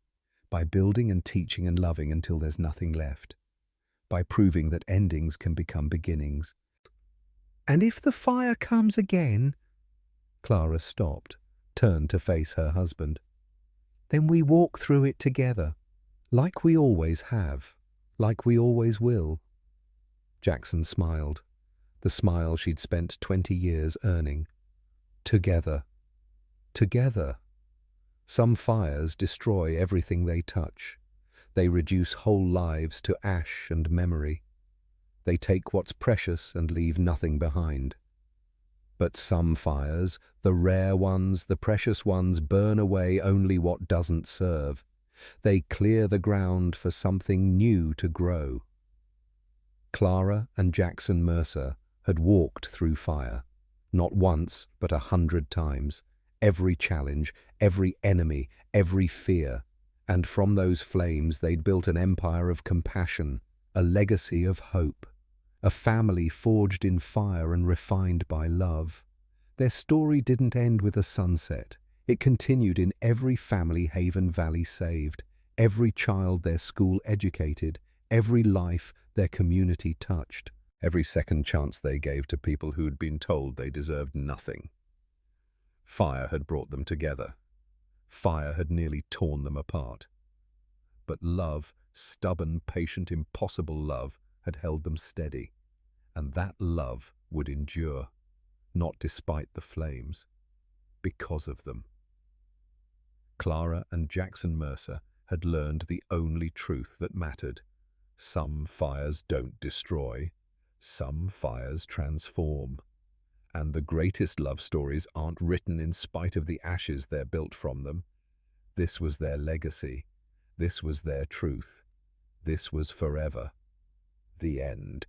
By building and teaching and loving until there's nothing left. By proving that endings can become beginnings. And if the fire comes again? Clara stopped, turned to face her husband. Then we walk through it together, like we always have, like we always will. Jackson smiled, the smile she'd spent 20 years earning. Together. Together. Some fires destroy everything they touch. They reduce whole lives to ash and memory. They take what's precious and leave nothing behind. But some fires, the rare ones, the precious ones, burn away only what doesn't serve. They clear the ground for something new to grow. Clara and Jackson Mercer had walked through fire, not once but 100 times, every challenge, every enemy, every fear, and from those flames they'd built an empire of compassion, a legacy of hope, a family forged in fire and refined by love. Their story didn't end with a sunset. It continued in every family Haven Valley saved, every child their school educated, every life their community touched, every second chance they gave to people who'd been told they deserved nothing. Fire had brought them together. Fire had nearly torn them apart. But love, stubborn, patient, impossible love, had held them steady, and that love would endure, not despite the flames, because of them. Clara and Jackson Mercer had learned the only truth that mattered. Some fires don't destroy, some fires transform. And the greatest love stories aren't written in spite of the ashes they're built from them. This was their legacy. This was their truth. This was forever. The end.